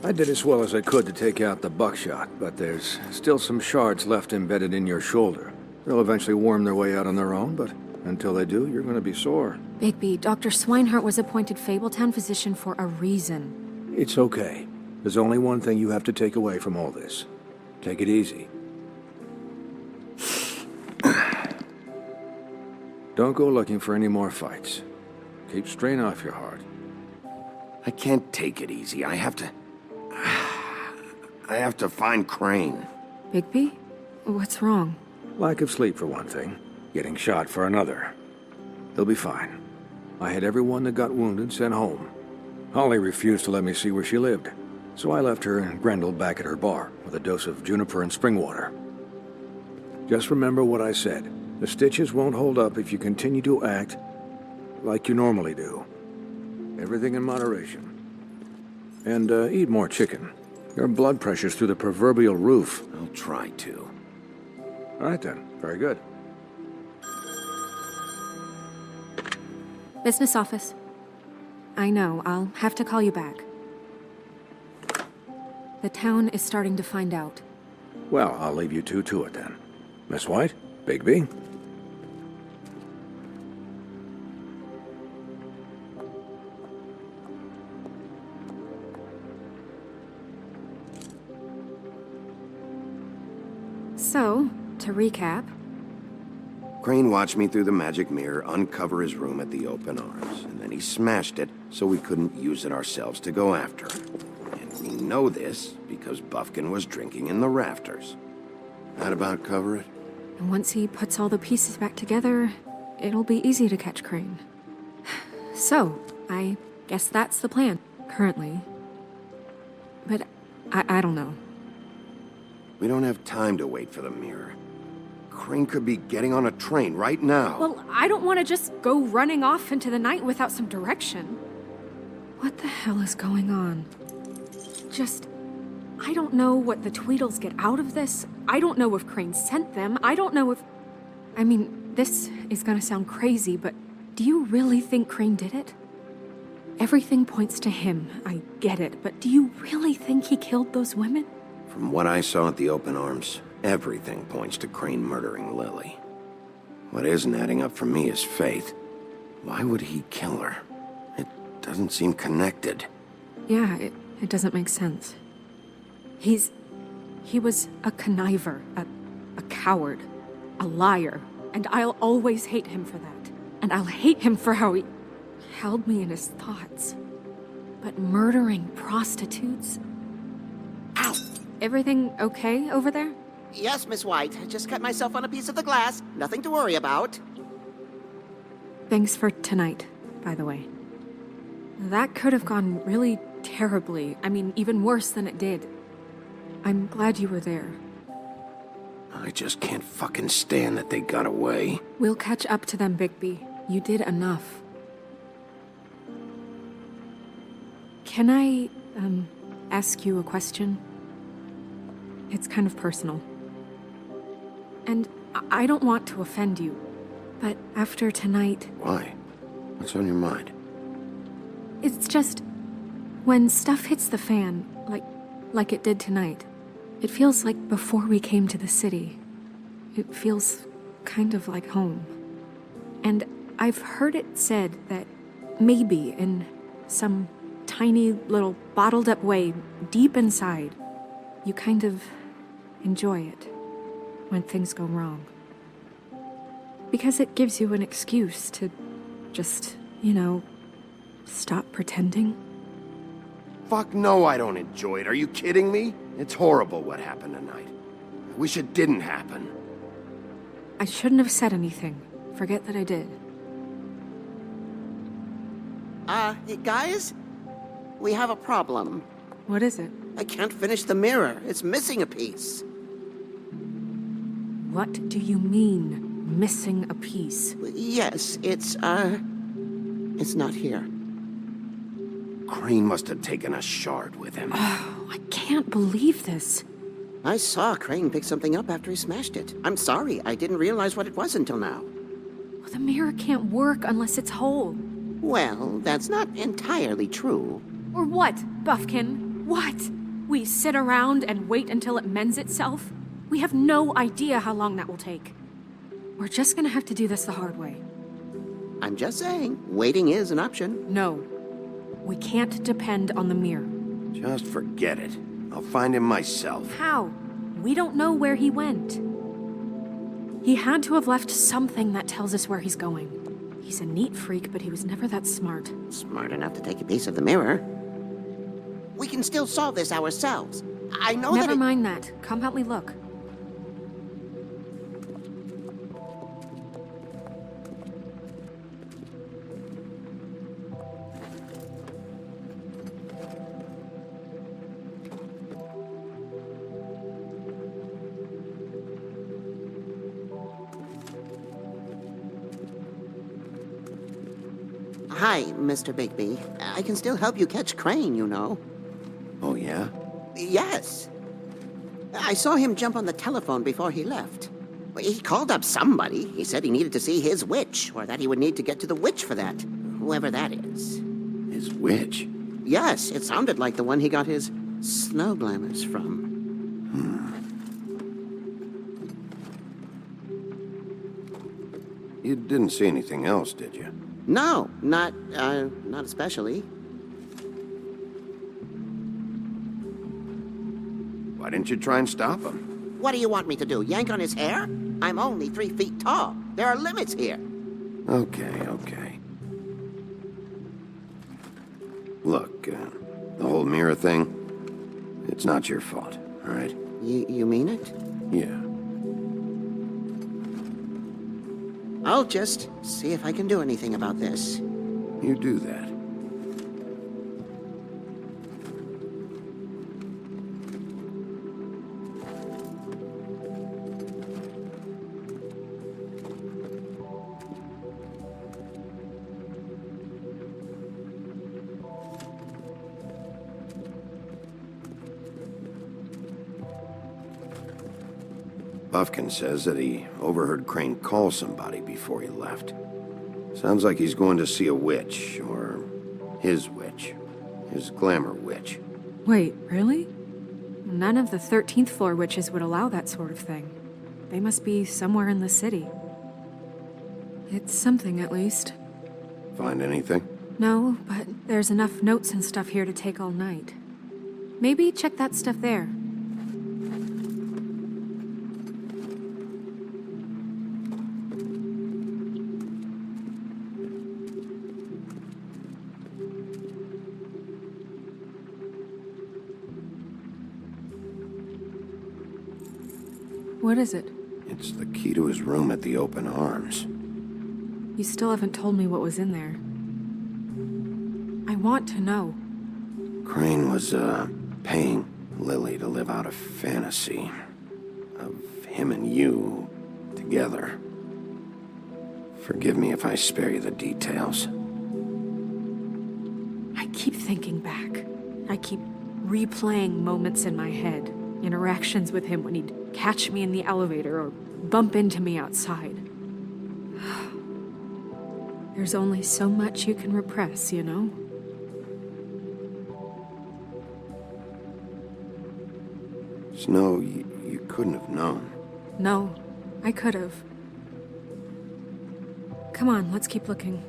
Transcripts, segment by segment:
I did as well as I could to take out the buckshot, but there's still some shards left embedded in your shoulder. They'll eventually worm their way out on their own, but until they do, you're gonna be sore. Bigby, Dr. Swinehart was appointed Fabletown physician for a reason. It's okay. There's only one thing you have to take away from all this. Take it easy. Don't go looking for any more fights. Keep strain off your heart. I can't take it easy. I have to find Crane. Bigby? What's wrong? Lack of sleep for one thing. Getting shot for another. He'll be fine. I had everyone that got wounded sent home. Holly refused to let me see where she lived, so I left her and Grendel back at her bar with a dose of juniper and spring water. Just remember what I said. The stitches won't hold up if you continue to act like you normally do. Everything in moderation. And eat more chicken. Your blood pressure's through the proverbial roof. I'll try to. All right then. Very good. Business office. I know, I'll have to call you back. The town is starting to find out. Well, I'll leave you two to it then. Miss White, Bigby. So, to recap... Crane watched me through the magic mirror uncover his room at the open arms, and then he smashed it so we couldn't use it ourselves to go after him. And we know this because Buffkin was drinking in the rafters. That about cover it? And once he puts all the pieces back together, it'll be easy to catch Crane. So, I guess that's the plan, currently. But I don't know. We don't have time to wait for the mirror. Crane could be getting on a train right now. Well, I don't want to just go running off into the night without some direction. What the hell is going on? I don't know what the Tweedles get out of this. I don't know if Crane sent them. I don't know if... I mean, this is gonna sound crazy, but do you really think Crane did it? Everything points to him, I get it, but do you really think he killed those women? From what I saw at the open arms, everything points to Crane murdering Lily. What isn't adding up for me is Faith. Why would he kill her? It doesn't seem connected. Yeah, it doesn't make sense. He was a conniver, a coward, a liar, and I'll always hate him for that. And I'll hate him for how he held me in his thoughts. But murdering prostitutes? Ow! Everything okay over there? Yes, Miss White. Just cut myself on a piece of the glass. Nothing to worry about. Thanks for tonight, by the way. That could have gone really terribly. I mean, even worse than it did. I'm glad you were there. I just can't fucking stand that they got away. We'll catch up to them, Bigby. You did enough. Can I, ask you a question? It's kind of personal. And I don't want to offend you, but after tonight... Why? What's on your mind? It's just... when stuff hits the fan, like it did tonight, it feels like before we came to the city. It feels kind of like home. And I've heard it said that maybe in some tiny little bottled up way deep inside, you kind of enjoy it when things go wrong. Because it gives you an excuse to just, stop pretending. Fuck no, I don't enjoy it. Are you kidding me? It's horrible what happened tonight. I wish it didn't happen. I shouldn't have said anything. Forget that I did. Guys? We have a problem. What is it? I can't finish the mirror. It's missing a piece. What do you mean, missing a piece? Yes, it's not here. Crane must have taken a shard with him. Oh, I can't believe this. I saw Crane pick something up after he smashed it. I'm sorry, I didn't realize what it was until now. Well, the mirror can't work unless it's whole. Well, that's not entirely true. Or what, Buffkin? What? We sit around and wait until it mends itself? We have no idea how long that will take. We're just gonna have to do this the hard way. I'm just saying, waiting is an option. No. We can't depend on the mirror. Just forget it. I'll find him myself. How? We don't know where he went. He had to have left something that tells us where he's going. He's a neat freak, but he was never that smart. Smart enough to take a piece of the mirror. We can still solve this ourselves. I know Never mind that. Come help me look. Hi, Mr. Bigby. I can still help you catch Crane, you know. Oh, yeah? Yes. I saw him jump on the telephone before he left. He called up somebody. He said he needed to see his witch, or that he would need to get to the witch for that. Whoever that is. His witch? Yes, it sounded like the one he got his snow glamours from. You didn't see anything else, did you? No, not especially. Why didn't you try and stop him? What do you want me to do, yank on his hair? I'm only 3 feet tall. There are limits here. Okay. Look, the whole mirror thing, it's not your fault, all right? You mean it? Yeah. I'll just see if I can do anything about this. You do that. Buffkin says that he overheard Crane call somebody before he left. Sounds like he's going to see a witch, or his witch. His glamour witch. Wait, really? None of the 13th floor witches would allow that sort of thing. They must be somewhere in the city. It's something, at least. Find anything? No, but there's enough notes and stuff here to take all night. Maybe check that stuff there. What is it? It's the key to his room at the Open Arms. You still haven't told me what was in there. I want to know. Crane was, paying Lily to live out a fantasy of him and you together. Forgive me if I spare you the details. I keep thinking back. I keep replaying moments in my head. Interactions with him when he'd catch me in the elevator or bump into me outside. There's only so much you can repress, you know? Snow, you couldn't have known. No, I could have. Come on, let's keep looking.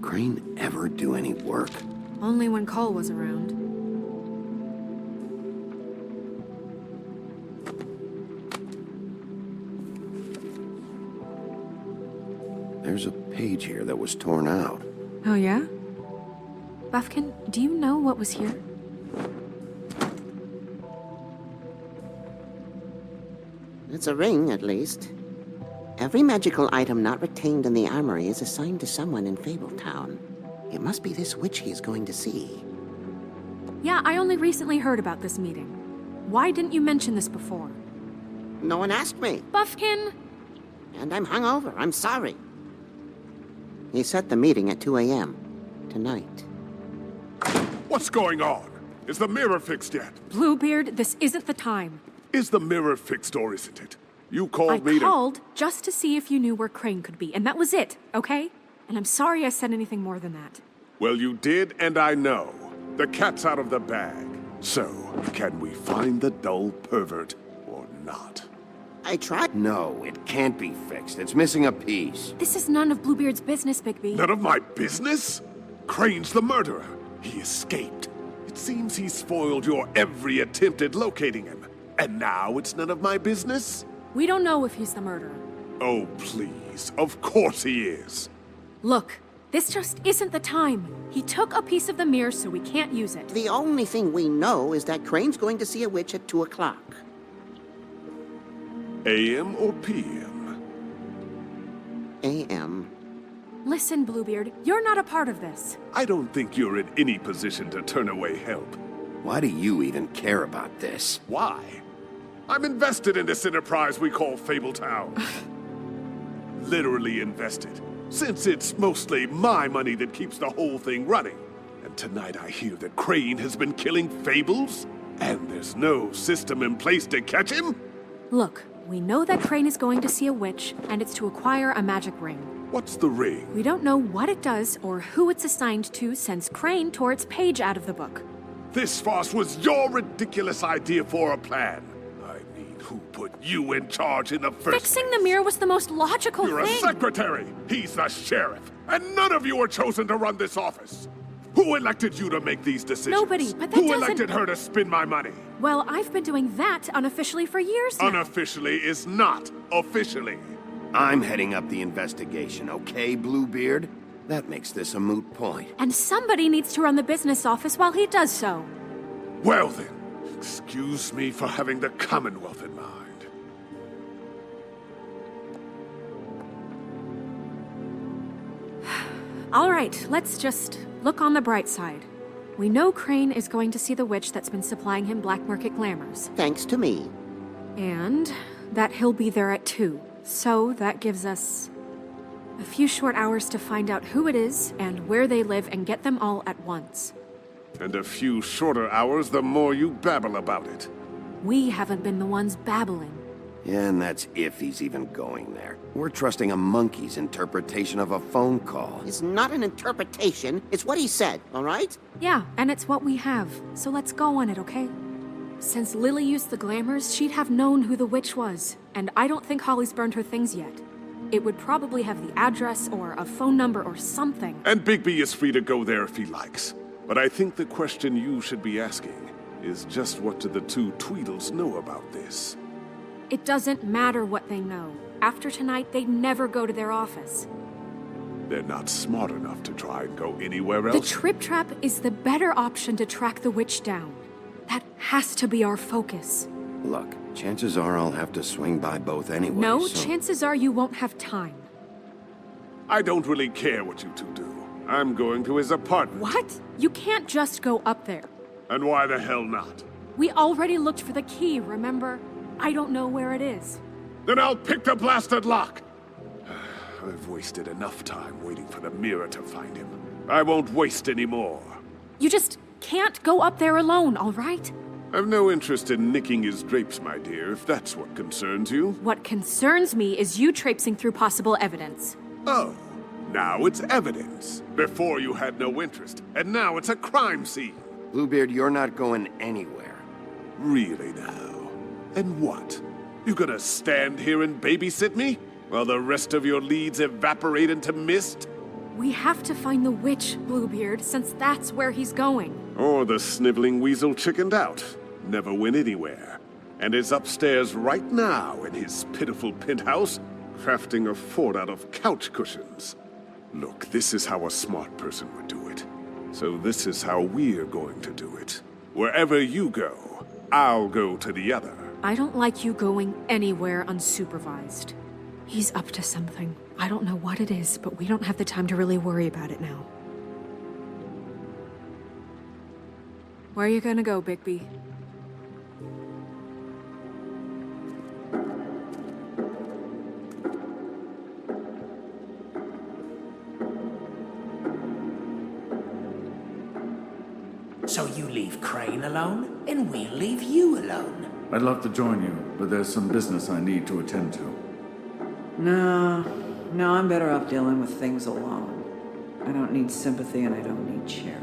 Crane ever do any work? Only when Cole was around. There's a page here that was torn out. Oh, yeah? Buffkin, do you know what was here? It's a ring, at least. Every magical item not retained in the armory is assigned to someone in Fabletown. It must be this witch he is going to see. Yeah, I only recently heard about this meeting. Why didn't you mention this before? No one asked me, Buffkin! and I'm hungover. I'm sorry. He set the meeting at 2 a.m. tonight. What's going on? Is the mirror fixed yet? Bluebeard, this isn't the time. Is the mirror fixed or isn't it? You I called me to... called just to see if you knew where Crane could be, and that was it, okay? And I'm sorry I said anything more than that. Well, you did, and I know. The cat's out of the bag. So, can we find the dull pervert or not? I tried. No, it can't be fixed. It's missing a piece. This is none of Bluebeard's business, Bigby. None of my business? Crane's the murderer. He escaped. It seems he spoiled your every attempt at locating him. And now it's none of my business? We don't know if he's the murderer. Oh, please. Of course he is. Look, this just isn't the time. He took a piece of the mirror, so we can't use it. The only thing we know is that Crane's going to see a witch at 2 o'clock. AM or PM? A.M. Listen, Bluebeard, you're not a part of this. I don't think you're in any position to turn away help. Why do you even care about this? Why? I'm invested in this enterprise we call Fabletown. Literally invested, since it's mostly my money that keeps the whole thing running. And tonight I hear that Crane has been killing Fables, and there's no system in place to catch him? Look, we know that Crane is going to see a witch, and it's to acquire a magic ring. What's the ring? We don't know what it does or who it's assigned to since Crane tore its page out of the book. This farce was your ridiculous idea for a plan. I mean, who put you in charge in the first Fixing the mirror was the most logical You're thing. a secretary. He's the sheriff. And none of you were chosen to run this office. Who elected you to make these decisions? Nobody, but that Who doesn't- elected her to spend my money? Well, I've been doing that unofficially for years now. Unofficially is not officially. I'm heading up the investigation, okay, Bluebeard? That makes this a moot point. And somebody needs to run the business office while he does so. Well then, excuse me for having the Commonwealth in mind. All right, let's just look on the bright side. We know Crane is going to see the witch that's been supplying him black market glamours. Thanks to me. And that he'll be there at 2. So that gives us a few short hours to find out who it is and where they live and get them all at once. And a few shorter hours, the more you babble about it. We haven't been the ones babbling. Yeah, and that's if he's even going there. We're trusting a monkey's interpretation of a phone call. It's not an interpretation. It's what he said, all right? Yeah, and it's what we have. So let's go on it, okay? Since Lily used the glamours, she'd have known who the witch was. And I don't think Holly's burned her things yet. It would probably have the address or a phone number or something. And Bigby is free to go there if he likes. But I think the question you should be asking is just what do the two Tweedles know about this? It doesn't matter what they know. After tonight, they'd never go to their office. They're not smart enough to try and go anywhere The else. Trip Trap is the better option to track the witch down. That has to be our focus. Look, chances are I'll have to swing by both anyway, No, so... chances are you won't have time. I don't really care what you two do. I'm going to his apartment. What? You can't just go up there. And why the hell not? We already looked for the key, remember? I don't know where it is. Then I'll pick the blasted lock! I've wasted enough time waiting for the mirror to find him. I won't waste any more. You just can't go up there alone, all right? I've no interest in nicking his drapes, my dear, if that's what concerns you. What concerns me is you traipsing through possible evidence. Oh, now it's evidence. Before you had no interest, and now it's a crime scene. Bluebeard, you're not going anywhere. Really now? And what? You gonna stand here and babysit me? While the rest of your leads evaporate into mist? We have to find the witch, Bluebeard, since that's where he's going. Or the sniveling weasel chickened out. Never went anywhere. And is upstairs right now in his pitiful penthouse, crafting a fort out of couch cushions. Look, this is how a smart person would do it. So this is how we're going to do it. Wherever you go, I'll go to the other. I don't like you going anywhere unsupervised. He's up to something. I don't know what it is, but we don't have the time to really worry about it now. Where are you gonna go, Bigby? So you leave Crane alone, and we'll leave you alone. I'd love to join you, but there's some business I need to attend to. No, I'm better off dealing with things alone. I don't need sympathy and I don't need charity.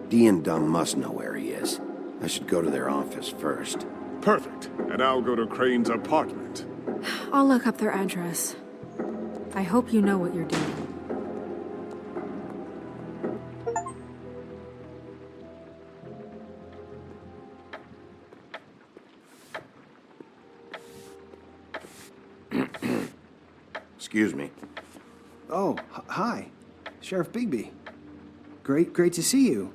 Dee and Dumb must know where he is. I should go to their office first. Perfect. And I'll go to Crane's apartment. I'll look up their address. I hope you know what you're doing. Excuse me. Oh, hi. Sheriff Bigby. Great to see you.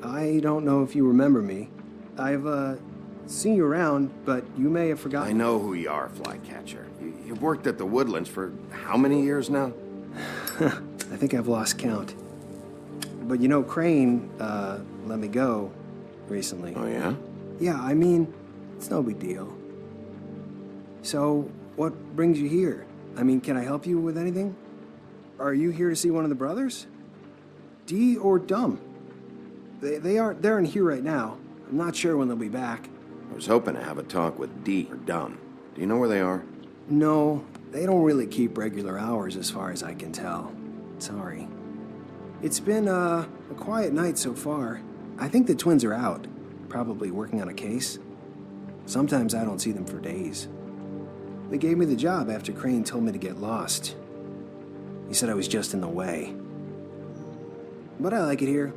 I don't know if you remember me. I've, seen you around, but you may have forgotten. I know who you are, Flycatcher. You've worked at the Woodlands for how many years now? I think I've lost count. But you know, Crane, let me go recently. Oh, yeah? Yeah, I mean, it's no big deal. So, what brings you here? I mean, can I help you with anything? Are you here to see one of the brothers? Dee or Dumb? They're in here right now. I'm not sure when they'll be back. I was hoping to have a talk with Dee or Dumb. Do you know where they are? No, they don't really keep regular hours as far as I can tell. Sorry. It's been, a quiet night so far. I think the twins are out, probably working on a case. Sometimes I don't see them for days. They gave me the job after Crane told me to get lost. He said I was just in the way. But I like it here.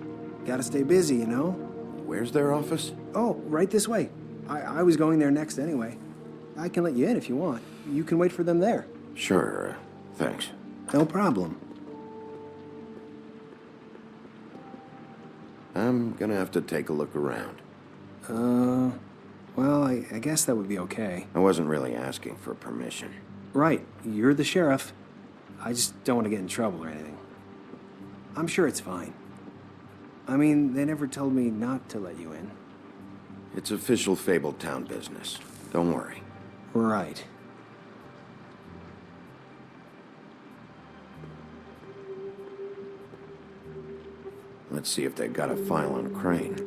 Gotta stay busy, you know? Where's their office? Oh, right this way. I was going there next anyway. I can let you in if you want. You can wait for them there. Sure, thanks. No problem. I'm gonna have to take a look around. Well, I guess that would be okay. I wasn't really asking for permission. Right, you're the sheriff. I just don't want to get in trouble or anything. I'm sure it's fine. I mean, they never told me not to let you in. It's official Fabletown business. Don't worry. Right. Let's see if they've got a file on Crane.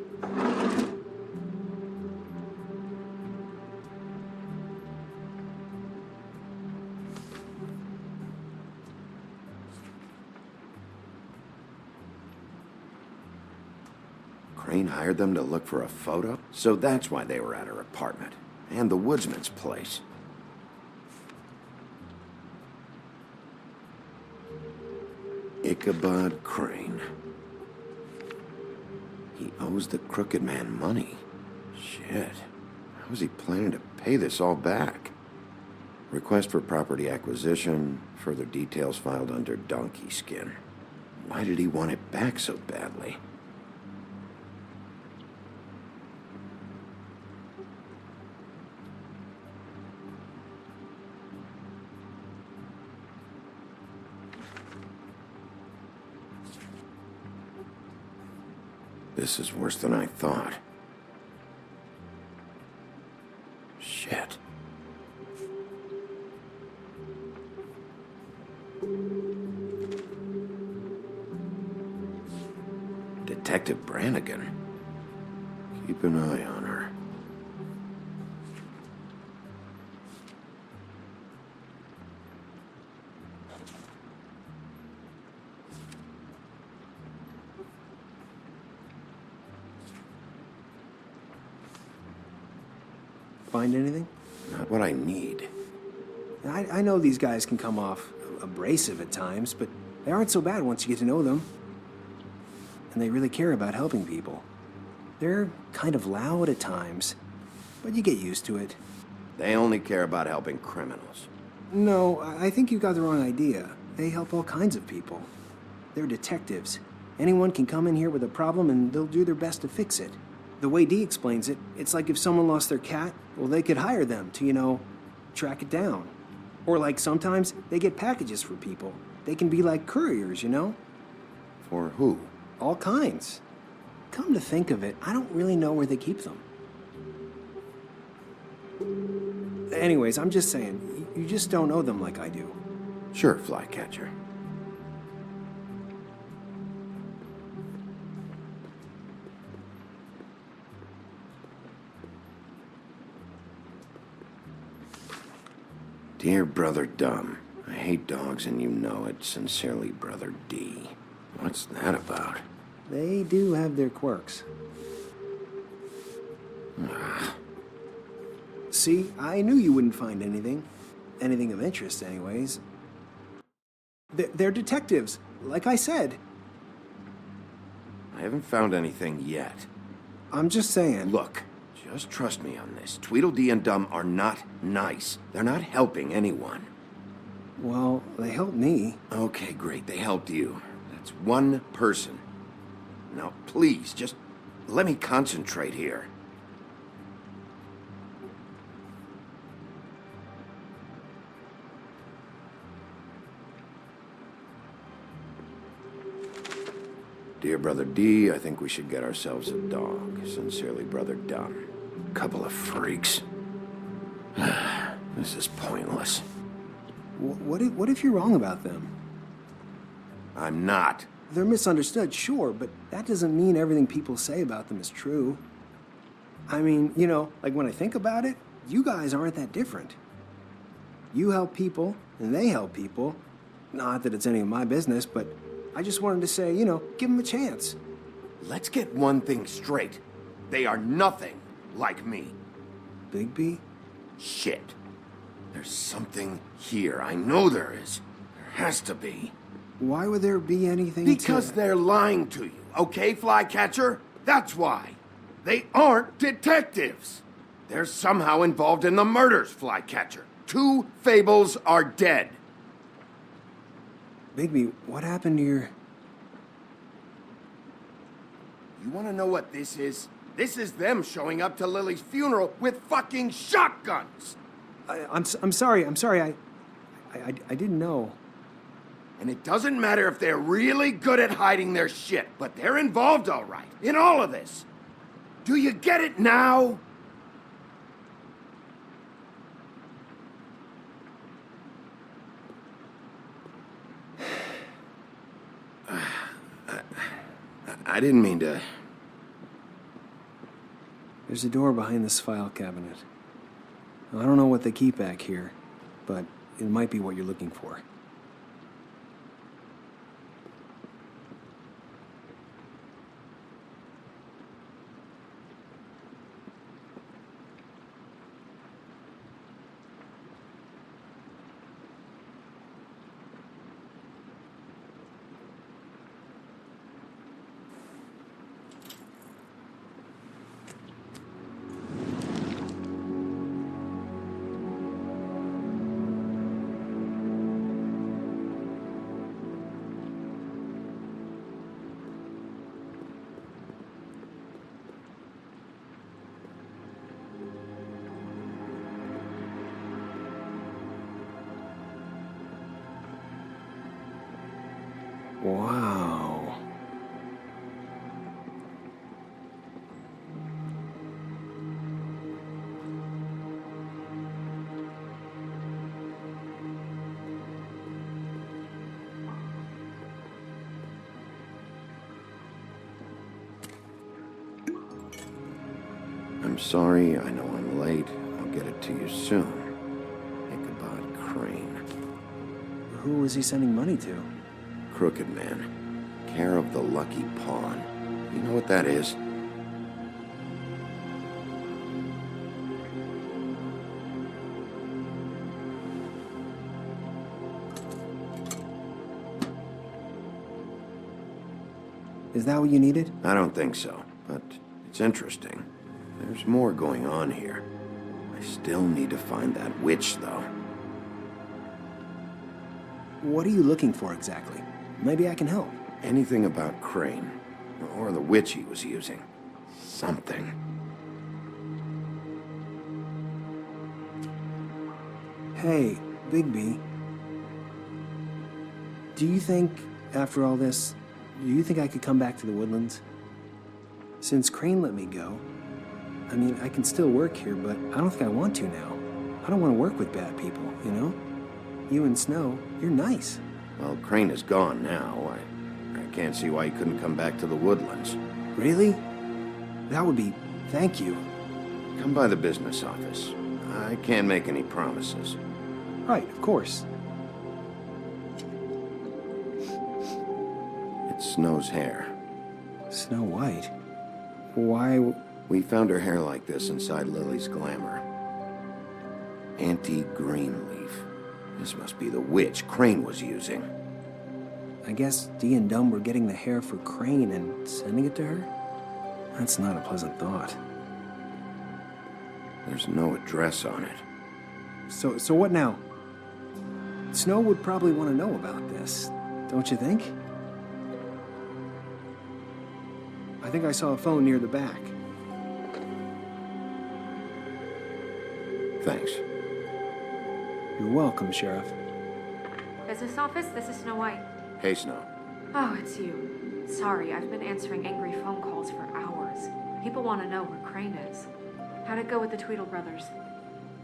Crane hired them to look for a photo? So that's why they were at her apartment. And the woodsman's place. Ichabod Crane. He owes the crooked man money. Shit. How is he planning to pay this all back? Request for property acquisition. Further details filed under donkey skin. Why did he want it back so badly? This is worse than I thought. Shit. Detective Brannigan. Keep an eye on her. Find anything? Not what I need. I know these guys can come off abrasive at times, but they aren't so bad once you get to know them. And they really care about helping people. They're kind of loud at times, but you get used to it. They only care about helping criminals. No, I think you got the wrong idea. They help all kinds of people. They're detectives. Anyone can come in here with a problem and they'll do their best to fix it. The way Dee explains it, it's like if someone lost their cat, well, they could hire them to, track it down. Or like sometimes they get packages for people. They can be like couriers, For who? All kinds. Come to think of it, I don't really know where they keep them. Anyways, I'm just saying, you just don't know them like I do. Sure, Flycatcher. Dear Brother Dumb, I hate dogs and you know it. Sincerely, Brother D. What's that about? They do have their quirks. See, I knew you wouldn't find anything. Anything of interest, anyways. They're detectives, like I said. I haven't found anything yet. I'm just saying. Look, just trust me on this. Tweedledee and Dumb are not nice. They're not helping anyone. Well, they helped me. Okay, great. They helped you. That's one person. Now, please, just let me concentrate here. Dear Brother D, I think we should get ourselves a dog. Sincerely, Brother Dumb. Couple of freaks. This is pointless. What if you're wrong about them? I'm not. They're misunderstood, sure, but that doesn't mean everything people say about them is true. I mean, like when I think about it, you guys aren't that different. You help people, and they help people. Not that it's any of my business, but I just wanted to say, give them a chance. Let's get one thing straight. They are nothing like me. Bigby? Shit. There's something here. I know there is. There has to be. Why would there be anything Because they're lying to you, okay, Flycatcher? That's why. They aren't detectives. They're somehow involved in the murders, Flycatcher. 2 Fables are dead. Bigby, what happened to your... You want to know what this is? This is them showing up to Lily's funeral with fucking shotguns. I'm sorry. I didn't know. And it doesn't matter if they're really good at hiding their shit, but they're involved all right in all of this. Do you get it now? I didn't mean to... There's a door behind this file cabinet. I don't know what they keep back here, but it might be what you're looking for. Wow. I'm sorry, I know I'm late. I'll get it to you soon. Ichabod Crane. Who was he sending money to? Crooked Man. Care of the Lucky Pawn. You know what that is? Is that what you needed? I don't think so, but it's interesting. There's more going on here. I still need to find that witch, though. What are you looking for exactly? Maybe I can help. Anything about Crane, or the witch he was using. Something. Hey, Bigby. Do you think, after all this, do you think I could come back to the Woodlands? Since Crane let me go, I mean, I can still work here, but I don't think I want to now. I don't want to work with bad people, you know? You and Snow, you're nice. Well, Crane is gone now. I can't see why he couldn't come back to the Woodlands. Really? That would be... thank you. Come by the business office. I can't make any promises. Right, of course. It's Snow's hair. Snow White? Why... We found her hair like this inside Lily's glamour. Anti-green-leaf. This must be the witch Crane was using. I guess Dee and Dumb were getting the hair for Crane and sending it to her? That's not a pleasant thought. There's no address on it. So what now? Snow would probably want to know about this, don't you think? I think I saw a phone near the back. Thanks. You're welcome, Sheriff. Business office, this is Snow White. Hey, Snow. Oh, it's you. Sorry, I've been answering angry phone calls for hours. People want to know where Crane is. How'd it go with the Tweedle brothers?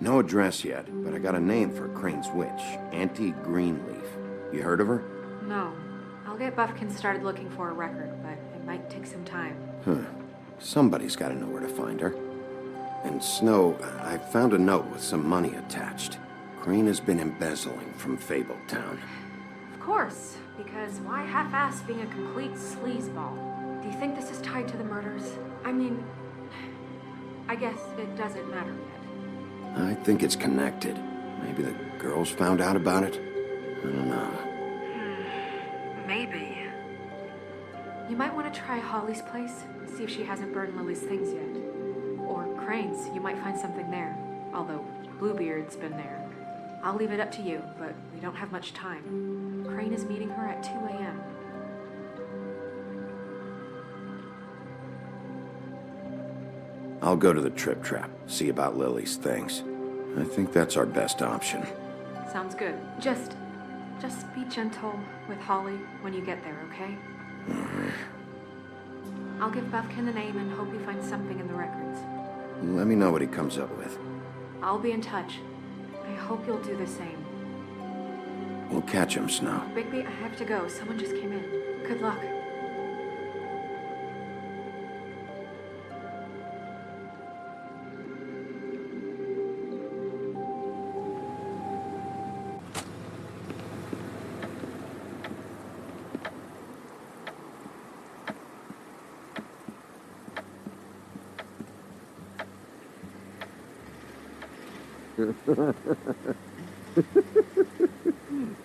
No address yet, but I got a name for Crane's witch. Anti-greenleaf. You heard of her? No. I'll get Buffkin started looking for a record, but it might take some time. Somebody's got to know where to find her. And Snow, I found a note with some money attached. Crane has been embezzling from Fabletown. Of course, because why half-ass being a complete sleazeball? Do you think this is tied to the murders? I mean, I guess it doesn't matter yet. I think it's connected. Maybe the girls found out about it? I don't know. Maybe. You might want to try Holly's place, see if she hasn't burned Lily's things yet. Or Crane's, you might find something there. Although Bluebeard's been there. I'll leave it up to you, but we don't have much time. Crane is meeting her at 2 a.m. I'll go to the Trip Trap, see about Lily's things. I think that's our best option. Sounds good. Just be gentle with Holly when you get there, okay? I'll give Buffkin a name and hope he finds something in the records. Let me know what he comes up with. I'll be in touch. I hope you'll do the same. We'll catch him, Snow. Bigby, I have to go. Someone just came in. Good luck.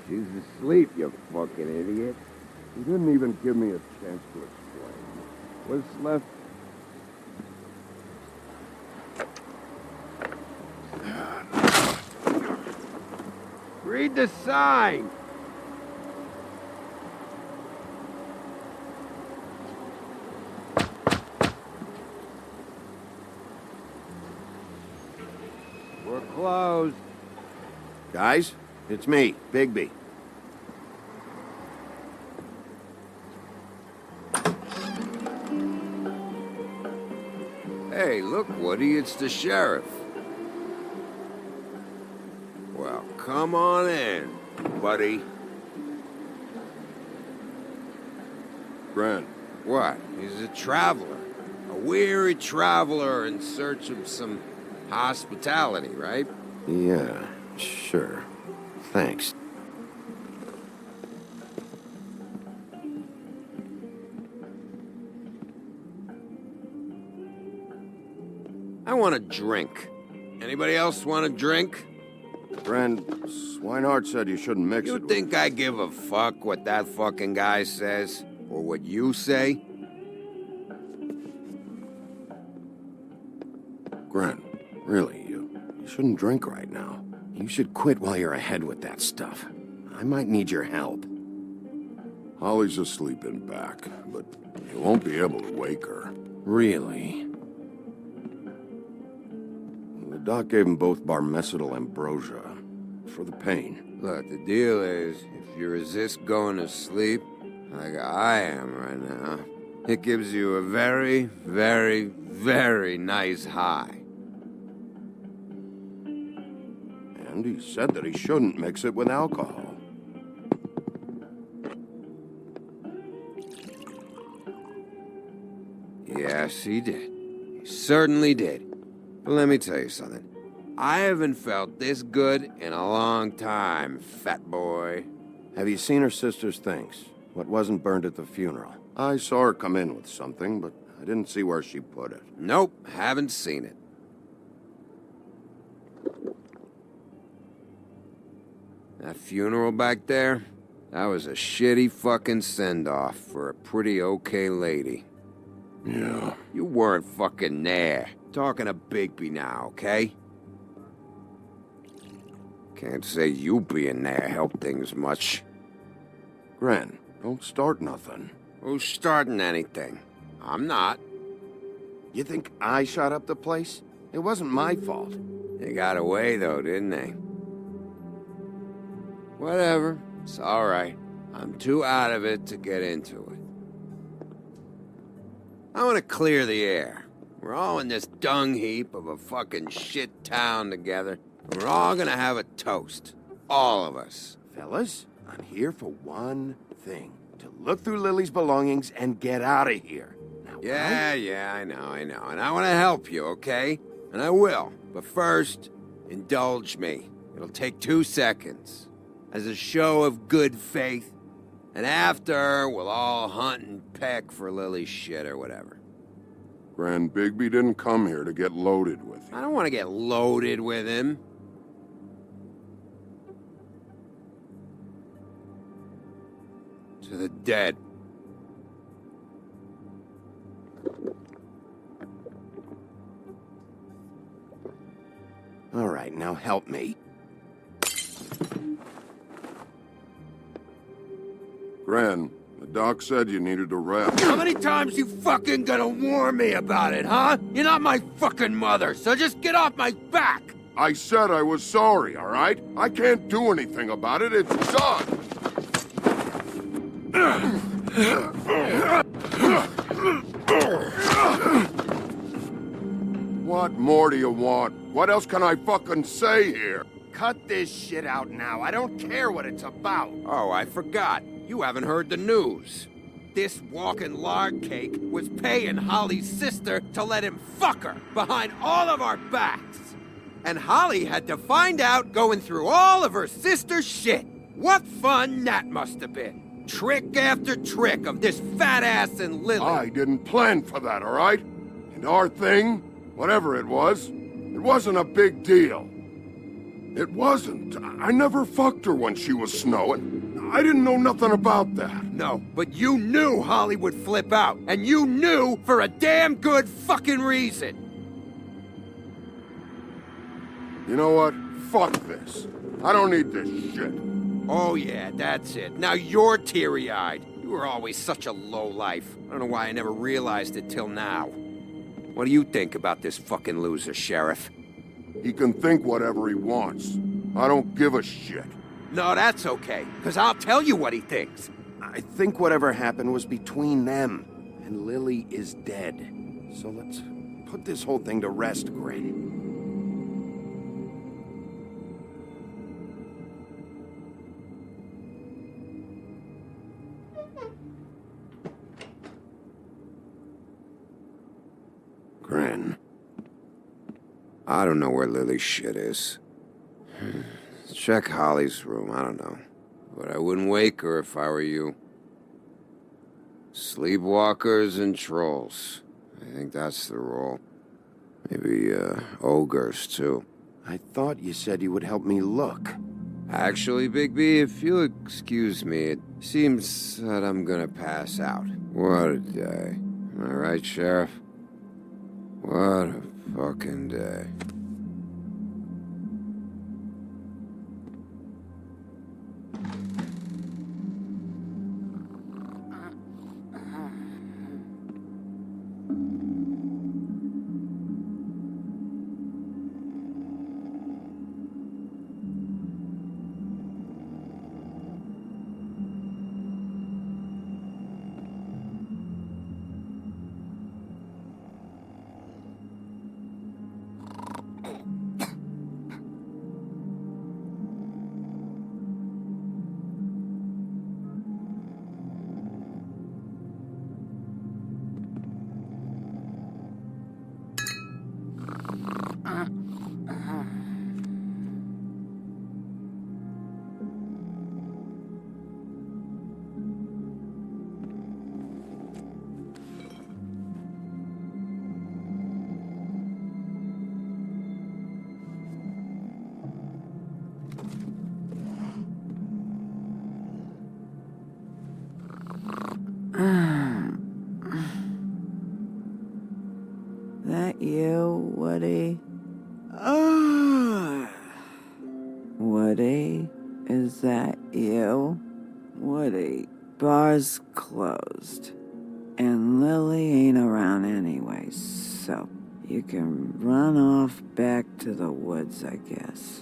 She's asleep, you fucking idiot. You didn't even give me a chance to explain. What's left? Read the sign! We're closed. Guys, it's me, Bigby. Hey, look, Woody, it's the sheriff. Well, come on in, buddy. Brent, what? He's a traveler. A weary traveler in search of some hospitality, right? Yeah, sure. Thanks. I want a drink. Anybody else want a drink? Friend, Swinehart said you shouldn't mix it. You think I give a fuck what that fucking guy says? Or what you say? Gren, really, you shouldn't drink right now. You should quit while you're ahead with that stuff. I might need your help. Holly's asleep in back, but you won't be able to wake her. Really? The doc gave them both barmecidal ambrosia for the pain. Look, the deal is, if you resist going to sleep, like I am right now, it gives you a very, very, very nice high. And he said that he shouldn't mix it with alcohol. Yes, he did. He certainly did. But let me tell you something. I haven't felt this good in a long time, fat boy. Have you seen her sister's things? What wasn't burned at the funeral? I saw her come in with something, but I didn't see where she put it. Nope, haven't seen it. That funeral back there, that was a shitty fucking send-off for a pretty okay lady. Yeah. You weren't fucking there. Talking to Bigby now, okay? Can't say you being there helped things much. Gren, don't start nothing. Who's starting anything? I'm not. You think I shot up the place? It wasn't my fault. They got away though, didn't they? Whatever. It's alright. I'm too out of it to get into it. I want to clear the air. We're all in this dung heap of a fucking shit town together. And we're all gonna have a toast. All of us. Fellas, I'm here for one thing. To look through Lily's belongings and get out of here. Now, Yeah, I know. And I want to help you, okay? And I will. But first, indulge me. It'll take 2 seconds. As a show of good faith. And after, we'll all hunt and peck for Lily's shit or whatever. Gren, Bigby didn't come here to get loaded with you. I don't want to get loaded with him. To the dead. All right, now help me. Gren, the doc said you needed a rest. How many times you fucking gonna warn me about it, huh? You're not my fucking mother, so just get off my back! I said I was sorry, all right? I can't do anything about it. It's done. What more do you want? What else can I fucking say here? Cut this shit out now. I don't care what it's about. Oh, I forgot. You haven't heard the news. This walking lard cake was paying Holly's sister to let him fuck her behind all of our backs. And Holly had to find out going through all of her sister's shit. What fun that must have been. Trick after trick of this fat ass and Lily. I didn't plan for that, all right? And our thing, whatever it wasn't a big deal. It wasn't. I never fucked her when she was snowing. I didn't know nothing about that. No, but you knew Holly would flip out. And you knew for a damn good fucking reason. You know what? Fuck this. I don't need this shit. Oh yeah, that's it. Now you're teary-eyed. You were always such a lowlife. I don't know why I never realized it till now. What do you think about this fucking loser, Sheriff? He can think whatever he wants. I don't give a shit. No, that's okay, because I'll tell you what he thinks. I think whatever happened was between them, and Lily is dead. So let's put this whole thing to rest, Gren. Gren. I don't know where Lily's shit is. Check Holly's room, I don't know. But I wouldn't wake her if I were you. Sleepwalkers and trolls. I think that's the rule. Maybe, ogres, too. I thought you said you would help me look. Actually, Bigby, if you'll excuse me, it seems that I'm gonna pass out. What a day. Am I right, Sheriff? What a fucking day. That you, Woody? Woody? Is that you? Woody, bar's closed. And Lily ain't around anyway, so you can run off back to the woods, I guess.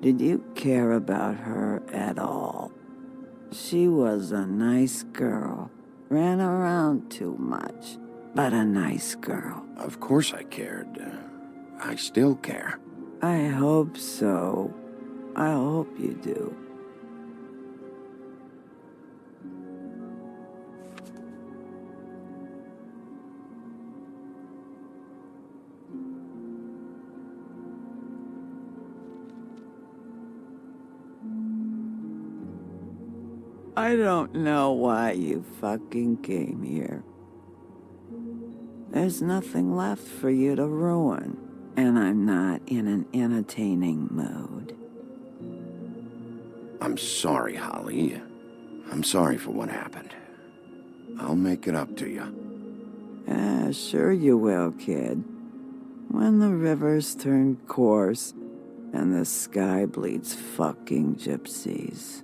Did you care about her at all? She was a nice girl. Ran around too much, but a nice girl. Of course I cared. I still care. I hope so. I hope you do. I don't know why you fucking came here. There's nothing left for you to ruin, and I'm not in an entertaining mood. I'm sorry, Holly. I'm sorry for what happened. I'll make it up to you. Sure you will, kid. When the rivers turn coarse and the sky bleeds fucking gypsies.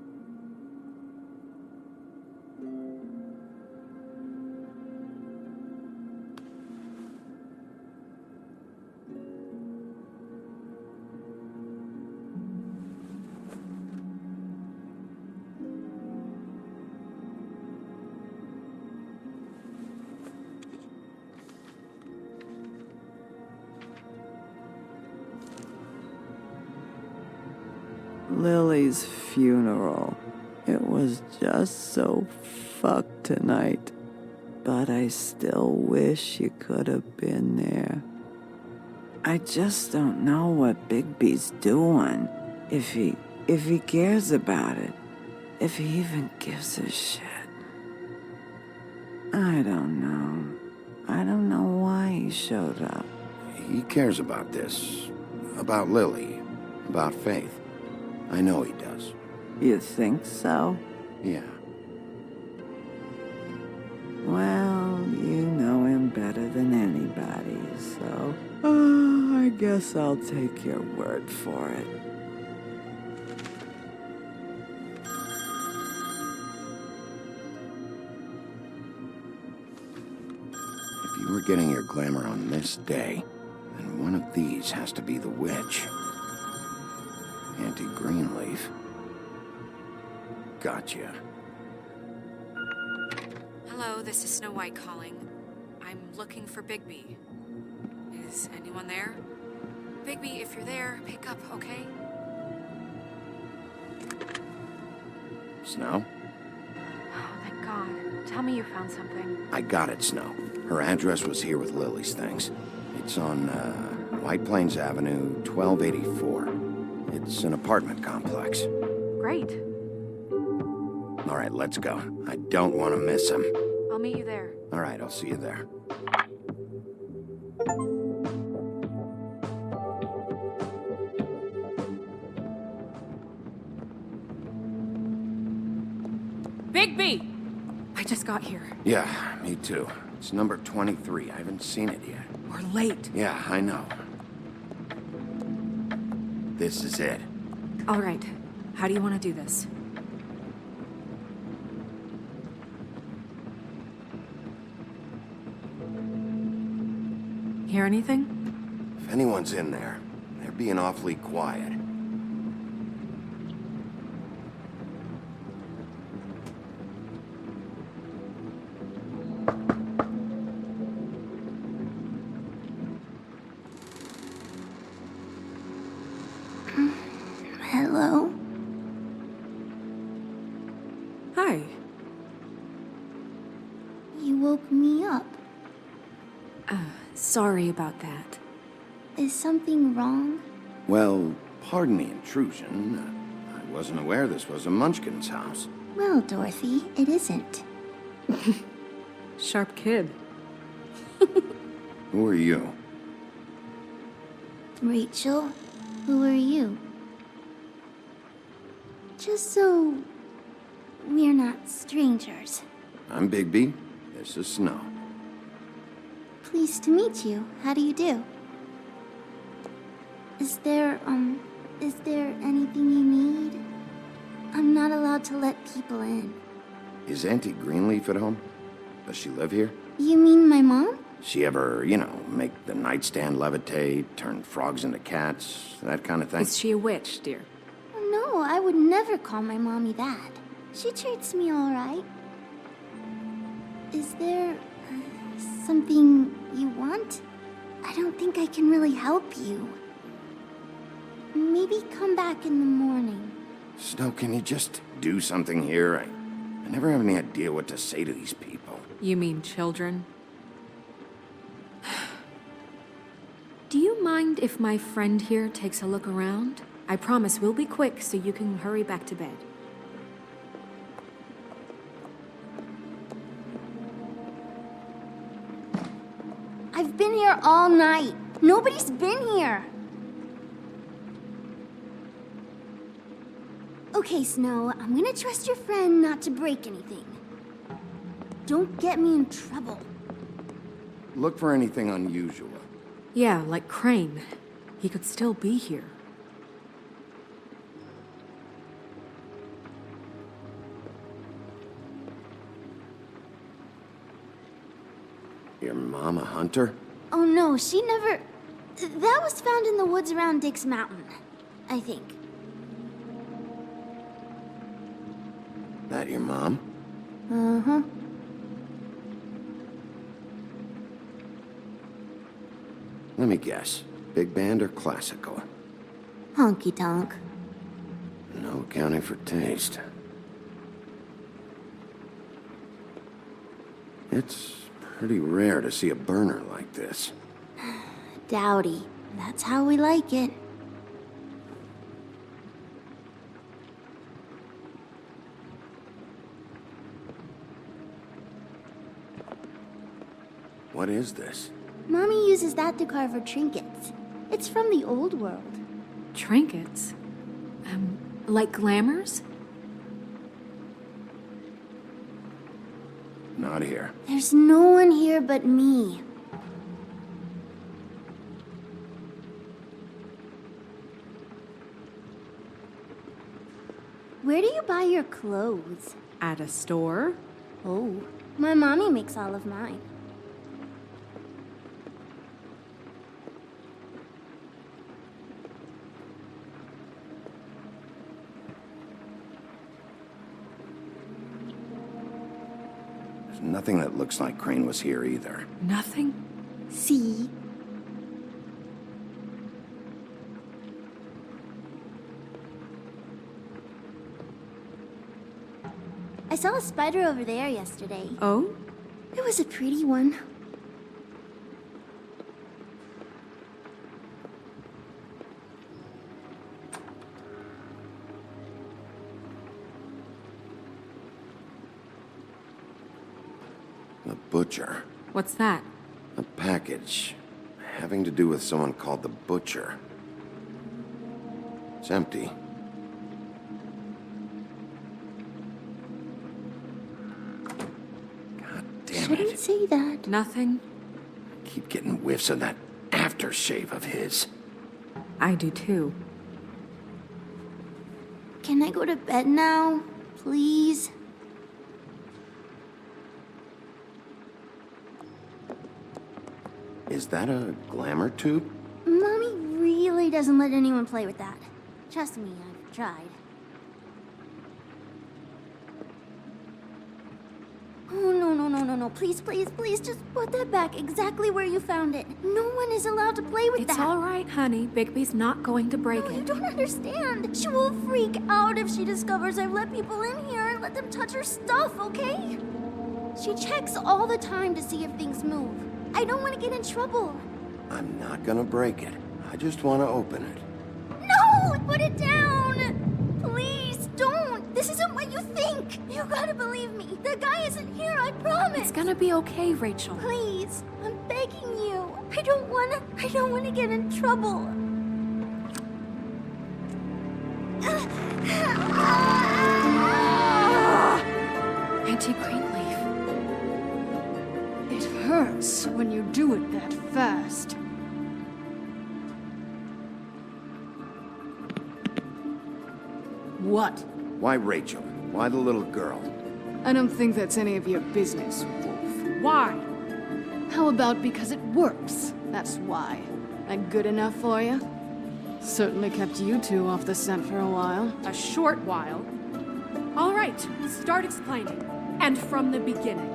Lily's funeral. It was just so fucked tonight. But I still wish you could have been there. I just don't know what Bigby's doing. If he cares about it. If he even gives a shit. I don't know. I don't know why he showed up. He cares about this. About Lily. About Faith. I know he does. You think so? Yeah. Well, you know him better than anybody, so... I guess I'll take your word for it. If you were getting your glamour on this day, then one of these has to be the witch. Auntie Greenleaf. Gotcha. Hello, this is Snow White calling. I'm looking for Bigby. Is anyone there? Bigby, if you're there, pick up, okay? Snow? Oh, thank God. Tell me you found something. I got it, Snow. Her address was here with Lily's things. It's on, White Plains Avenue, 1284. It's an apartment complex. Great. All right, let's go. I don't want to miss him. I'll meet you there. All right, I'll see you there. Bigby! I just got here. Yeah, me too. It's number 23. I haven't seen it yet. We're late. Yeah, I know. This is it. All right. How do you want to do this? Hear anything? If anyone's in there, they're being awfully quiet. Hello? Hi. You woke me up. Sorry about that. Is something wrong? Well, pardon the intrusion. I wasn't aware this was a Munchkin's house. Well, Dorothy, it isn't. Sharp kid. Who are you? Rachel, who are you? Just so we're not strangers. I'm Bigby. This is Snow. Pleased to meet you. How do you do? Is there anything you need? I'm not allowed to let people in. Is Auntie Greenleaf at home? Does she live here? You mean my mom? She ever, make the nightstand levitate, turn frogs into cats, that kind of thing? Is she a witch, dear? No, I would never call my mommy that. She treats me all right. Is there something you want? I don't think I can really help you. Maybe come back in the morning. Snow, can you just do something here? I never have any idea what to say to these people. You mean children? Do you mind if my friend here takes a look around? I promise we'll be quick so you can hurry back to bed. I've been here all night. Nobody's been here. Okay, Snow, I'm gonna trust your friend not to break anything. Don't get me in trouble. Look for anything unusual. Yeah, like Crane. He could still be here. Your mom a hunter? Oh no, she never... That was found in the woods around Dick's Mountain, I think. That your mom? Uh-huh. Let me guess. Big band or classical? Honky-tonk. No accounting for taste. It's pretty rare to see a burner like this. Dowdy. That's how we like it. What is this? Mommy uses that to carve her trinkets. It's from the old world. Trinkets? Like glamours? Not here. There's no one here but me. Where do you buy your clothes? At a store? Oh, my mommy makes all of mine. There's nothing that looks like Crane was here either. Nothing? See? I saw a spider over there yesterday. Oh? It was a pretty one. The butcher. What's that? A package having to do with someone called the Butcher. It's empty. shouldn't say that. Nothing? Keep getting whiffs of that aftershave of his. I do too. Can I go to bed now? Please? Is that a glamour tube? Mommy really doesn't let anyone play with that. Trust me, I've tried. Oh, no. Please, just put that back exactly where you found it. No one is allowed to play with that. It's all right, honey. Bigby's not going to break No, you it. don't understand. She will freak out if she discovers I've let people in here and let them touch her stuff, okay? She checks all the time to see if things move. I don't want to get in trouble. I'm not gonna break it. I just want to open it. No! Put it down! Please, don't! This isn't what you think! You gotta believe me. The guy isn't here, I promise! It's gonna be okay, Rachel. Please, I'm begging you. I don't wanna get in trouble. Auntie Greenleaf. It hurts when you do it that fast. What? Why Rachel? Why the little girl? I don't think that's any of your business, Wolf. Why? How about because it works? That's why. That good enough for you? Certainly kept you two off the scent for a while. A short while. All right, start explaining. And from the beginning.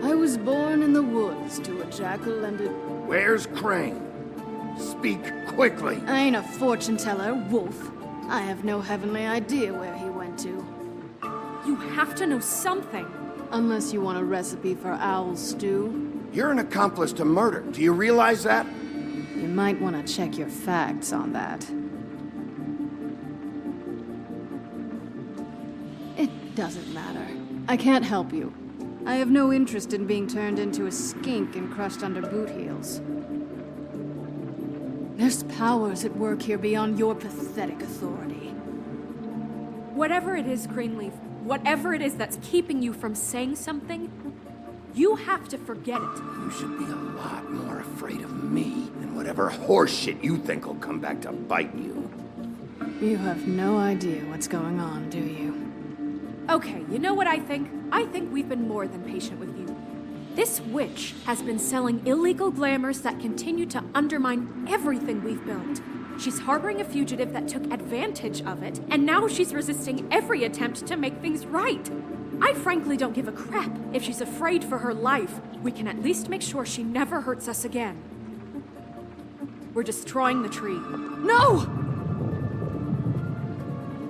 I was born in the woods to a jackal and a... Where's Crane? Speak quickly. I ain't a fortune teller, Wolf. I have no heavenly idea where he went to. You have to know something. Unless you want a recipe for owl stew. You're an accomplice to murder. Do you realize that? You might want to check your facts on that. It doesn't matter. I can't help you. I have no interest in being turned into a skink and crushed under boot heels. There's powers at work here beyond your pathetic authority. Whatever it is, Greenleaf, whatever it is that's keeping you from saying something, you have to forget it. You should be a lot more afraid of me than whatever horseshit you think will come back to bite you. You have no idea what's going on, do you? Okay, you know what I think? I think we've been more than patient with you. This witch has been selling illegal glamours that continue to undermine everything we've built. She's harboring a fugitive that took advantage of it, and now she's resisting every attempt to make things right. I frankly don't give a crap if she's afraid for her life. We can at least make sure she never hurts us again. We're destroying the tree. No!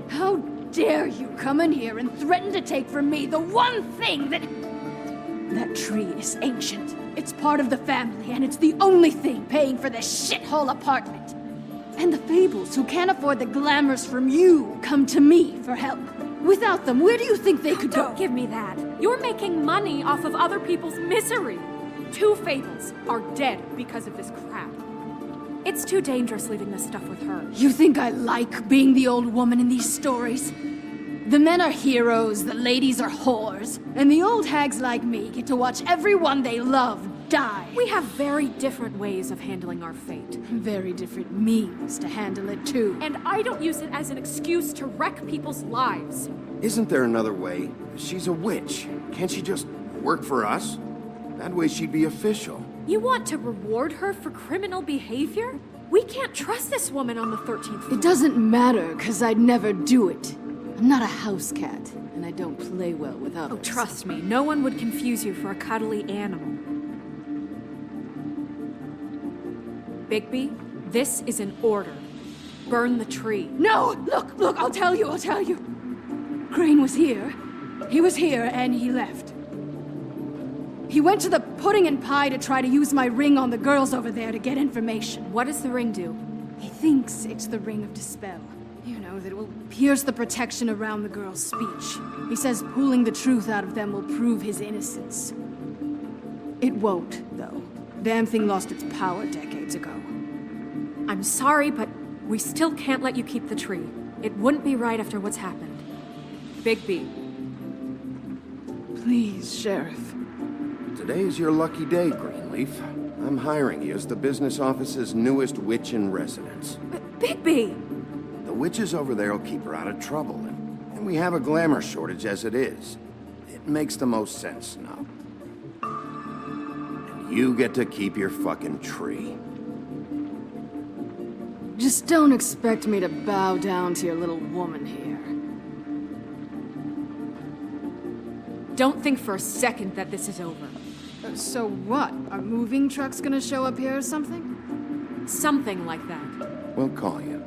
How dare you come in here and threaten to take from me the one thing that... That tree is ancient. It's part of the family, and it's the only thing paying for this shithole apartment. And the Fables, who can't afford the glamours from you, come to me for help. Without them, where do you think they could go? Don't give me that. You're making money off of other people's misery. 2 Fables are dead because of this crap. It's too dangerous leaving this stuff with her. You think I like being the old woman in these stories? The men are heroes, the ladies are whores, and the old hags like me get to watch everyone they love die. We have very different ways of handling our fate. Very different means to handle it, too. And I don't use it as an excuse to wreck people's lives. Isn't there another way? She's a witch. Can't she just work for us? That way she'd be official. You want to reward her for criminal behavior? We can't trust this woman on the 13th floor. It doesn't matter, because I'd never do it. I'm not a house cat, and I don't play well with others. Oh, trust me, no one would confuse you for a cuddly animal. Bigby, this is an order. Burn the tree. No! Look, I'll tell you. Crane was here. He was here, and he left. He went to the pudding and pie to try to use my ring on the girls over there to get information. What does the ring do? He thinks it's the ring of dispel. You know, that it will pierce the protection around the girls' speech. He says pulling the truth out of them will prove his innocence. It won't, though. Damn thing lost its power decades ago. I'm sorry, but we still can't let you keep the tree. It wouldn't be right after what's happened. Bigby. Please, Sheriff. Today is your lucky day, Greenleaf. I'm hiring you as the business office's newest witch in residence. But Bigby! The witches over there will keep her out of trouble, and we have a glamour shortage as it is. It makes the most sense now. And you get to keep your fucking tree. Just don't expect me to bow down to your little woman here. Don't think for a second that this is over. So what? Are moving trucks gonna show up here or something? Something like that. We'll call you.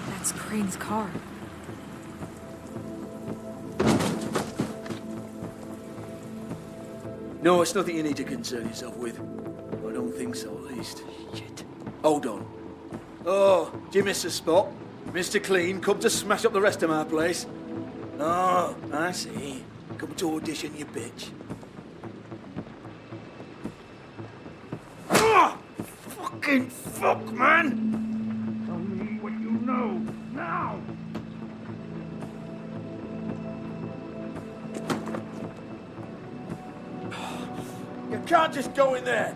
That's Crane's car. No, it's nothing you need to concern yourself with. I don't think so, at least. Shit. Hold on. Oh, do you miss a spot? Mr. Clean, come to smash up the rest of my place. Oh, I see. Come to audition, you bitch. Ah! Fucking fuck, man! Tell me what you know, now! You can't just go in there!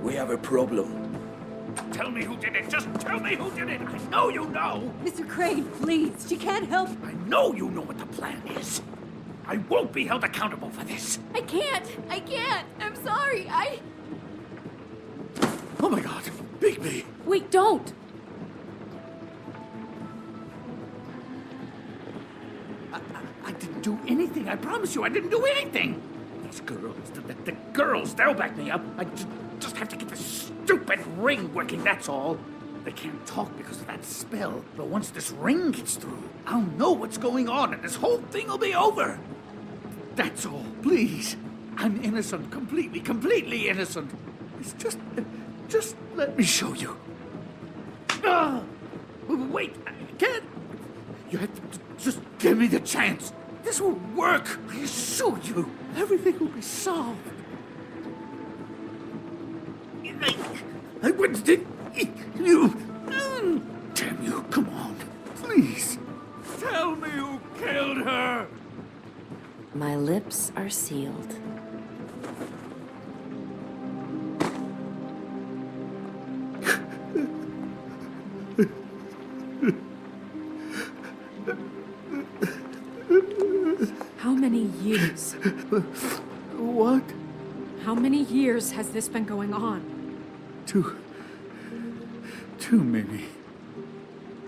We have a problem. Tell me who did it! Just tell me who did it! I know you know! Mr. Crane, please, she can't help. I know you know what the plan is. I won't be held accountable for this. I can't. I'm sorry. Oh my god, Bigby! Wait, don't! I didn't do anything. I promise you, I didn't do anything. These girls, the girls, they'll back me up. I just have to get this stupid ring working, that's all. They can't talk because of that spell, but once this ring gets through, I'll know what's going on and this whole thing will be over. That's all, please. I'm innocent, completely innocent. It's just let me show you. Wait, I can't. You have to just give me the chance. This will work. I assure you, everything will be solved. I wouldn't did you. Damn you, come on. Please. Tell me who killed her. My lips are sealed. How many years? What? How many years has this been going on? Two, maybe.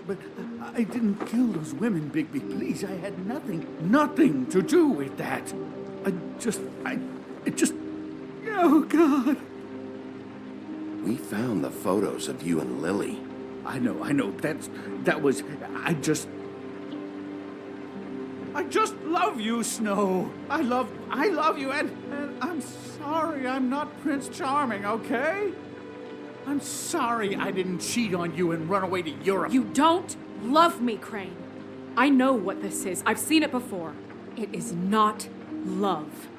But I didn't kill those women, Bigby. Please, I had nothing to do with that. Oh, God. We found the photos of you and Lily. I know. I just love you, Snow. I love you, and I'm sorry I'm not Prince Charming, okay? I'm sorry I didn't cheat on you and run away to Europe. You don't love me, Crane. I know what this is. I've seen it before. It is not love.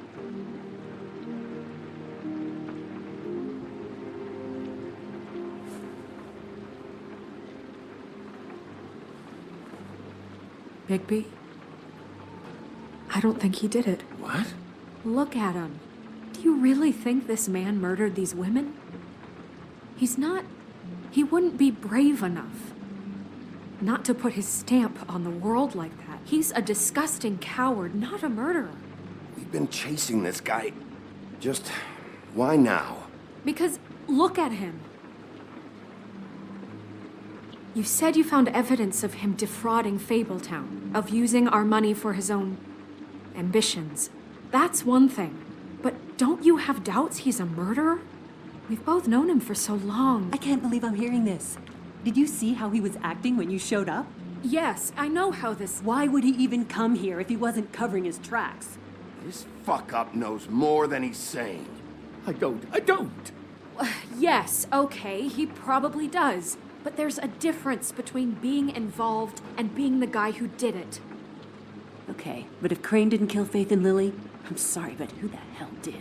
Bigby? I don't think he did it. What? Look at him. Do you really think this man murdered these women? He wouldn't be brave enough not to put his stamp on the world like that. He's a disgusting coward, not a murderer. We've been chasing this guy. Just, why now? Because look at him. You said you found evidence of him defrauding Fabletown, of using our money for his own ambitions. That's one thing. But don't you have doubts he's a murderer? We've both known him for so long. I can't believe I'm hearing this. Did you see how he was acting when you showed up? Yes, I know how this... Why would he even come here if he wasn't covering his tracks? This fuck-up knows more than he's saying. I don't. Yes, okay, he probably does. But there's a difference between being involved and being the guy who did it. Okay, but if Crane didn't kill Faith and Lily, I'm sorry, but who the hell did?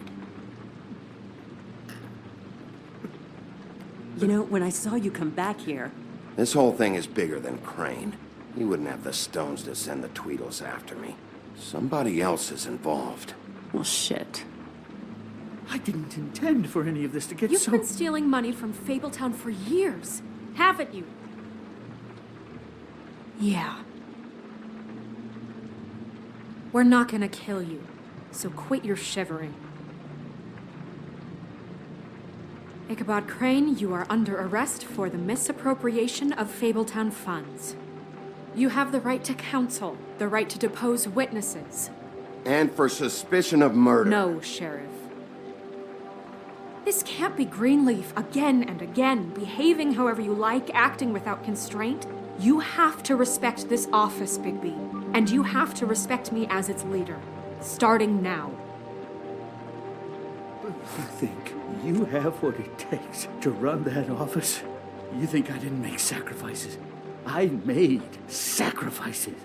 You know, when I saw you come back here... This whole thing is bigger than Crane. He wouldn't have the stones to send the Tweedles after me. Somebody else is involved. Well, shit. I didn't intend for any of this to get You've been stealing money from Fabletown for years, haven't you? Yeah. We're not gonna kill you, so quit your shivering. Ichabod Crane, you are under arrest for the misappropriation of Fabletown funds. You have the right to counsel, the right to depose witnesses. And for suspicion of murder. No, Sheriff. This can't be Greenleaf again and again, behaving however you like, acting without constraint. You have to respect this office, Bigby. And you have to respect me as its leader. Starting now. You think you have what it takes to run that office? You think I didn't make sacrifices? I made sacrifices.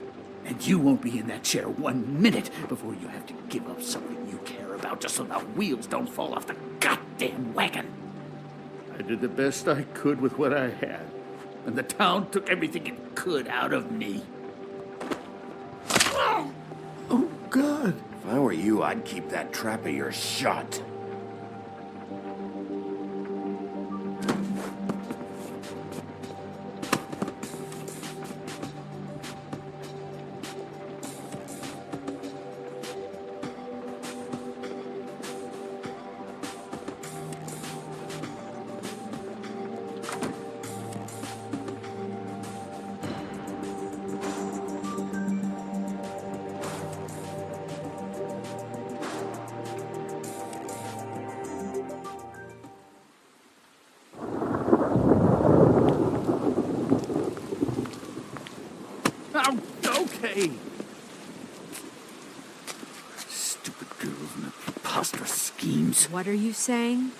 And you won't be in that chair 1 minute before you have to give up something you care about just so the wheels don't fall off the goddamn wagon. I did the best I could with what I had, and the town took everything it could out of me. Oh, God. If I were you, I'd keep that trap of yours shut. Okay. Stupid girls and their preposterous schemes. What are you saying?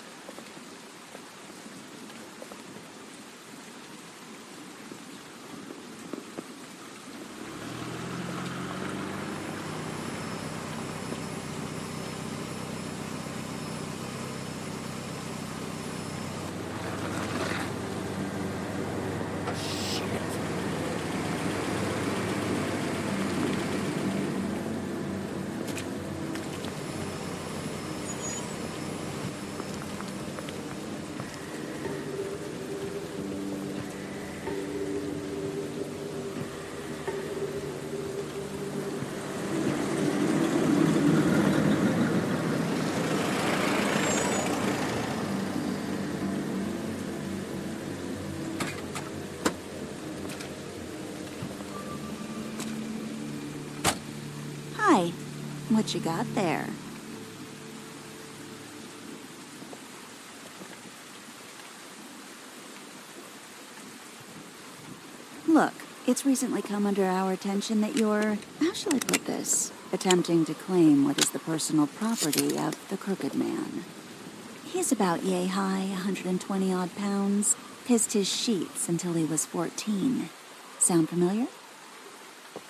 Hi. What you got there? Look, it's recently come under our attention that you're, how shall I put this, attempting to claim what is the personal property of the Crooked Man. He's about yay high, 120 odd pounds, pissed his sheets until he was 14. Sound familiar?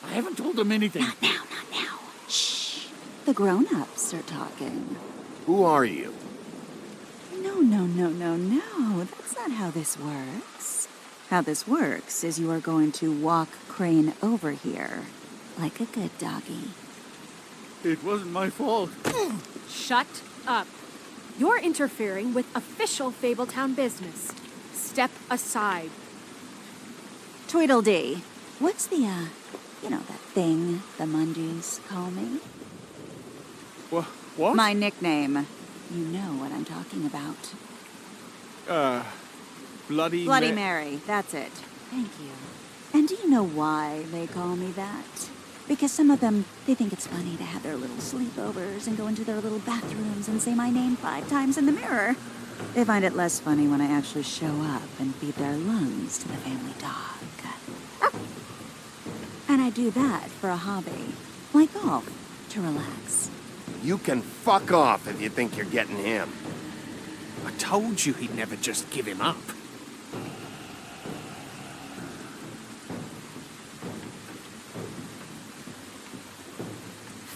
I haven't told them anything. Not now. Shh. The grown-ups are talking. Who are you? No. That's not how this works. How this works is you are going to walk Crane over here. Like a good doggy. It wasn't my fault. Shut up. You're interfering with official Fabletown business. Step aside. Tweedledee. What's the, that thing the Mundus call me? What? My nickname. You know what I'm talking about. Bloody Mary, that's it. Thank you. And do you know why they call me that? Because some of them, they think it's funny to have their little sleepovers and go into their little bathrooms and say my name 5 times in the mirror. They find it less funny when I actually show up and feed their lungs to the family dog. And I do that for a hobby, like golf, to relax. You can fuck off if you think you're getting him. I told you he'd never just give him up.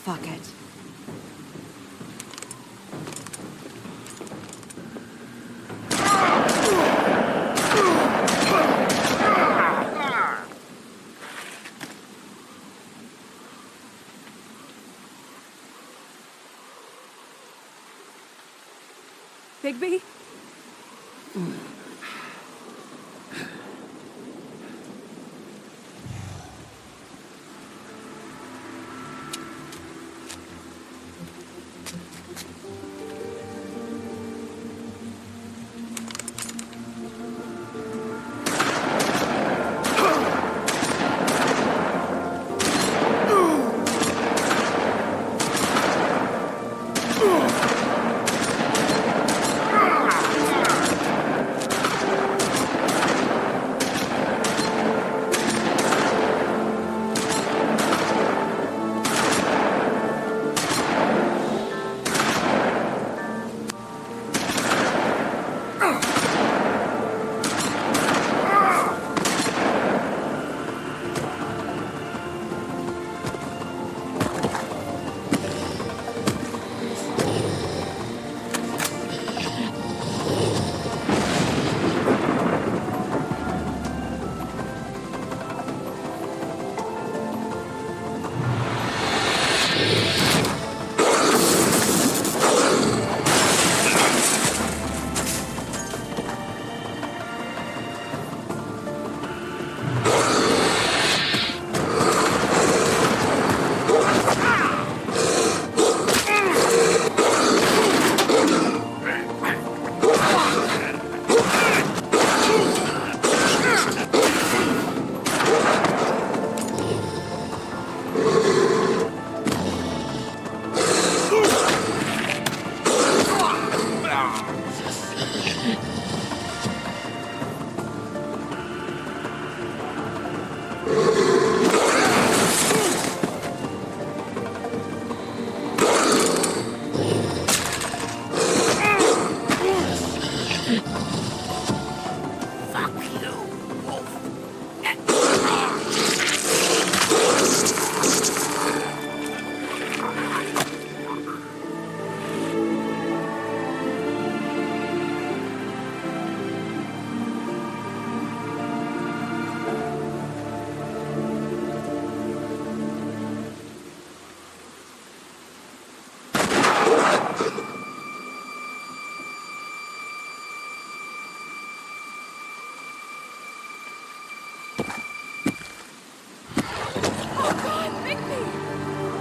Fuck it. Bigby?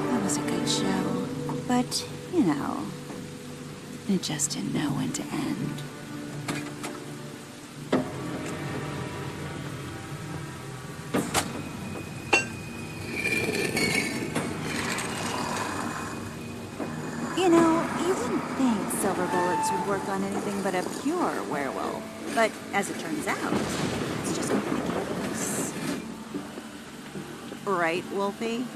That was a good show. But, you know, it just didn't know when to end. You know, you wouldn't think silver bullets would work on anything but a pure werewolf. But as it turns out, it's just ridiculous. Right, Wolfie?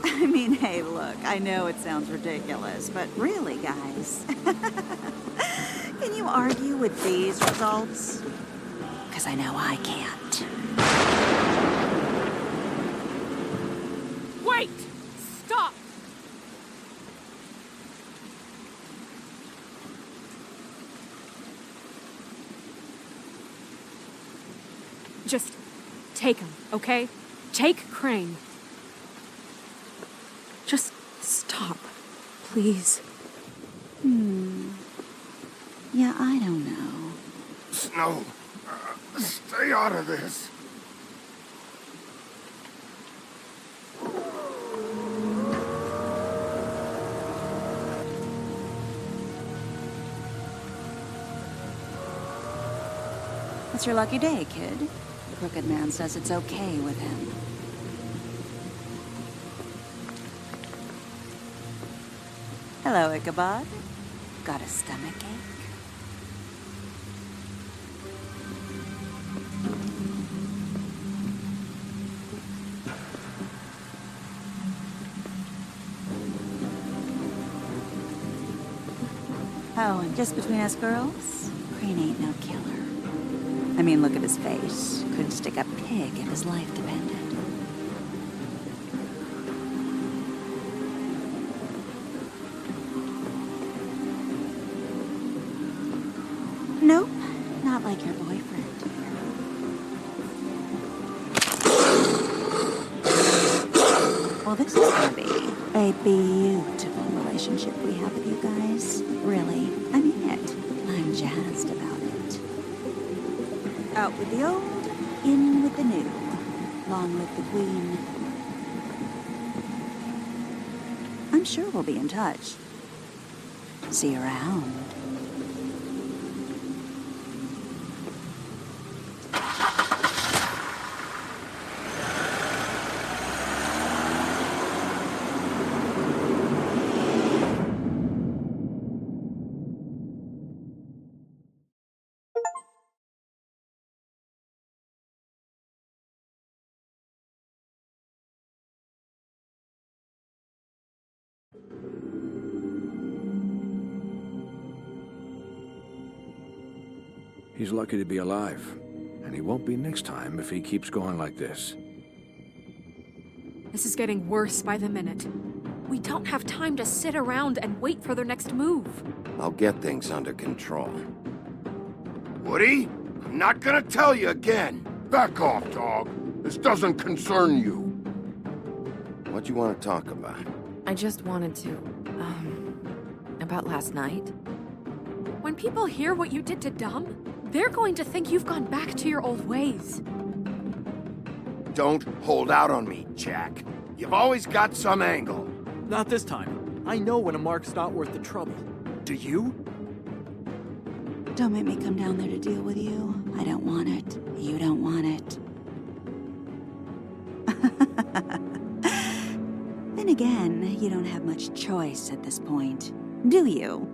I mean, hey, look, I know it sounds ridiculous, but really, guys, can you argue with these results? Because I know I can't. Wait! Stop! Just take him, okay? Take Crane. Just stop, please. Yeah, I don't know. Snow, stay out of this. It's your lucky day, kid. The Crooked Man says it's okay with him. Hello, Ichabod. Got a stomachache? Oh, and just between us girls, Crane ain't no killer. I mean, look at his face. Couldn't stick a pig if his life depended. Nope, not like your boyfriend. Well, this is gonna be a beautiful relationship we have with you guys. Really, I mean it. I'm jazzed about it. Out with the old, in with the new. Long live the Queen. I'm sure we'll be in touch. See you around. He's lucky to be alive, and he won't be next time if he keeps going like this. This is getting worse by the minute. We don't have time to sit around and wait for their next move. I'll get things under control. Woody, I'm not gonna tell you again. Back off, dog. This doesn't concern you. What you want to talk about? I just wanted to, about last night. When people hear what you did to Dom, they're going to think you've gone back to your old ways. Don't hold out on me, Jack. You've always got some angle. Not this time. I know when a mark's not worth the trouble. Do you? Don't make me come down there to deal with you. I don't want it. You don't want it. Then again, you don't have much choice at this point, do you?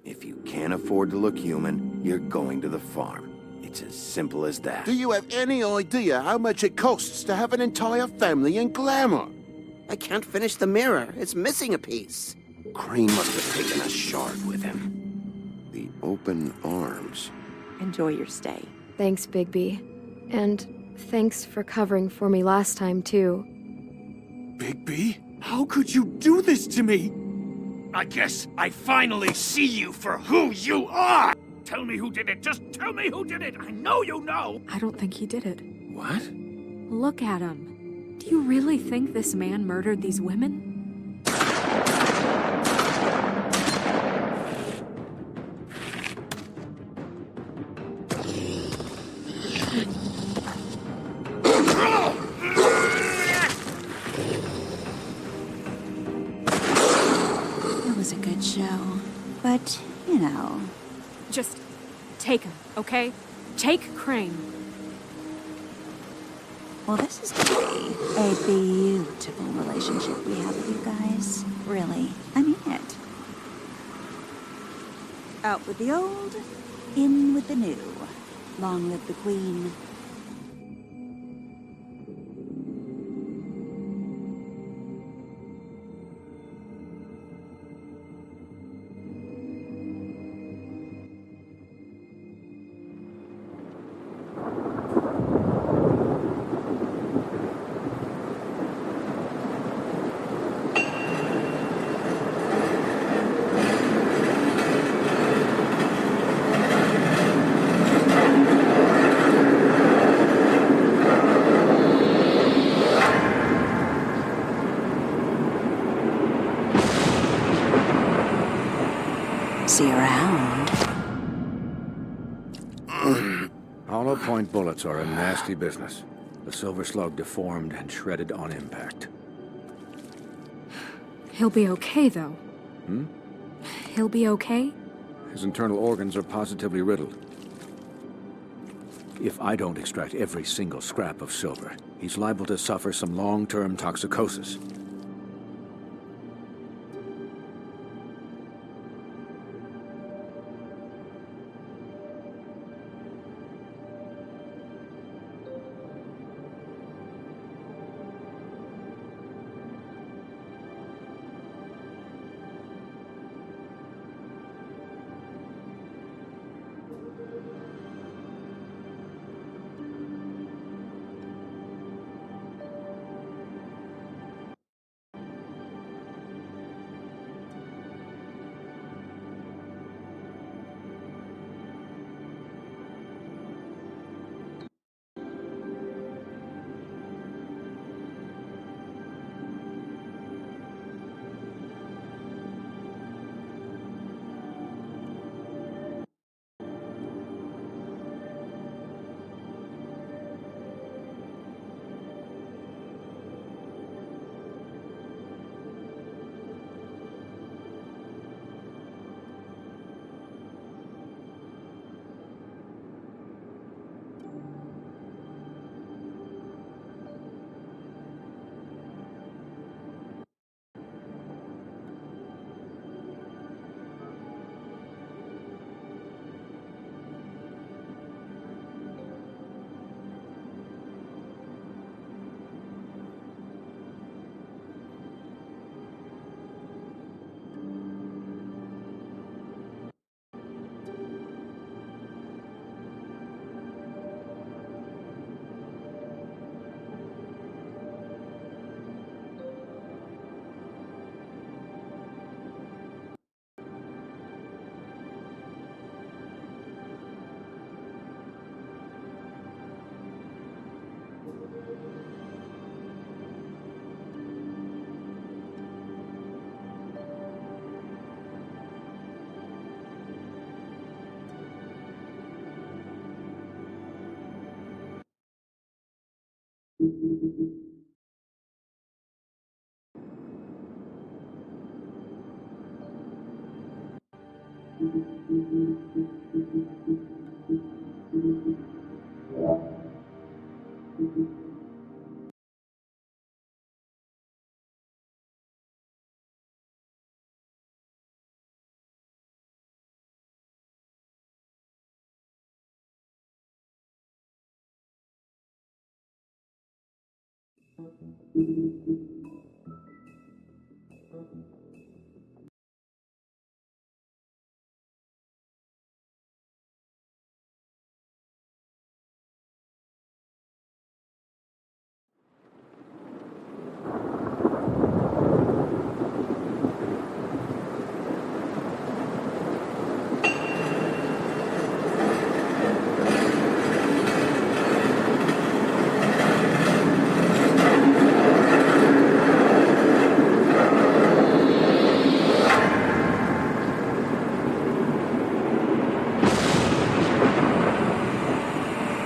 If you can't afford to look human, you're going to the farm. It's as simple as that. Do you have any idea how much it costs to have an entire family in Glamour? I can't finish the mirror. It's missing a piece. Crane must have taken a shard with him. The open arms. Enjoy your stay. Thanks, Bigby. And thanks for covering for me last time, too. Bigby? How could you do this to me? I guess I finally see you for who you are! Tell me who did it! Just tell me who did it! I know you know! I don't think he did it. What? Look at him. Do you really think this man murdered these women? now. Just take him, okay? Take Crane. Well, this is going to be a beautiful relationship we have with you guys. Really. I mean it. Out with the old, in with the new. Long live the Queen. See you around. Hollow point bullets are a nasty business. The Silver Slug deformed and shredded on impact. He'll be okay, though. He'll be okay? His internal organs are positively riddled. If I don't extract every single scrap of silver, he's liable to suffer some long-term toxicosis.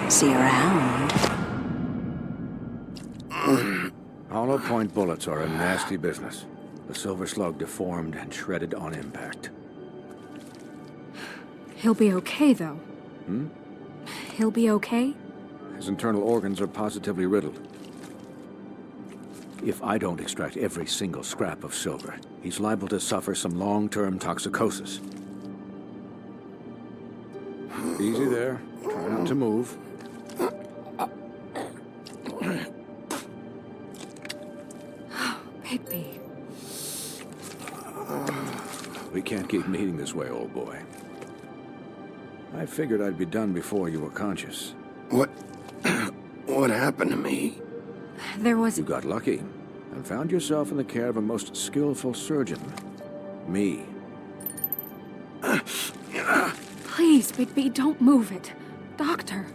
See you around. Hollow point bullets are a nasty business. The Silver Slug deformed and shredded on impact. He'll be okay, though. Hmm? He'll be okay? His internal organs are positively riddled. If I don't extract every single scrap of silver, he's liable to suffer some long-term toxicosis. Easy there. Try not to move. Bigby. We can't keep meeting this way, old boy. I figured I'd be done before you were conscious. What happened to me? There was... You got lucky and found yourself in the care of a most skillful surgeon. Me. Please, Bigby, don't move it. Doctor.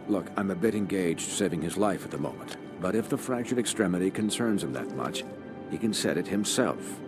Look, I'm a bit engaged saving his life at the moment, but if the fractured extremity concerns him that much, he can set it himself.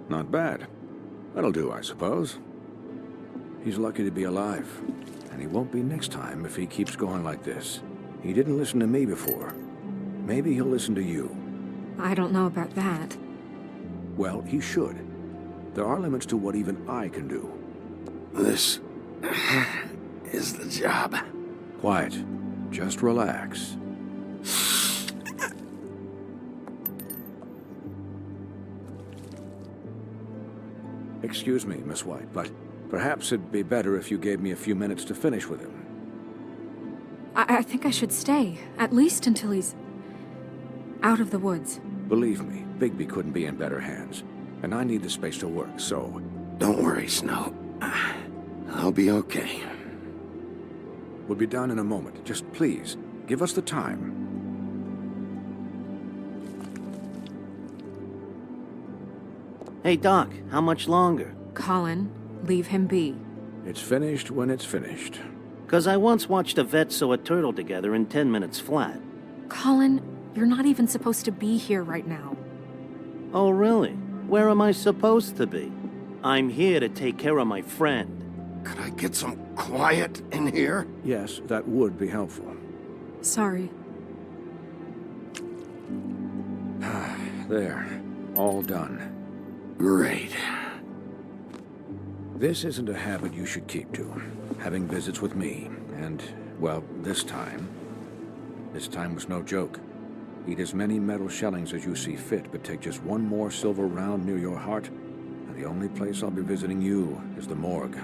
Not bad. That'll do, I suppose. He's lucky to be alive, and he won't be next time if he keeps going like this. He didn't listen to me before. Maybe he'll listen to you. I don't know about that. Well, he should. There are limits to what even I can do. This is the job. Quiet. Just relax. Excuse me, Miss White, but perhaps it'd be better if you gave me a few minutes to finish with him. I think I should stay, at least until he's out of the woods. Believe me, Bigby couldn't be in better hands, and I need the space to work, so... Don't worry, Snow. I'll be okay. We'll be done in a moment. Just please, give us the time. Hey, Doc, how much longer? Colin, leave him be. It's finished when it's finished. 'Cause I once watched a vet sew a turtle together in 10 minutes flat. Colin, you're not even supposed to be here right now. Oh, really? Where am I supposed to be? I'm here to take care of my friend. Could I get some quiet in here? Yes, that would be helpful. Sorry. There. All done. Great. This isn't a habit you should keep to. Having visits with me, and, well, this time was no joke. Eat as many metal shellings as you see fit, but take just one more silver round near your heart, and the only place I'll be visiting you is the morgue.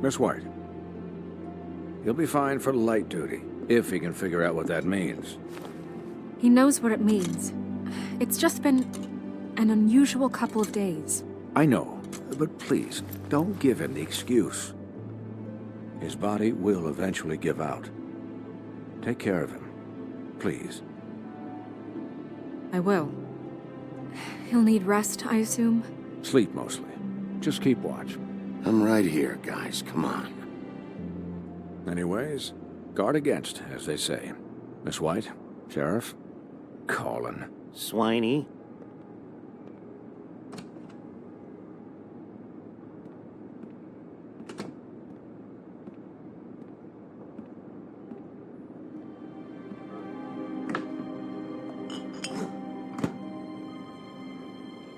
Miss White. He'll be fine for light duty, if he can figure out what that means. He knows what it means. It's just been an unusual couple of days. I know, but please, don't give him the excuse. His body will eventually give out. Take care of him, please. I will. He'll need rest, I assume? Sleep mostly. Just keep watch. I'm right here, guys. Come on. Anyways, guard against, as they say. Miss White, Sheriff, Colin. Swiney.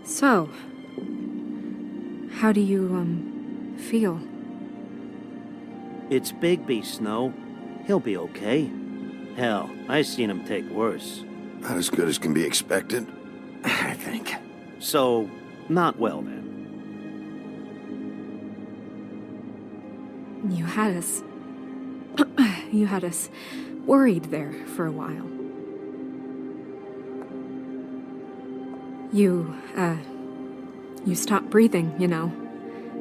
So, how do you, feel? It's Bigby, Snow. He'll be okay. Hell, I seen him take worse. Not as good as can be expected, I think. So, not well then. You had us... you had us worried there for a while. You stopped breathing, you know,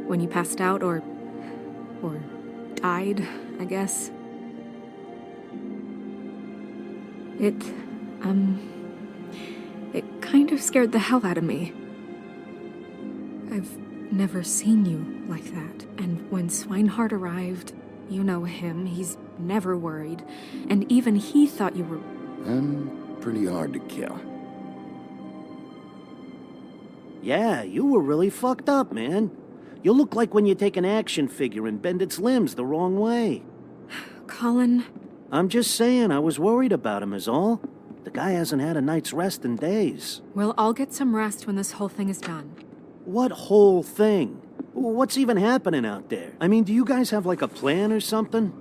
when you passed out or died, I guess. It kind of scared the hell out of me. I've never seen you like that. And when Swinehart arrived, you know him, he's never worried. And even he thought you were... I'm pretty hard to kill. Yeah, you were really fucked up, man. You look like when you take an action figure and bend its limbs the wrong way. Colin... I'm just saying, I was worried about him is all. The guy hasn't had a night's rest in days. Well, I'll get some rest when this whole thing is done. What whole thing? What's even happening out there? I mean, do you guys have like a plan or something?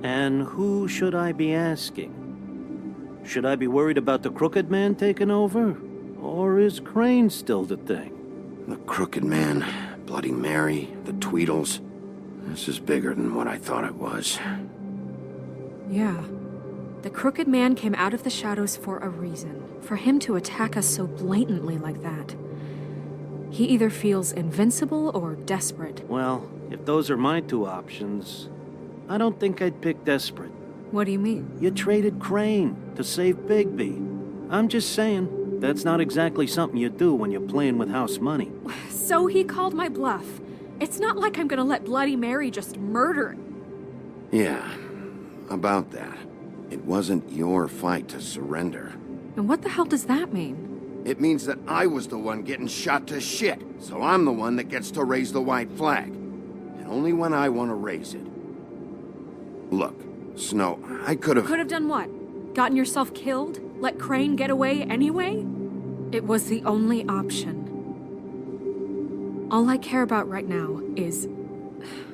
And who should I be asking? Should I be worried about the Crooked Man taking over? Or is Crane still the thing? The Crooked Man, Bloody Mary, the Tweedles. This is bigger than what I thought it was. Yeah. The Crooked Man came out of the shadows for a reason. For him to attack us so blatantly like that. He either feels invincible or desperate. Well, if those are my two options, I don't think I'd pick desperate. What do you mean? You traded Crane to save Bigby. I'm just saying, that's not exactly something you do when you're playing with house money. So he called my bluff. It's not like I'm gonna let Bloody Mary just murder... Yeah, about that. It wasn't your fight to surrender. And what the hell does that mean? It means that I was the one getting shot to shit, so I'm the one that gets to raise the white flag. And only when I want to raise it. Look, Snow, I could have... Could have done what? Gotten yourself killed? Let Crane get away anyway? It was the only option. All I care about right now is...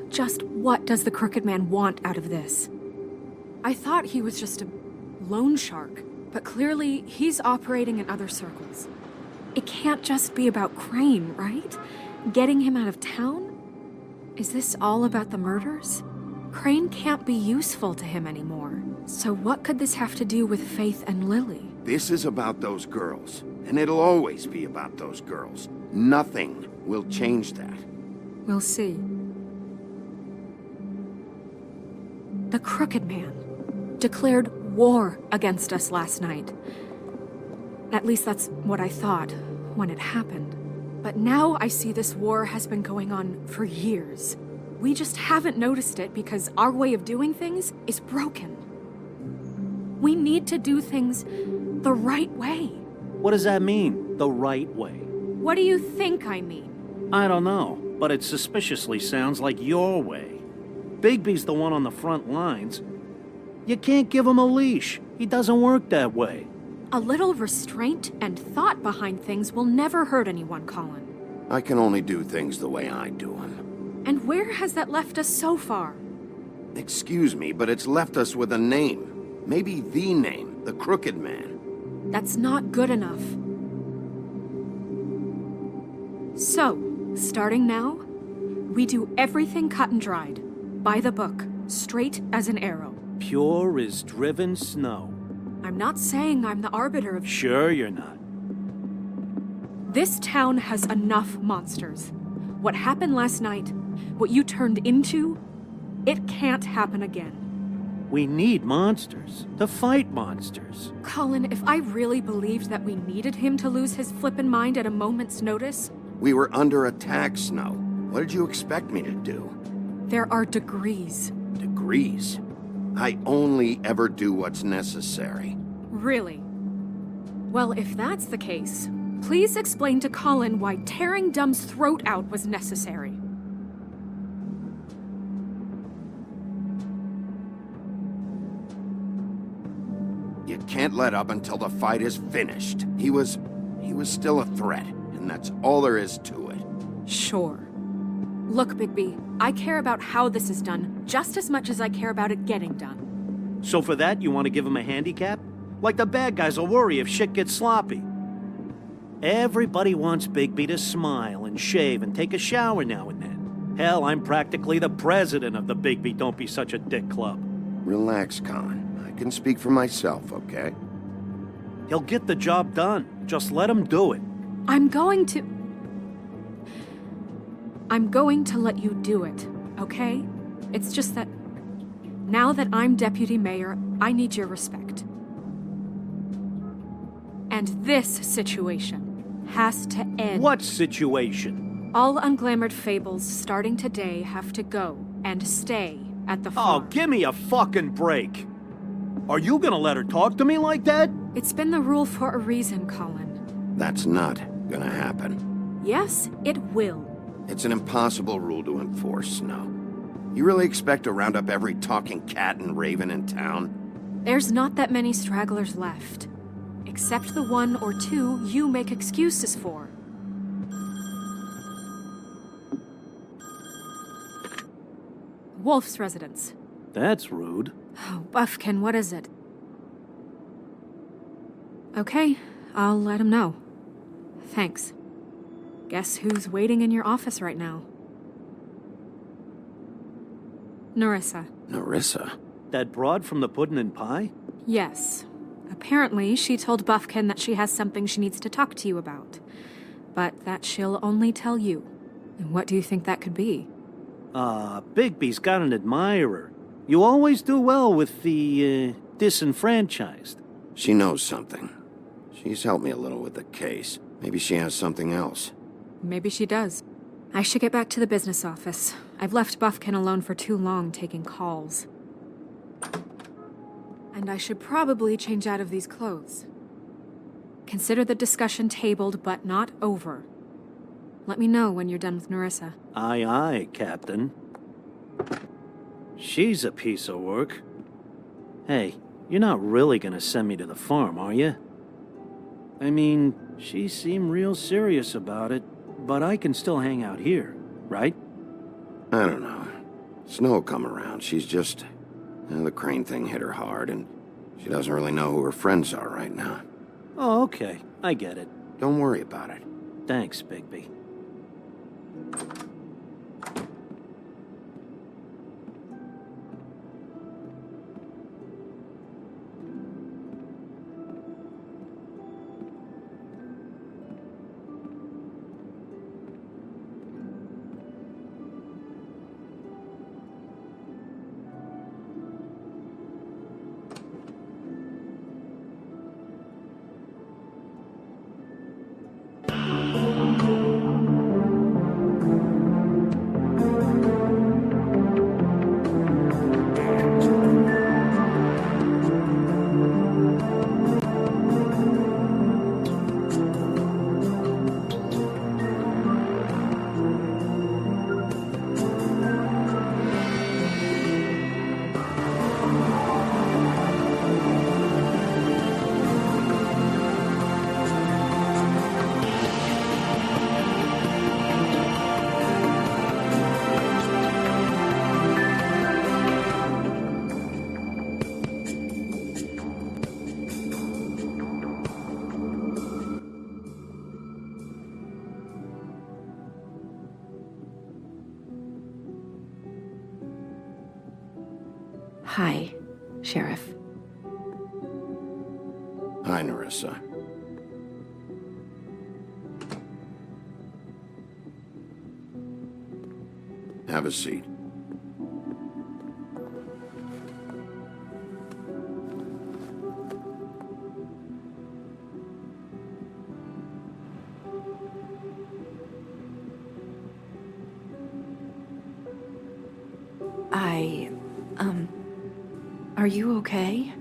just what does the Crooked Man want out of this? I thought he was just a loan shark, but clearly he's operating in other circles. It can't just be about Crane, right? Getting him out of town? Is this all about the murders? Crane can't be useful to him anymore. So what could this have to do with Faith and Lily? This is about those girls, and it'll always be about those girls. Nothing will change that. We'll see. The Crooked Man declared war against us last night. At least that's what I thought when it happened. But now I see this war has been going on for years. We just haven't noticed it because our way of doing things is broken. We need to do things the right way. What does that mean, the right way? What do you think I mean? I don't know, but it suspiciously sounds like your way. Bigby's the one on the front lines. You can't give him a leash. He doesn't work that way. A little restraint and thought behind things will never hurt anyone, Colin. I can only do things the way I do them. And where has that left us so far? Excuse me, but it's left us with a name. Maybe the name, the Crooked Man. That's not good enough. So, starting now, we do everything cut and dried. By the book, straight as an arrow. Pure as driven snow. I'm not saying I'm the arbiter of... Sure you're not. This town has enough monsters. What happened last night, what you turned into, it can't happen again. We need monsters to fight monsters. Colin, if I really believed that we needed him to lose his flippin' mind at a moment's notice... We were under attack, Snow. What did you expect me to do? There are degrees. Degrees? I only ever do what's necessary. Really? Well, if that's the case, please explain to Colin why tearing Dumb's throat out was necessary. You can't let up until the fight is finished. He was still a threat, and that's all there is to it. Sure. Look, Bigby, I care about how this is done just as much as I care about it getting done. So for that, you want to give him a handicap? Like the bad guys will worry if shit gets sloppy. Everybody wants Bigby to smile and shave and take a shower now and then. Hell, I'm practically the president of the Bigby Don't Be Such a Dick Club. Relax, Colin. I can speak for myself, okay? He'll get the job done. Just let him do it. I'm going to... I'm going to let you do it, okay? It's just that now that I'm deputy mayor, I need your respect. And this situation has to end. What situation? All unglamored fables starting today have to go and stay at the farm. Oh, give me a fucking break. Are you gonna let her talk to me like that? It's been the rule for a reason, Colin. That's not gonna happen. Yes, it will. It's an impossible rule to enforce, Snow. You really expect to round up every talking cat and raven in town? There's not that many stragglers left. Except the one or two you make excuses for. Wolf's residence. That's rude. Oh, Buffkin, what is it? Okay, I'll let him know. Thanks. Guess who's waiting in your office right now? Nerissa. Nerissa? That broad from the puddin' and pie? Yes. Apparently, she told Buffkin that she has something she needs to talk to you about. But that she'll only tell you. And what do you think that could be? Bigby's got an admirer. You always do well with the, disenfranchised. She knows something. She's helped me a little with the case. Maybe she has something else. Maybe she does. I should get back to the business office. I've left Buffkin alone for too long taking calls. And I should probably change out of these clothes. Consider the discussion tabled, but not over. Let me know when you're done with Nerissa. Aye, aye, Captain. She's a piece of work. Hey, you're not really gonna send me to the farm, are you? I mean, she seemed real serious about it, but I can still hang out here, right? I don't know. Snow will come around. She's just... the Crane thing hit her hard, and she doesn't really know who her friends are right now. Oh, okay. I get it. Don't worry about it. Thanks, Bigby. Hi, Sheriff. Hi, Nerissa. Have a seat. Are you okay?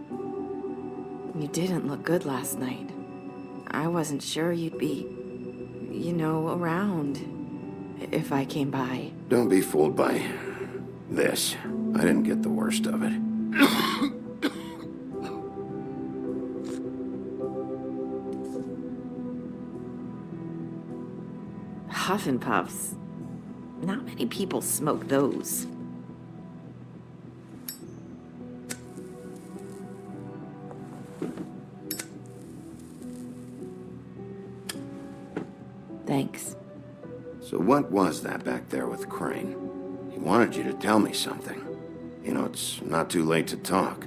You didn't look good last night. I wasn't sure you'd be, around if I came by. Don't be fooled by this. I didn't get the worst of it. Huff and Puffs. Not many people smoke those. Thanks. So what was that back there with Crane? He wanted you to tell me something. You know, it's not too late to talk.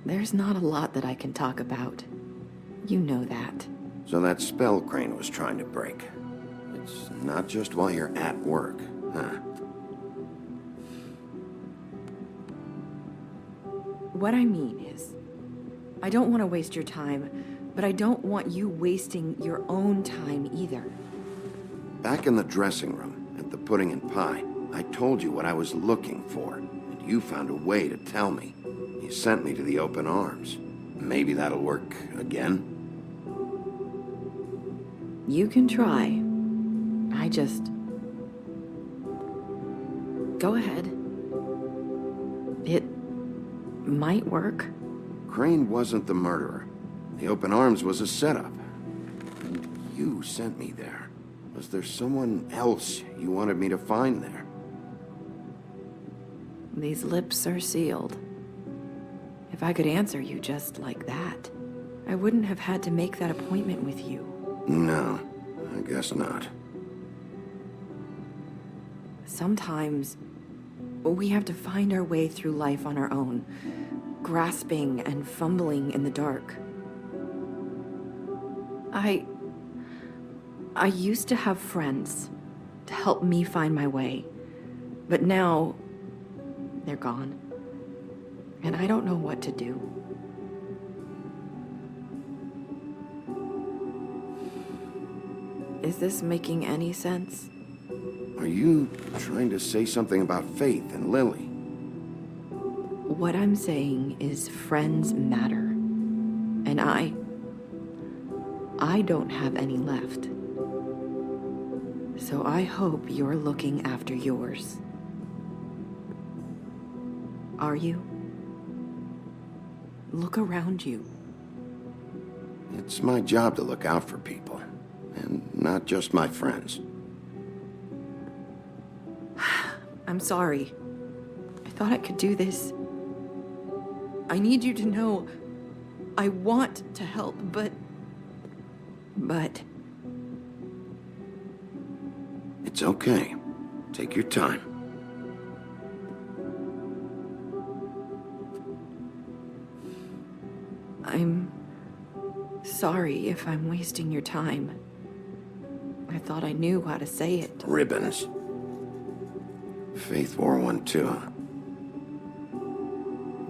There's not a lot that I can talk about. You know that. So that spell Crane was trying to break. It's not just while you're at work, huh? What I mean is, I don't want to waste your time, but I don't want you wasting your own time either. Back in the dressing room, at the pudding and pie, I told you what I was looking for, and you found a way to tell me. You sent me to the open arms. Maybe that'll work again? You can try. I just... Go ahead. It might work. Crane wasn't the murderer. The open arms was a setup. And you sent me there. Was there someone else you wanted me to find there? These lips are sealed. If I could answer you just like that, I wouldn't have had to make that appointment with you. No, I guess not. Sometimes we have to find our way through life on our own, grasping and fumbling in the dark. I used to have friends to help me find my way, but now they're gone, and I don't know what to do. Is this making any sense? Are you trying to say something about Faith and Lily? What I'm saying is friends matter. And I don't have any left. So I hope you're looking after yours. Are you? Look around you. It's my job to look out for people, and not just my friends. I'm sorry. I thought I could do this. I need you to know I want to help, but... It's okay. Take your time. I'm sorry if I'm wasting your time. I thought I knew how to say it. Ribbons. Faith wore one too.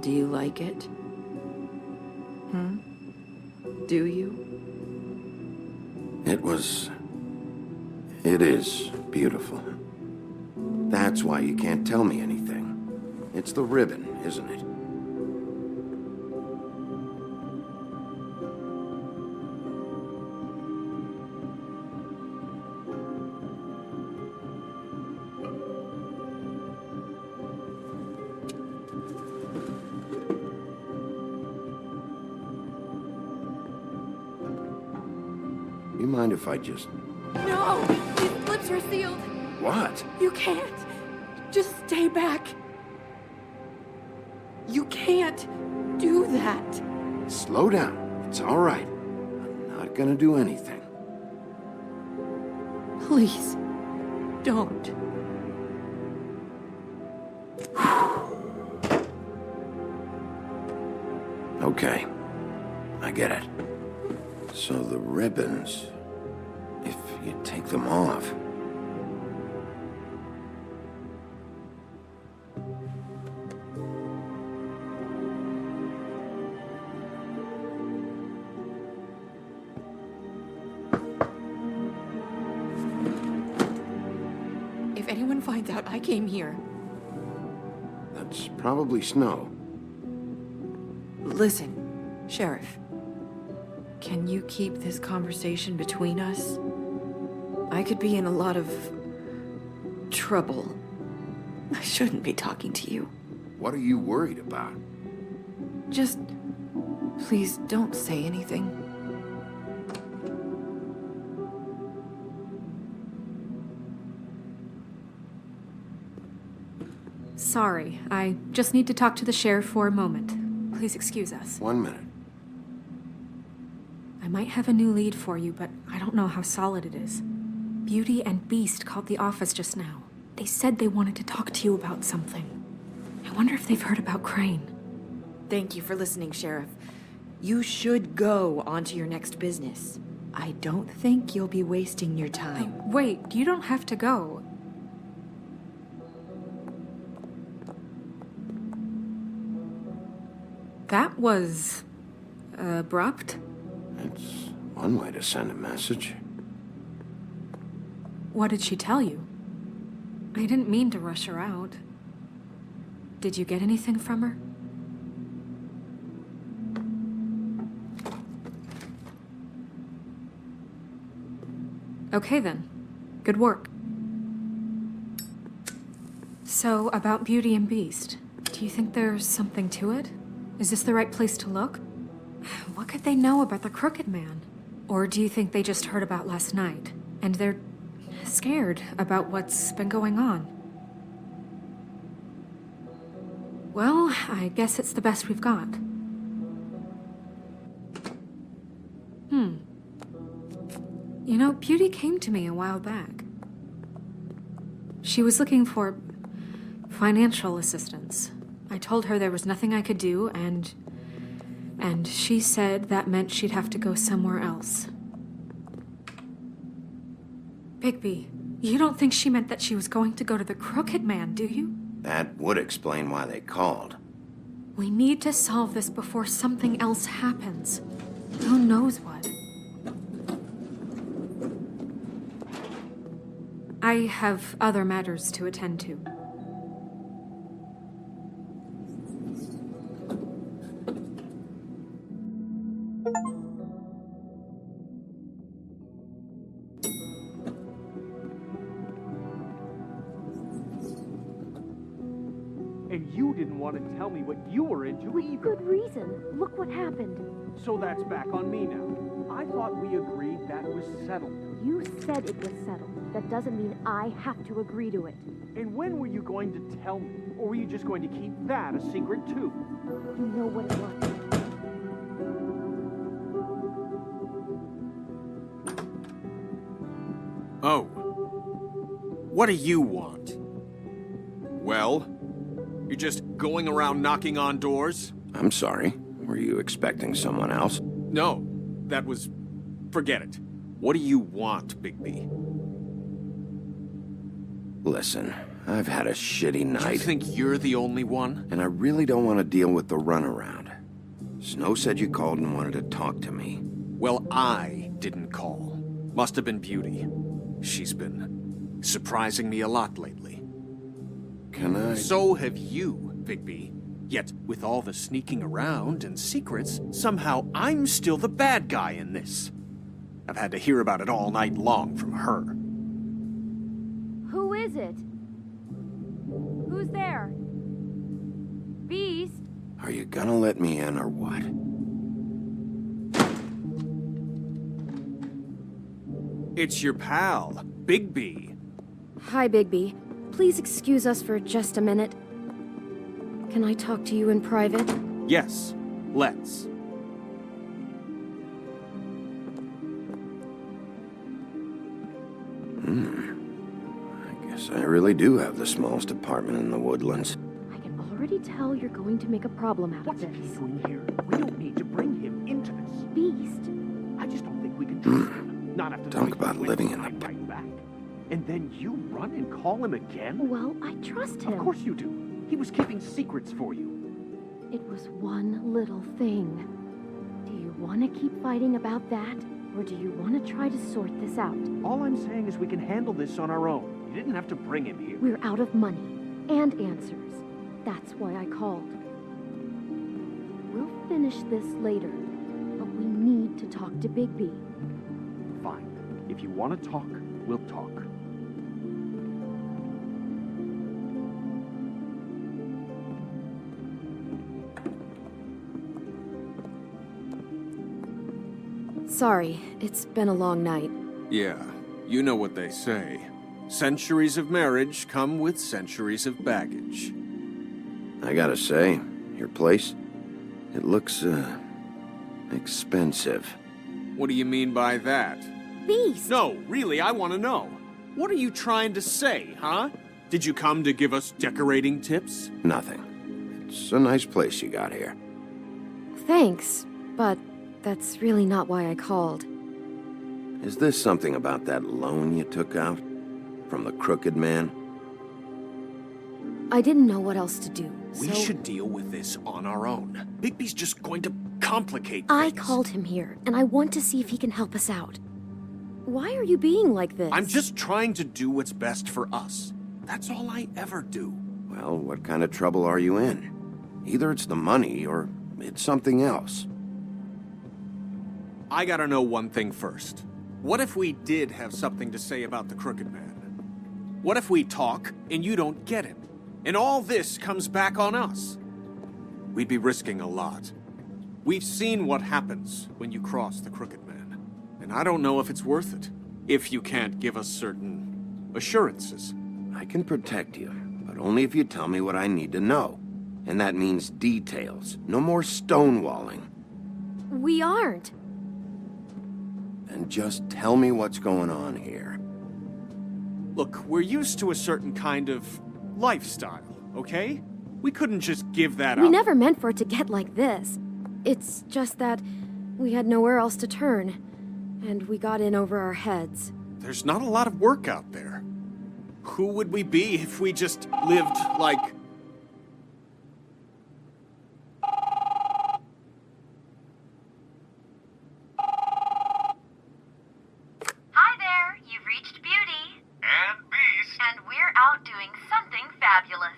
Do you like it? Do you? It is beautiful. That's why you can't tell me anything. It's the ribbon, isn't it? You mind if I just... No! These lips are sealed! What? You can't! Just stay back! You can't do that! Slow down. It's all right. I'm not gonna do anything. Please, don't. Okay. I get it. So the ribbons, if you take them off... If anyone finds out I came here... That's probably snow. Listen, Sheriff. Can you keep this conversation between us? I could be in a lot of... trouble. I shouldn't be talking to you. What are you worried about? Just... please don't say anything. Sorry, I just need to talk to the sheriff for a moment. Please excuse us. 1 minute. I might have a new lead for you, but I don't know how solid it is. Beauty and Beast called the office just now. They said they wanted to talk to you about something. I wonder if they've heard about Crane. Thank you for listening, Sheriff. You should go on to your next business. I don't think you'll be wasting your time. Wait, you don't have to go. That was abrupt. It's one way to send a message. What did she tell you? I didn't mean to rush her out. Did you get anything from her? Okay then. Good work. So, about Beauty and Beast, do you think there's something to it? Is this the right place to look? What could they know about the Crooked Man? Or do you think they just heard about last night, and they're scared about what's been going on? Well, I guess it's the best we've got. You know, Beauty came to me a while back. She was looking for financial assistance. I told her there was nothing I could do, and she said that meant she'd have to go somewhere else. Bigby, you don't think she meant that she was going to go to the Crooked Man, do you? That would explain why they called. We need to solve this before something else happens. Who knows what? I have other matters to attend to. And you didn't want to tell me what you were into either. Good reason. Look what happened. So that's back on me now. I thought we agreed that was settled. You said it was settled. That doesn't mean I have to agree to it. And when were you going to tell me? Or were you just going to keep that a secret too? You know what it was. Oh. What do you want? Well? You're just going around knocking on doors? I'm sorry. Were you expecting someone else? No. That was... Forget it. What do you want, Bigby? Listen, I've had a shitty night. You think you're the only one? And I really don't want to deal with the runaround. Snow said you called and wanted to talk to me. Well, I didn't call. Must have been Beauty. She's been surprising me a lot lately. Can I... So have you, Bigby. Yet, with all the sneaking around and secrets, somehow I'm still the bad guy in this. I've had to hear about it all night long from her. Who is it? Who's there? Beast? Are you gonna let me in or what? It's your pal, Bigby. Hi, Bigby. Please excuse us for just a minute. Can I talk to you in private? Yes, let's. I guess I really do have the smallest apartment in the woodlands. I can already tell you're going to make a problem out of this. What's he doing here? We don't need to bring him into this. Beast. I just don't think we can trust him. Not after Talk about living in a... right back. And then you run and call him again? Well, I trust him. Of course you do. He was keeping secrets for you. It was one little thing. Do you want to keep fighting about that? Or do you want to try to sort this out? All I'm saying is we can handle this on our own. You didn't have to bring him here. We're out of money and answers. That's why I called. We'll finish this later, but we need to talk to Bigby. Fine. If you want to talk, we'll talk. Sorry, it's been a long night. Yeah, you know what they say. Centuries of marriage come with centuries of baggage. I gotta say, your place, it looks, expensive. What do you mean by that? Beast! No, really, I want to know. What are you trying to say, huh? Did you come to give us decorating tips? Nothing. It's a nice place you got here. Thanks, but that's really not why I called. Is this something about that loan you took out? From the crooked man? I didn't know what else to do, We so should deal with this on our own. Bigby's just going to complicate things. I called him here, and I want to see if he can help us out. Why are you being like this? I'm just trying to do what's best for us. That's all I ever do. Well, what kind of trouble are you in? Either it's the money, or it's something else. I gotta know one thing first. What if we did have something to say about the Crooked Man? What if we talk, and you don't get him? And all this comes back on us? We'd be risking a lot. We've seen what happens when you cross the Crooked Man. And I don't know if it's worth it, if you can't give us certain assurances. I can protect you, but only if you tell me what I need to know. And that means details. No more stonewalling. We aren't. And just tell me what's going on here. Look, we're used to a certain kind of lifestyle, okay? We couldn't just give that up. We never meant for it to get like this. It's just that we had nowhere else to turn, and we got in over our heads. There's not a lot of work out there. Who would we be if we just lived like... Hi there, you've reached Beauty. And Beast. And we're out doing something fabulous.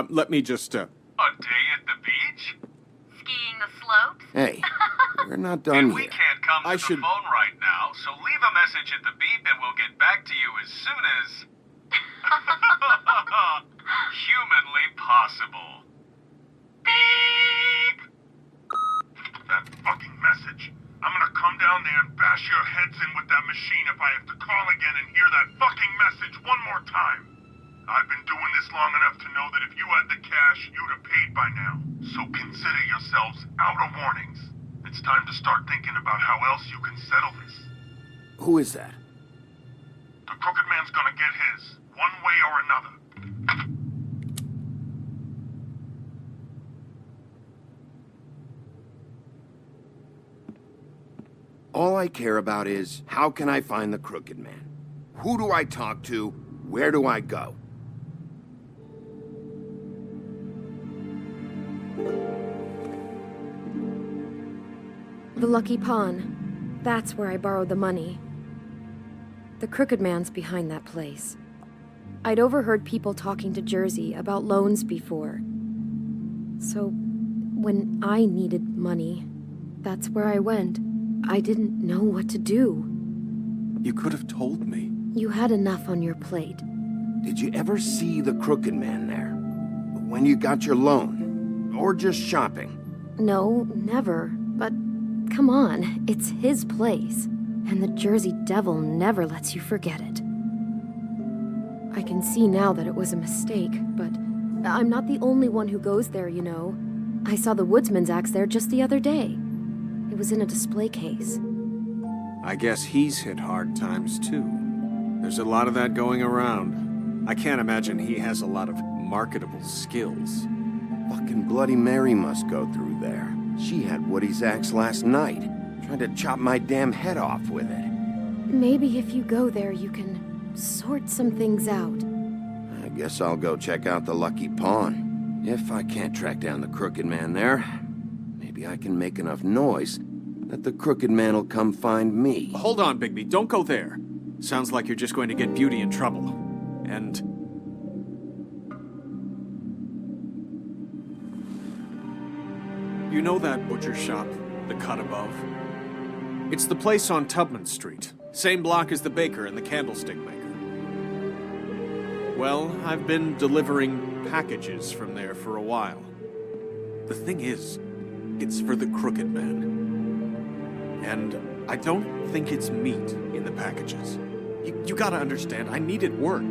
let me just, A day at the beach? Skiing the slopes? Hey, we're not done We yet. can't come to the phone right now, so leave a message at the beep and we'll get back to you as soon as... humanly possible. Beep! That fucking message. I'm gonna come down there and bash your heads in with that machine if I have to call again and hear that fucking message one more time. I've been doing this long enough to know that if you had the cash, you'd have paid by now. So consider yourselves out of warnings. It's time to start thinking about how else you can settle this. Who is that? The Crooked Man's gonna get his, one way or another. All I care about is, how can I find the Crooked Man? Who do I talk to? Where do I go? The Lucky Pawn. That's where I borrowed the money. The Crooked Man's behind that place. I'd overheard people talking to Jersey about loans before. So, when I needed money, that's where I went. I didn't know what to do. You could have told me. You had enough on your plate. Did you ever see the Crooked Man there? When you got your loan? Or just shopping? No, never. But come on, it's his place. And the Jersey Devil never lets you forget it. I can see now that it was a mistake, but I'm not the only one who goes there, you know. I saw the Woodsman's axe there just the other day. It was in a display case. I guess he's hit hard times, too. There's a lot of that going around. I can't imagine he has a lot of marketable skills. Fucking Bloody Mary must go through there. She had Woody's axe last night, trying to chop my damn head off with it. Maybe if you go there, you can sort some things out. I guess I'll go check out the Lucky Pawn. If I can't track down the Crooked Man there, maybe I can make enough noise that the Crooked Man will come find me. Hold on, Bigby. Don't go there. Sounds like you're just going to get Beauty in trouble. And... you know that butcher shop, the cut above? It's the place on Tubman Street. Same block as the baker and the candlestick maker. Well, I've been delivering packages from there for a while. The thing is, it's for the Crooked Man. And I don't think it's meat in the packages. You gotta understand, I needed work.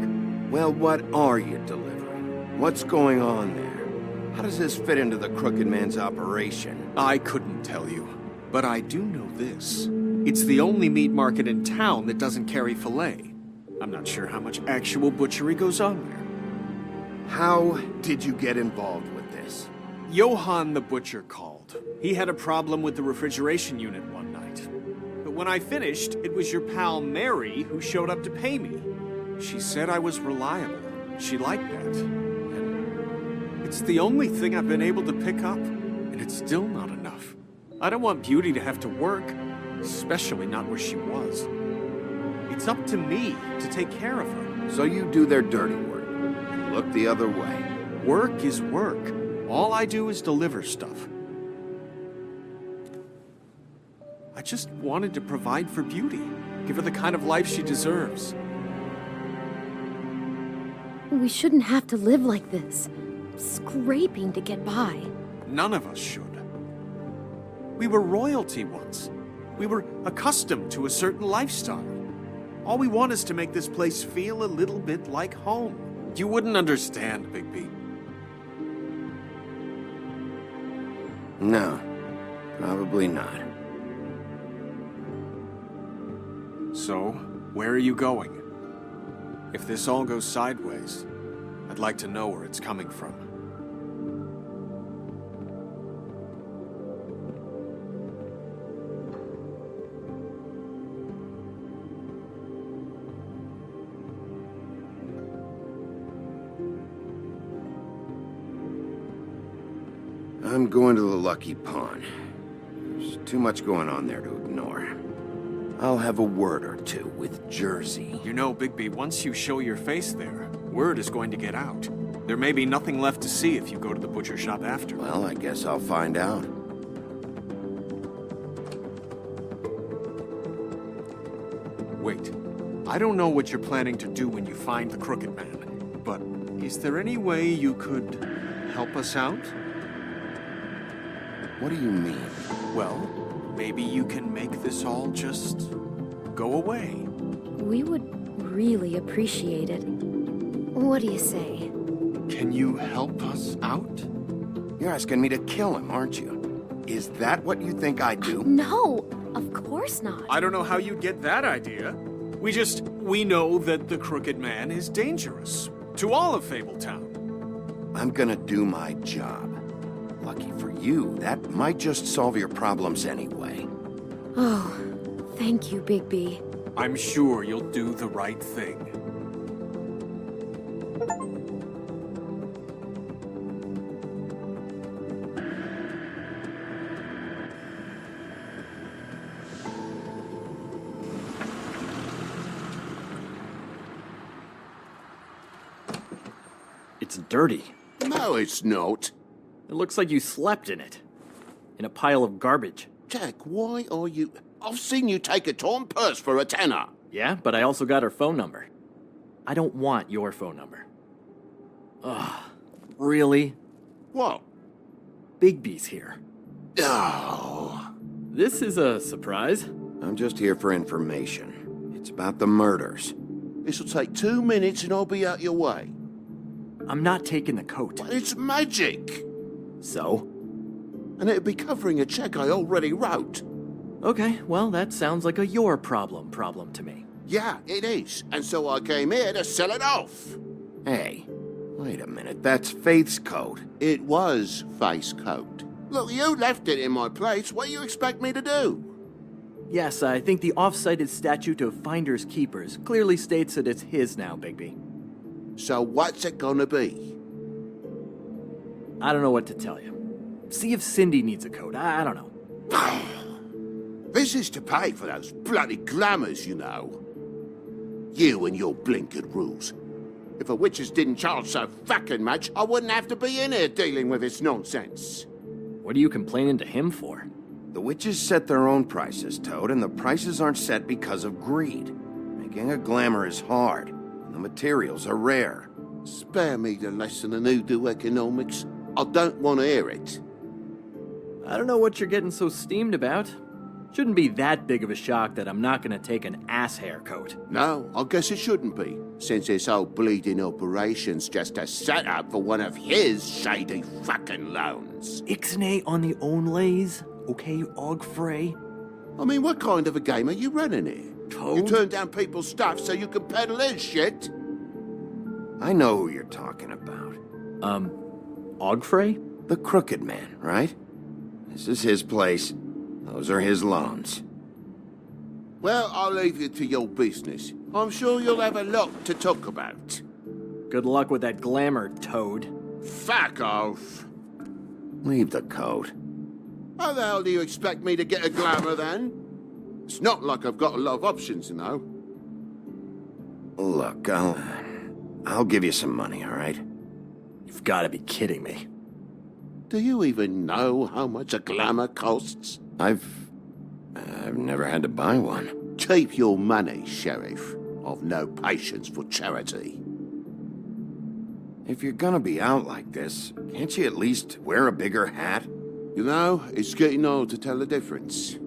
Well, what are you delivering? What's going on there? How does this fit into the Crooked Man's operation? I couldn't tell you, but I do know this. It's the only meat market in town that doesn't carry filet. I'm not sure how much actual butchery goes on there. How did you get involved with this? Johann the butcher called. He had a problem with the refrigeration unit one night. But when I finished, it was your pal Mary who showed up to pay me. She said I was reliable. She liked that. And it's the only thing I've been able to pick up, and it's still not enough. I don't want Beauty to have to work, especially not where she was. It's up to me to take care of her. So you do their dirty work and look the other way. Work is work. All I do is deliver stuff. I just wanted to provide for Beauty, give her the kind of life she deserves. We shouldn't have to live like this, scraping to get by. None of us should. We were royalty once. We were accustomed to a certain lifestyle. All we want is to make this place feel a little bit like home. You wouldn't understand, Bigby. No, probably not. So, where are you going? If this all goes sideways, I'd like to know where it's coming from. I'm going to the Lucky Pawn. There's too much going on there to ignore. I'll have a word or two with Jersey. You know, Bigby, once you show your face there, word is going to get out. There may be nothing left to see if you go to the butcher shop after. Well, I guess I'll find out. Wait. I don't know what you're planning to do when you find the Crooked Man, but is there any way you could help us out? What do you mean? Well, maybe you can make this all just go away. We would really appreciate it. What do you say? Can you help us out? You're asking me to kill him, aren't you? Is that what you think I do? No, of course not. I don't know how you'd get that idea. We know that the Crooked Man is dangerous. To all of Fabletown. I'm gonna do my job. Lucky for you, that might just solve your problems anyway. Oh, thank you, Bigby. I'm sure you'll do the right thing. It's dirty. No, it's not. It looks like you slept in it. In a pile of garbage. Jack, why are you... I've seen you take a torn purse for a tenner. Yeah, but I also got her phone number. I don't want your phone number. Ugh. Really? What? Bigby's here. Oh. This is a surprise. I'm just here for information. It's about the murders. This'll take 2 minutes and I'll be out your way. I'm not taking the coat. But it's magic. So? And it'd be covering a check I already wrote. Okay, well, that sounds like a your problem to me. Yeah, it is. And so I came here to sell it off. Hey, wait a minute. That's Faith's coat. It was Faith's coat. Look, you left it in my place. What do you expect me to do? Yes, I think the off-cited statute of Finders Keepers clearly states that it's his now, Bigby. So what's it gonna be? I don't know what to tell you. See if Cindy needs a coat. I don't know. This is to pay for those bloody glamours, you know. You and your blinkered rules. If the witches didn't charge so fucking much, I wouldn't have to be in here dealing with this nonsense. What are you complaining to him for? The witches set their own prices, Toad, and the prices aren't set because of greed. Making a glamour is hard, and the materials are rare. Spare me the lesson in hoodoo economics. I don't want to hear it. I don't know what you're getting so steamed about. Shouldn't be that big of a shock that I'm not gonna take an ass haircoat. No, I guess it shouldn't be, since this whole bleeding operation's just a setup for one of his shady fucking loans. Ixnay on the onlays, okay, Ogfrey? I mean, what kind of a game are you running here? Toad? You turn down people's stuff so you can peddle his shit? I know who you're talking about. Ogfrey? The Crooked Man, right? This is his place. Those are his loans. Well, I'll leave you to your business. I'm sure you'll have a lot to talk about. Good luck with that glamour, Toad. Fuck off. Leave the coat. How the hell do you expect me to get a glamour then? It's not like I've got a lot of options, you know. Look, I'll give you some money, all right? You've got to be kidding me. Do you even know how much a glamour costs? I've never had to buy one. Keep your money, Sheriff. I've no patience for charity. If you're gonna be out like this, can't you at least wear a bigger hat? You know, it's getting old to tell the difference.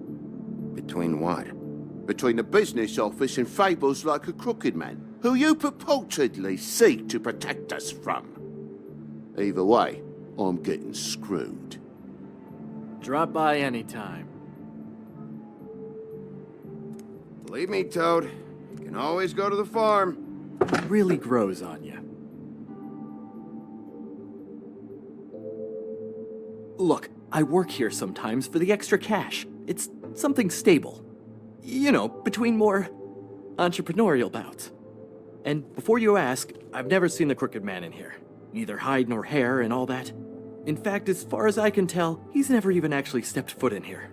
Between what? Between the business office and fables like a crooked man, who you purportedly seek to protect us from. Either way, I'm getting screwed. Drop by anytime. Believe me, Toad. You can always go to the farm. It really grows on you. Look, I work here sometimes for the extra cash. It's something stable. You know, between more entrepreneurial bouts. And before you ask, I've never seen the Crooked Man in here. Neither hide nor hair and all that. In fact, as far as I can tell, he's never even actually stepped foot in here.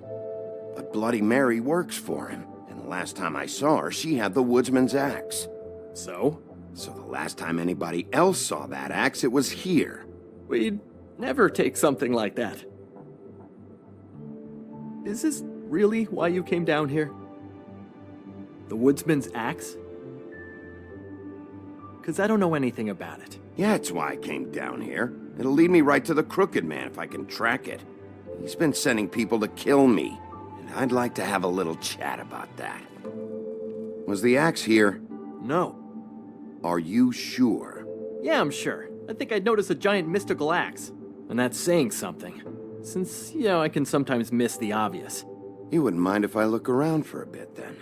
But Bloody Mary works for him. And the last time I saw her, she had the woodsman's axe. So? So the last time anybody else saw that axe, it was here. We'd never take something like that. Is this really why you came down here? The woodsman's axe? 'Cause I don't know anything about it. Yeah, it's why I came down here. It'll lead me right to the Crooked Man if I can track it. He's been sending people to kill me, and I'd like to have a little chat about that. Was the axe here? No. Are you sure? Yeah, I'm sure. I think I'd notice a giant mystical axe. And that's saying something. Since, you know, I can sometimes miss the obvious. You wouldn't mind if I look around for a bit, then?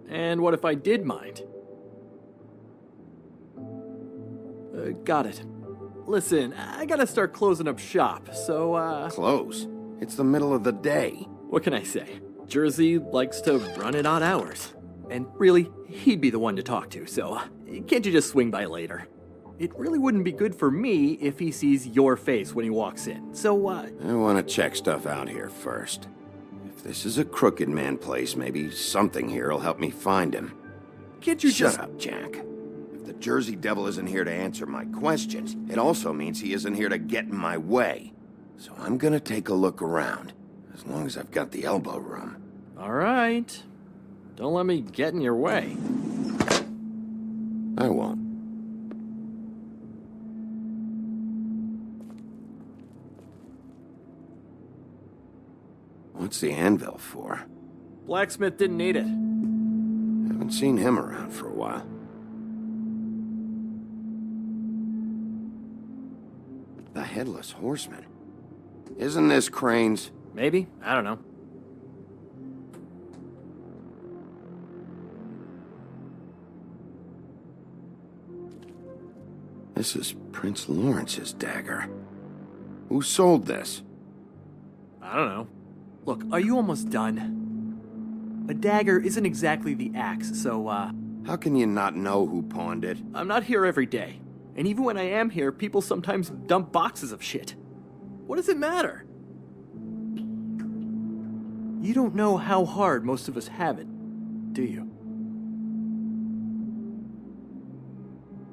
And what if I did mind? Got it. Listen, I gotta start closing up shop, so, Close? It's the middle of the day. What can I say? Jersey likes to run at odd hours. And really, he'd be the one to talk to, so can't you just swing by later? It really wouldn't be good for me if he sees your face when he walks in, so, I want to check stuff out here first. If this is a Crooked Man place, maybe something here will help me find him. Can't you Shut up, Jack. If the Jersey Devil isn't here to answer my questions, it also means he isn't here to get in my way. So I'm gonna take a look around, as long as I've got the elbow room. All right. Don't let me get in your way. I won't. What's the anvil for? Blacksmith didn't need it. Haven't seen him around for a while. The Headless Horseman. Isn't this Crane's? Maybe. I don't know. This is Prince Lawrence's dagger. Who sold this? I don't know. Look, are you almost done? A dagger isn't exactly the axe, so, How can you not know who pawned it? I'm not here every day. And even when I am here, people sometimes dump boxes of shit. What does it matter? You don't know how hard most of us have it, do you?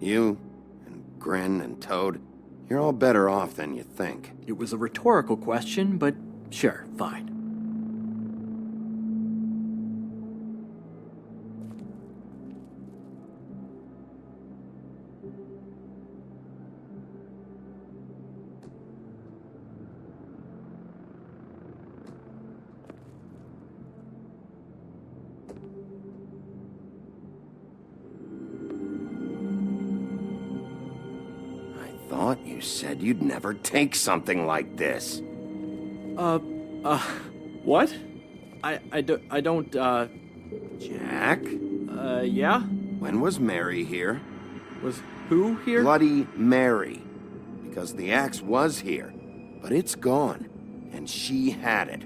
You, and Grin, and Toad, you're all better off than you think. It was a rhetorical question, but sure, fine. Thought you said you'd never take something like this. What? I don't, Jack? Yeah? When was Mary here? Was who here? Bloody Mary. Because the axe was here, but it's gone, and she had it.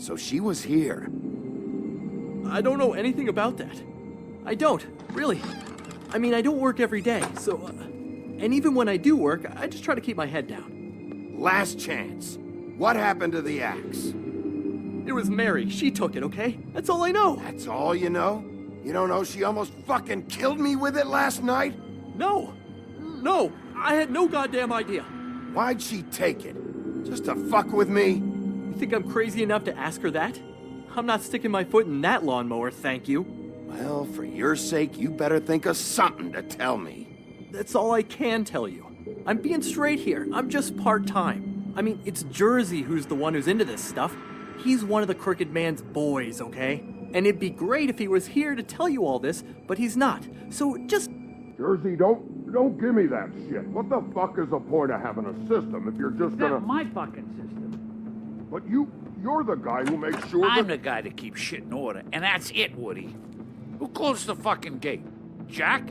So she was here. I don't know anything about that. I don't, really. I mean, I don't work every day, so... and even when I do work, I just try to keep my head down. Last chance. What happened to the axe? It was Mary. She took it, okay? That's all I know. That's all you know? You don't know she almost fucking killed me with it last night? No. No, I had no goddamn idea. Why'd she take it? Just to fuck with me? You think I'm crazy enough to ask her that? I'm not sticking my foot in that lawnmower, thank you. Well, for your sake, you better think of something to tell me. That's all I can tell you. I'm being straight here. I'm just part-time. I mean, it's Jersey who's the one who's into this stuff. He's one of the Crooked Man's boys, okay? And it'd be great if he was here to tell you all this, but he's not. So just... Jersey, don't give me that shit. What the fuck is the point of having a system if you're just gonna... That's my fucking system. But you're the guy who makes sure I'm the guy that keeps shit in order, and that's it, Woody. Who closed the fucking gate? Jack?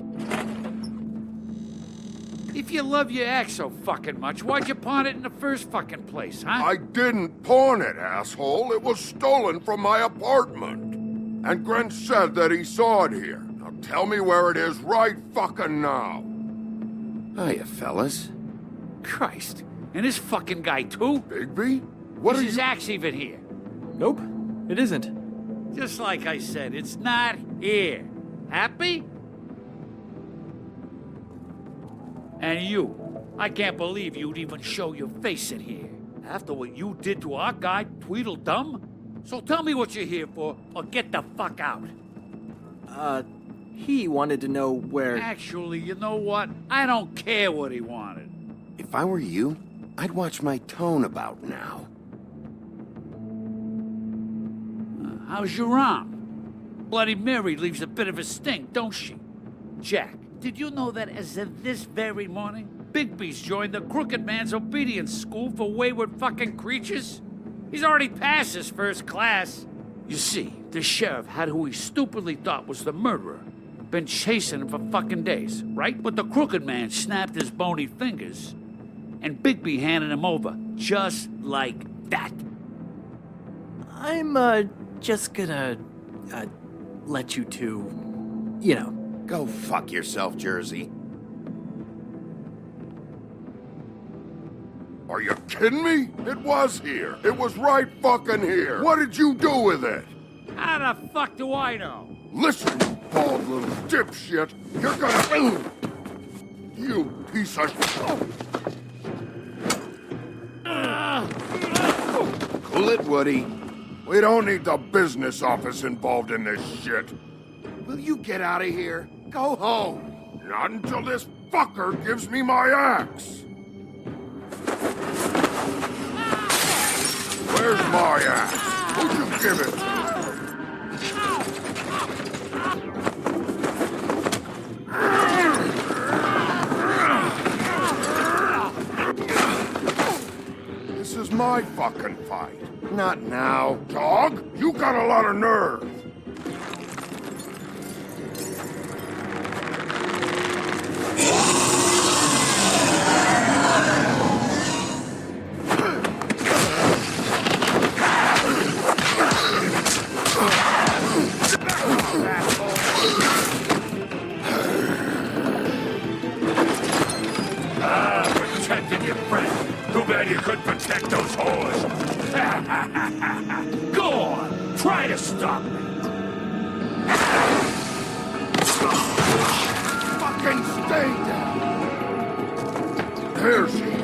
If you love your ex so fucking much, why'd you pawn it in the first fucking place, huh? I didn't pawn it, asshole. It was stolen from my apartment. And Grant said that he saw it here. Now tell me where it is right fucking now. Hiya, fellas. Christ. And this fucking guy, too? Bigby? What is are his you... axe even here? Nope, it isn't. Just like I said, it's not here. Happy? And you. I can't believe you'd even show your face in here. After what you did to our guy, Tweedledum? So tell me what you're here for, or get the fuck out. He wanted to know where... Actually, you know what? I don't care what he wanted. If I were you, I'd watch my tone about now. How's your arm? Bloody Mary leaves a bit of a stink, don't she? Jack, did you know that as of this very morning, Bigby's joined the Crooked Man's obedience school for wayward fucking creatures? He's already passed his first class. You see, the sheriff had who he stupidly thought was the murderer. Been chasing him for fucking days, right? But the Crooked Man snapped his bony fingers, and Bigby handed him over, just like that. I'm, just gonna, let you two, you know. Go fuck yourself, Jersey. Are you kidding me? It was here. It was right fucking here. What did you do with it? How the fuck do I know? Listen, you bald little dipshit. You're gonna... You piece of... Cool it, Woody. We don't need the business office involved in this shit. Will you get out of here? Go home. Not until this fucker gives me my axe. Where's my axe? Who'd you give it to? This is my fucking fight. Not now. Dog, you got a lot of nerve. Protecting your friend. Too bad you couldn't protect those whores. Go on, try to stop me. Fucking stay down. There she is.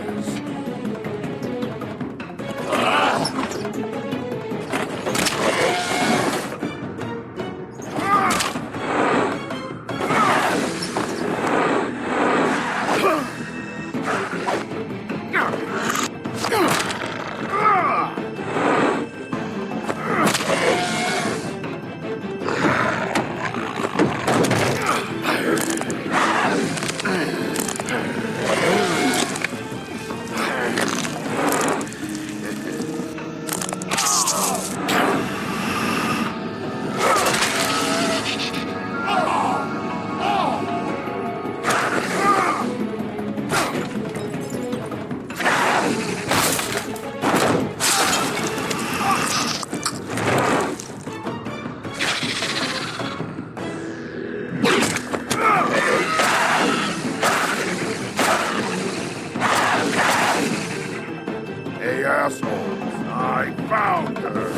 assholes. I found her.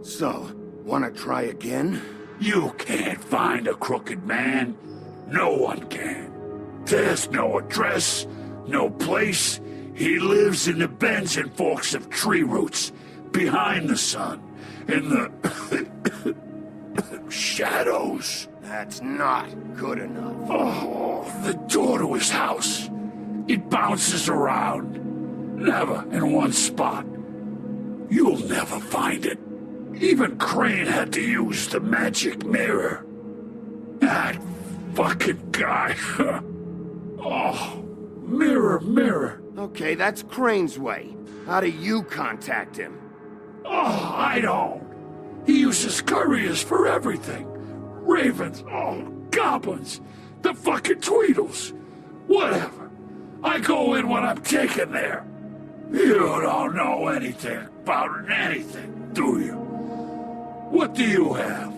So, wanna try again? You can't find a crooked man. No one can. There's no address, no place. He lives in the bends and forks of tree roots, behind the sun, in the shadows. That's not good enough. Oh, the door to his house. It bounces around, never in one spot. You'll never find it. Even Crane had to use the magic mirror. That fucking guy. Oh, mirror, mirror. Okay, that's Crane's way. How do you contact him? Oh, I don't. He uses couriers for everything. Ravens, goblins, the fucking Tweedles. Whatever. I go in when I'm taken there. You don't know anything about anything, do you? What do you have?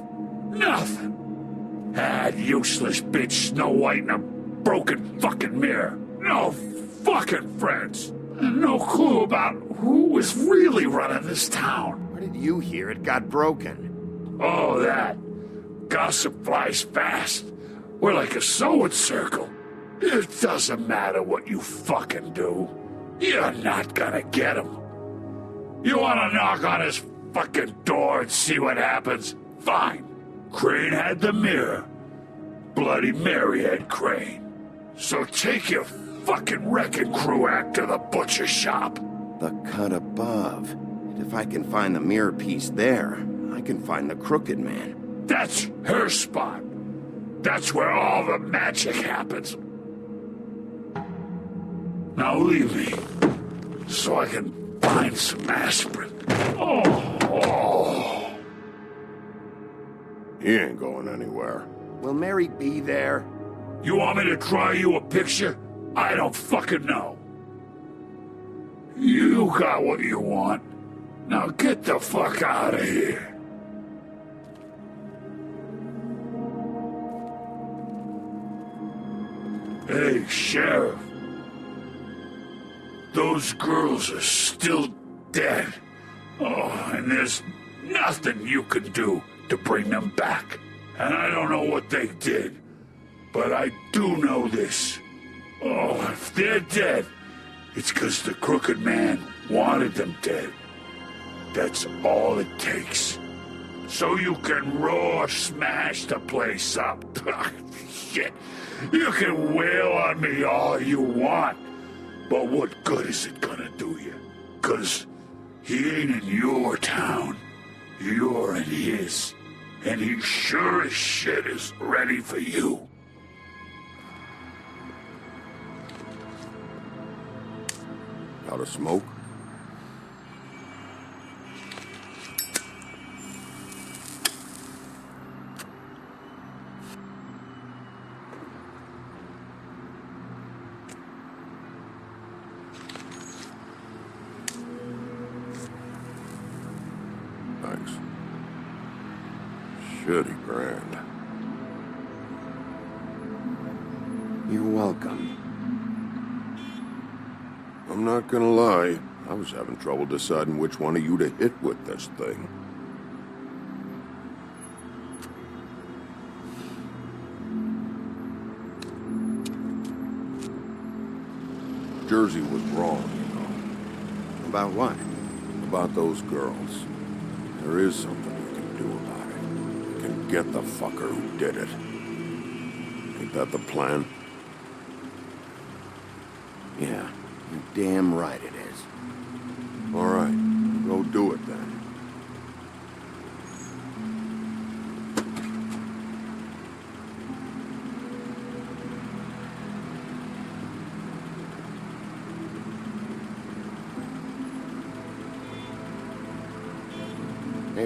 Nothing. That useless bitch Snow White and a broken fucking mirror. No fucking friends. And no clue about who was really running this town. Where did you hear it got broken? Oh, that. Gossip flies fast. We're like a sewing circle. It doesn't matter what you fucking do. You're not gonna get him. You wanna knock on his fucking door and see what happens? Fine. Crane had the mirror. Bloody Mary had Crane. So take your fucking wrecking crew act to the butcher shop. The cut above. If I can find the mirror piece there, I can find the crooked man. That's her spot. That's where all the magic happens. Now leave me, so I can find some aspirin. Oh. He ain't going anywhere. Will Mary be there? You want me to draw you a picture? I don't fucking know. You got what you want. Now get the fuck out of here. Hey, Sheriff. Those girls are still dead. Oh, and there's nothing you can do to bring them back. And I don't know what they did, but I do know this. Oh, if they're dead, it's 'cause the crooked man wanted them dead. That's all it takes. So you can roar smash the place up. Shit. You can wail on me all you want, but what good is it gonna do you? 'Cause he ain't in your town. You're in his. And he sure as shit is ready for you. Out of smoke? Thanks. Shitty grand. You're welcome. I'm not gonna lie, I was having trouble deciding which one of you to hit with this thing. Jersey was wrong, you know. About what? About those girls. There is something we can do about it. We can get the fucker who did it. Ain't that the plan? Yeah, you're damn right it is. All right, go do it then.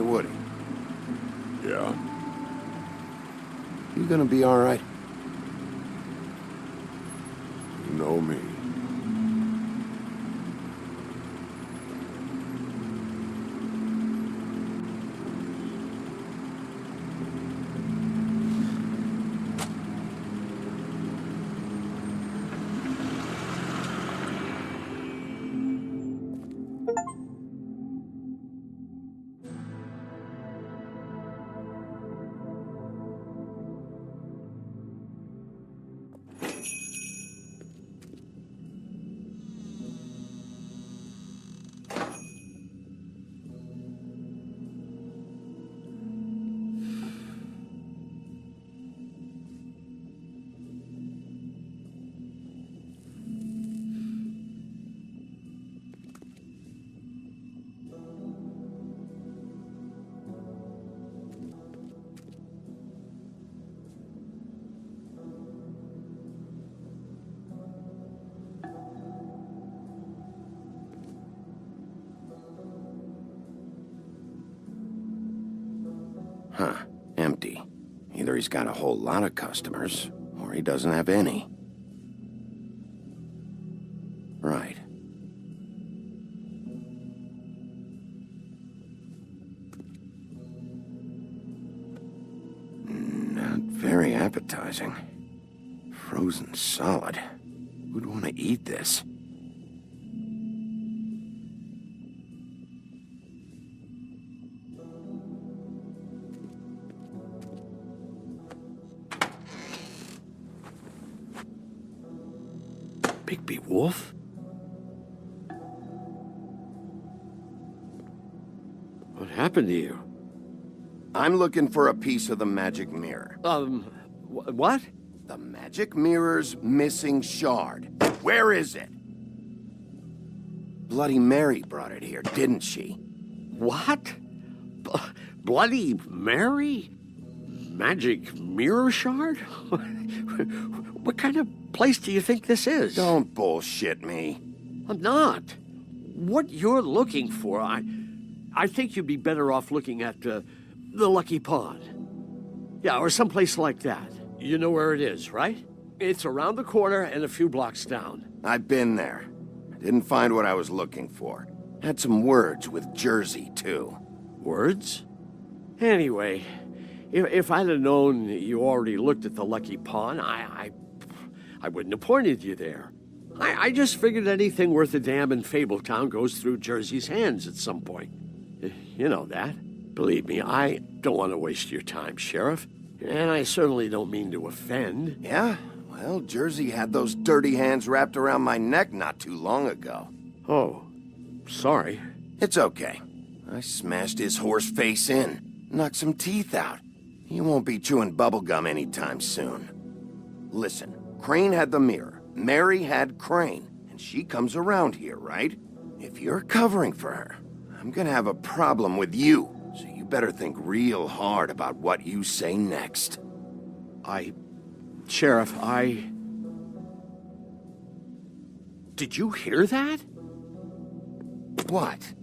Hey, Woody. Yeah? You gonna be all right? You know me. Huh. Empty. Either he's got a whole lot of customers, or he doesn't have any. Right. Not very appetizing. Frozen solid. Who'd want to eat this? Bigby Wolf? What happened to you? I'm looking for a piece of the magic mirror. What? The magic mirror's missing shard. Where is it? Bloody Mary brought it here, didn't she? What? Bloody Mary? Magic mirror shard? What kind of place do you think this is? Don't bullshit me. I'm not. What you're looking for, I think you'd be better off looking at the Lucky Pond. Yeah, or someplace like that. You know where it is, right? It's around the corner and a few blocks down. I've been there. Didn't find what I was looking for. Had some words with Jersey, too. Words? Anyway, if I'd have known you already looked at the Lucky Pond, I wouldn't have pointed you there. I just figured anything worth a damn in Fabletown goes through Jersey's hands at some point. You know that. Believe me, I don't want to waste your time, Sheriff. And I certainly don't mean to offend. Yeah? Well, Jersey had those dirty hands wrapped around my neck not too long ago. Oh, sorry. It's okay. I smashed his horse face in, knocked some teeth out. He won't be chewing bubblegum anytime soon. Listen, Crane had the mirror, Mary had Crane, and she comes around here, right? If you're covering for her, I'm gonna have a problem with you, so you better think real hard about what you say next. Sheriff, Did you hear that? What?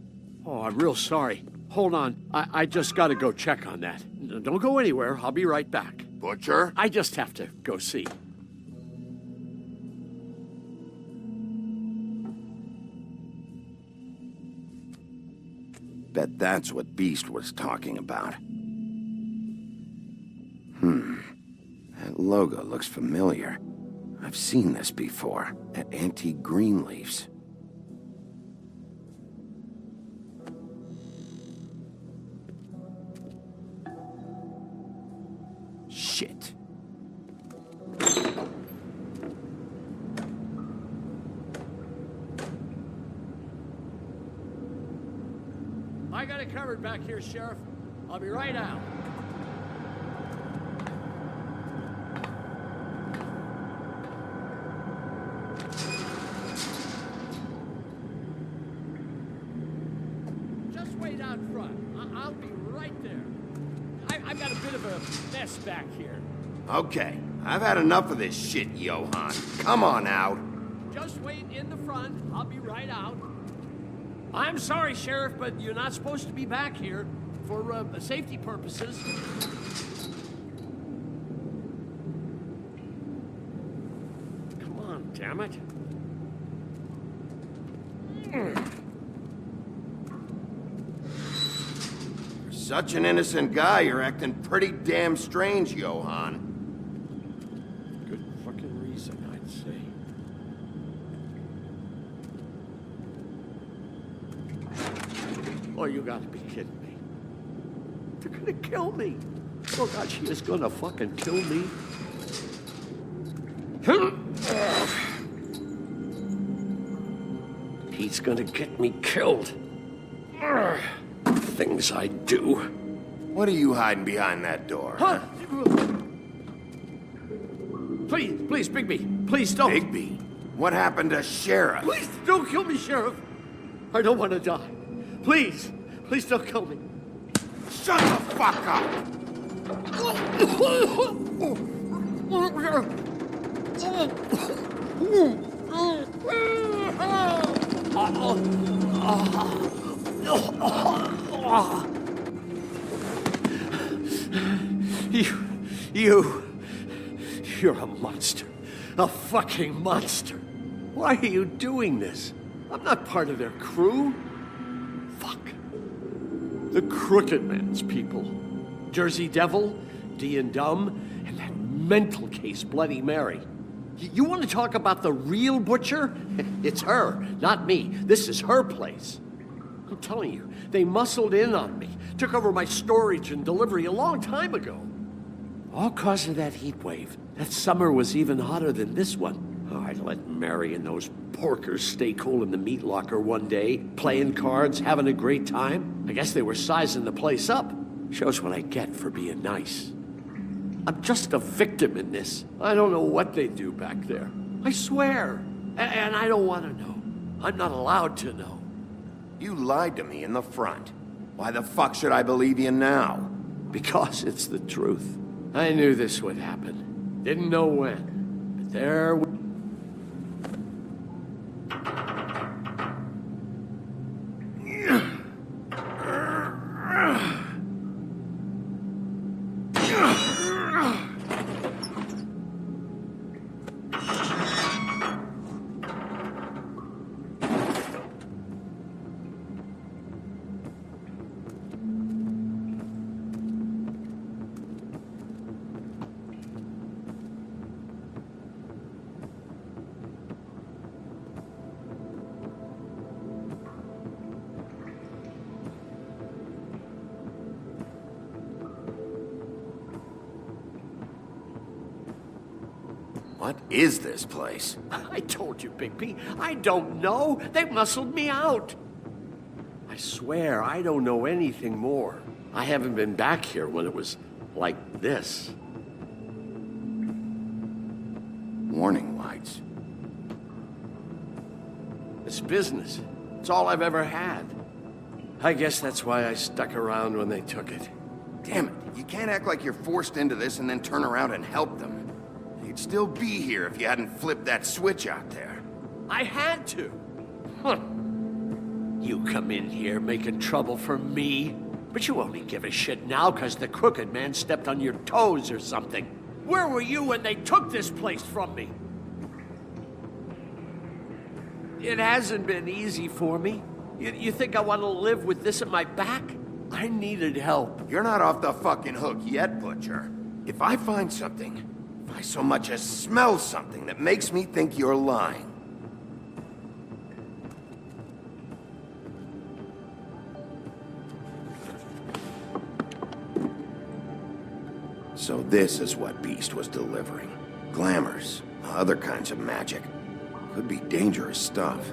Oh, I'm real sorry. Hold on. I just gotta go check on that. Don't go anywhere. I'll be right back. Butcher? I just have to go see. Bet that's what Beast was talking about. That logo looks familiar. I've seen this before, at Antique Greenleaf's. Shit. I got it covered back here, Sheriff. I'll be right out. Just wait out front. I'll be right there. I've got a bit of a mess back here. Okay, I've had enough of this shit, Johan. Come on out. Just wait in the front. I'll be right out. I'm sorry, Sheriff, but you're not supposed to be back here. for safety purposes. Come on, damn it. For such an innocent guy, you're acting pretty damn strange, Johann. Good fucking reason, I'd say. Oh, you gotta be kidding me. They're gonna kill me. Oh, God, she is gonna fucking kill me. He's gonna get me killed. Things I do. What are you hiding behind that door? Huh? Please, Bigby. Please don't. Bigby? What happened to Sheriff? Please don't kill me, Sheriff. I don't want to die. Please don't kill me. Shut the fuck up! You're a monster. A fucking monster. Why are you doing this? I'm not part of their crew. Fuck. The Crooked Man's people. Jersey Devil, D and Dumb, and that mental case Bloody Mary. You want to talk about the real butcher? It's her, not me. This is her place. I'm telling you, they muscled in on me, took over my storage and delivery a long time ago. All cause of that heat wave. That summer was even hotter than this one. Oh, I let Mary and those porkers stay cool in the meat locker one day, playing cards, having a great time. I guess they were sizing the place up. Shows what I get for being nice. I'm just a victim in this. I don't know what they do back there. I swear. And I don't want to know. I'm not allowed to know. You lied to me in the front. Why the fuck should I believe you now? Because it's the truth. I knew this would happen. Didn't know when. But there... What is this place? I told you, Bigby. I don't know. They muscled me out. I swear, I don't know anything more. I haven't been back here when it was like this. Warning lights. It's business. It's all I've ever had. I guess that's why I stuck around when they took it. Damn it, you can't act like you're forced into this and then turn around and help them. You'd still be here if you hadn't flipped that switch out there. I had to. Huh. You come in here making trouble for me, but you only give a shit now because the Crooked Man stepped on your toes or something. Where were you when they took this place from me? It hasn't been easy for me. You think I want to live with this at my back? I needed help. You're not off the fucking hook yet, Butcher. If I find something, if I so much as smell something that makes me think you're lying, so this is what Beast was delivering. Glamours, other kinds of magic. Could be dangerous stuff.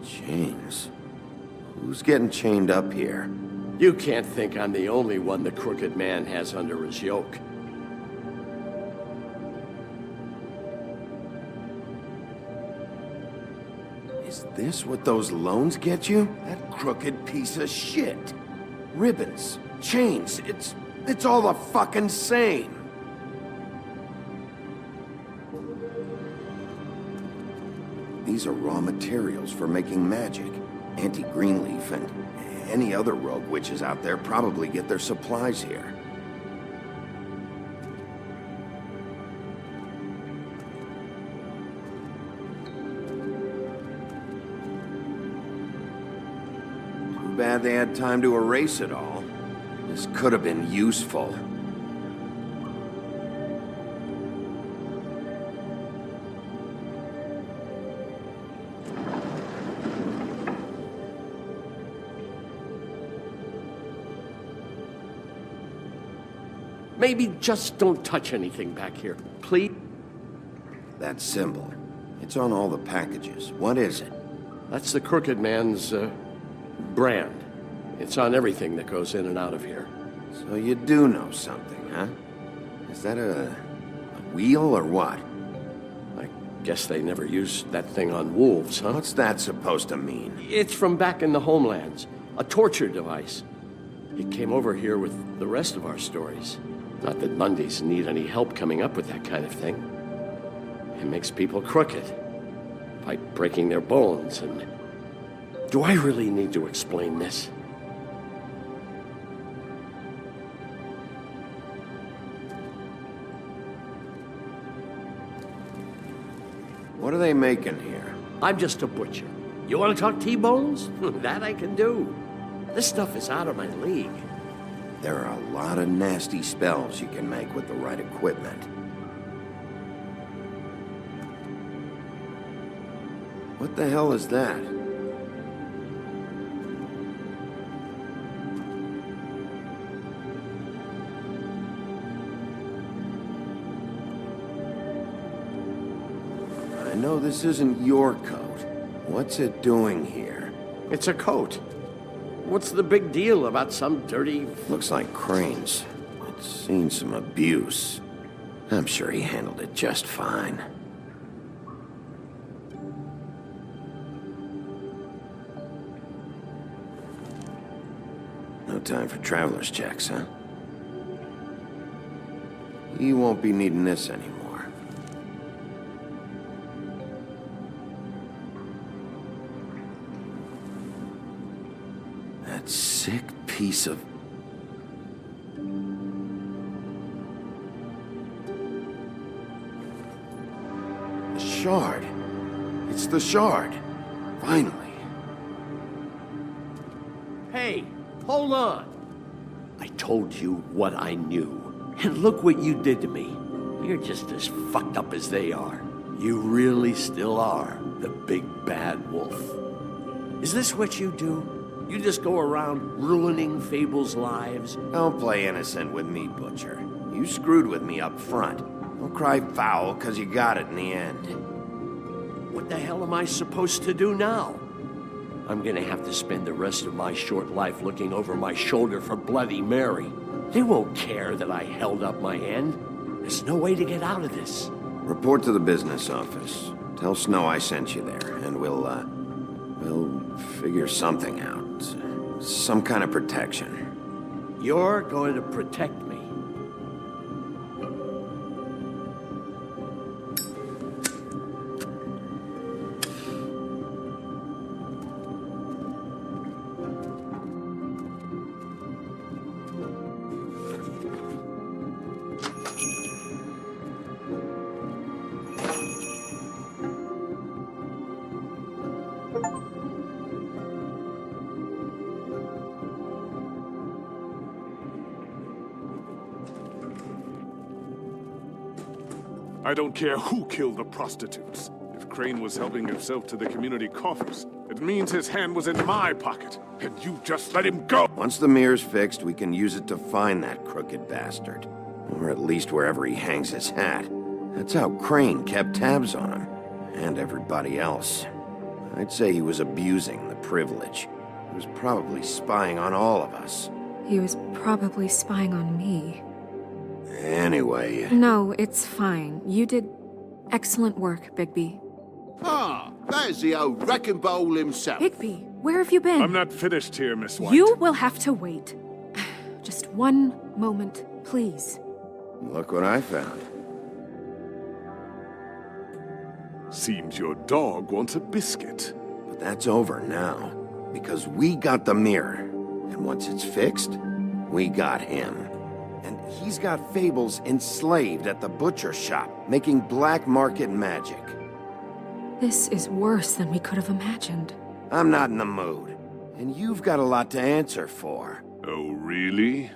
Chains. Who's getting chained up here? You can't think I'm the only one the Crooked Man has under his yoke. Is this what those loans get you? That crooked piece of shit. Ribbons, chains, it's all the fucking same. These are raw materials for making magic. Auntie Greenleaf and any other rogue witches out there probably get their supplies here. Too bad they had time to erase it all. This could have been useful. Maybe just don't touch anything back here, please? That symbol. It's on all the packages. What is it? That's the Crooked Man's, brand. It's on everything that goes in and out of here. So you do know something, huh? Is that a wheel or what? I guess they never used that thing on wolves, huh? What's that supposed to mean? It's from back in the homelands. A torture device. It came over here with the rest of our stories. Not that Mundies need any help coming up with that kind of thing. It makes people crooked. By breaking their bones and... Do I really need to explain this? What are they making here? I'm just a butcher. You want to talk T-bones? That I can do. This stuff is out of my league. There are a lot of nasty spells you can make with the right equipment. What the hell is that? I know this isn't your coat. What's it doing here? It's a coat. What's the big deal about some dirty... Looks like Crane's. It's seen some abuse. I'm sure he handled it just fine. No time for traveler's checks, huh? You won't be needing this anymore. That sick piece of... The shard. It's the shard. Finally. Hey, hold on. I told you what I knew. And look what you did to me. You're just as fucked up as they are. You really still are the big bad wolf. Is this what you do? You just go around ruining Fable's lives? Don't play innocent with me, Butcher. You screwed with me up front. Don't cry foul, 'cause you got it in the end. What the hell am I supposed to do now? I'm gonna have to spend the rest of my short life looking over my shoulder for Bloody Mary. They won't care that I held up my end. There's no way to get out of this. Report to the business office. Tell Snow I sent you there, and we'll figure something out. Some kind of protection. You're going to protect me. I don't care who killed the prostitutes. If Crane was helping himself to the community coffers, it means his hand was in my pocket, and you just let him go! Once the mirror's fixed, we can use it to find that crooked bastard. Or at least wherever he hangs his hat. That's how Crane kept tabs on him. And everybody else. I'd say he was abusing the privilege. He was probably spying on all of us. He was probably spying on me. Anyway... No, it's fine. You did excellent work, Bigby. Ah, there's the old wrecking bowl himself. Bigby, where have you been? I'm not finished here, Miss White. You will have to wait. Just one moment, please. Look what I found. See Seems your dog wants a biscuit. But that's over now, because we got the mirror. And once it's fixed, we got him. And he's got Fables enslaved at the butcher shop, making black market magic. This is worse than we could have imagined. I'm not in the mood. And you've got a lot to answer for. Oh, really?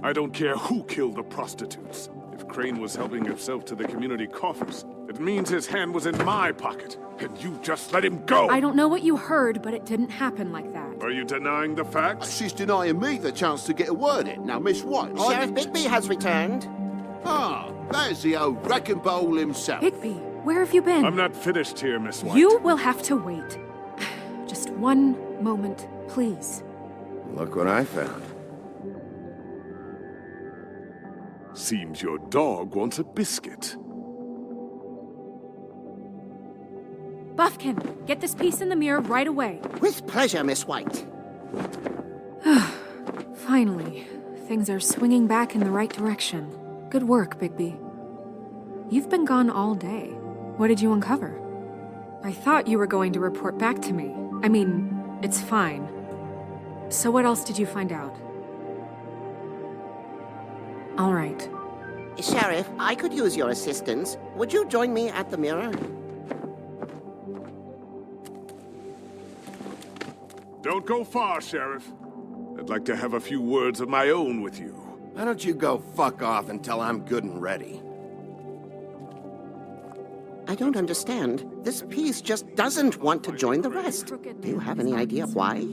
I don't care who killed the prostitutes. If Crane was helping himself to the community coffers, it means his hand was in my pocket, and you just let him go! I don't know what you heard, but it didn't happen like that. Are you denying the facts? She's denying me the chance to get a word in. Now, Miss White, Sheriff Bigby has returned. Ah, there's the old wrecking bowl himself. Bigby, where have you been? I'm not finished here, Miss White. You will have to wait. Just one moment, please. Look what I found. Seems your dog wants a biscuit. Buffkin, get this piece in the mirror right away. With pleasure, Miss White. Finally, things are swinging back in the right direction. Good work, Bigby. You've been gone all day. What did you uncover? I thought you were going to report back to me. I mean, it's fine. So what else did you find out? All right. Sheriff, I could use your assistance. Would you join me at the mirror? Don't go far, Sheriff. I'd like to have a few words of my own with you. Why don't you go fuck off until I'm good and ready? I don't understand. This piece just doesn't want to join the rest. Do you have any idea why?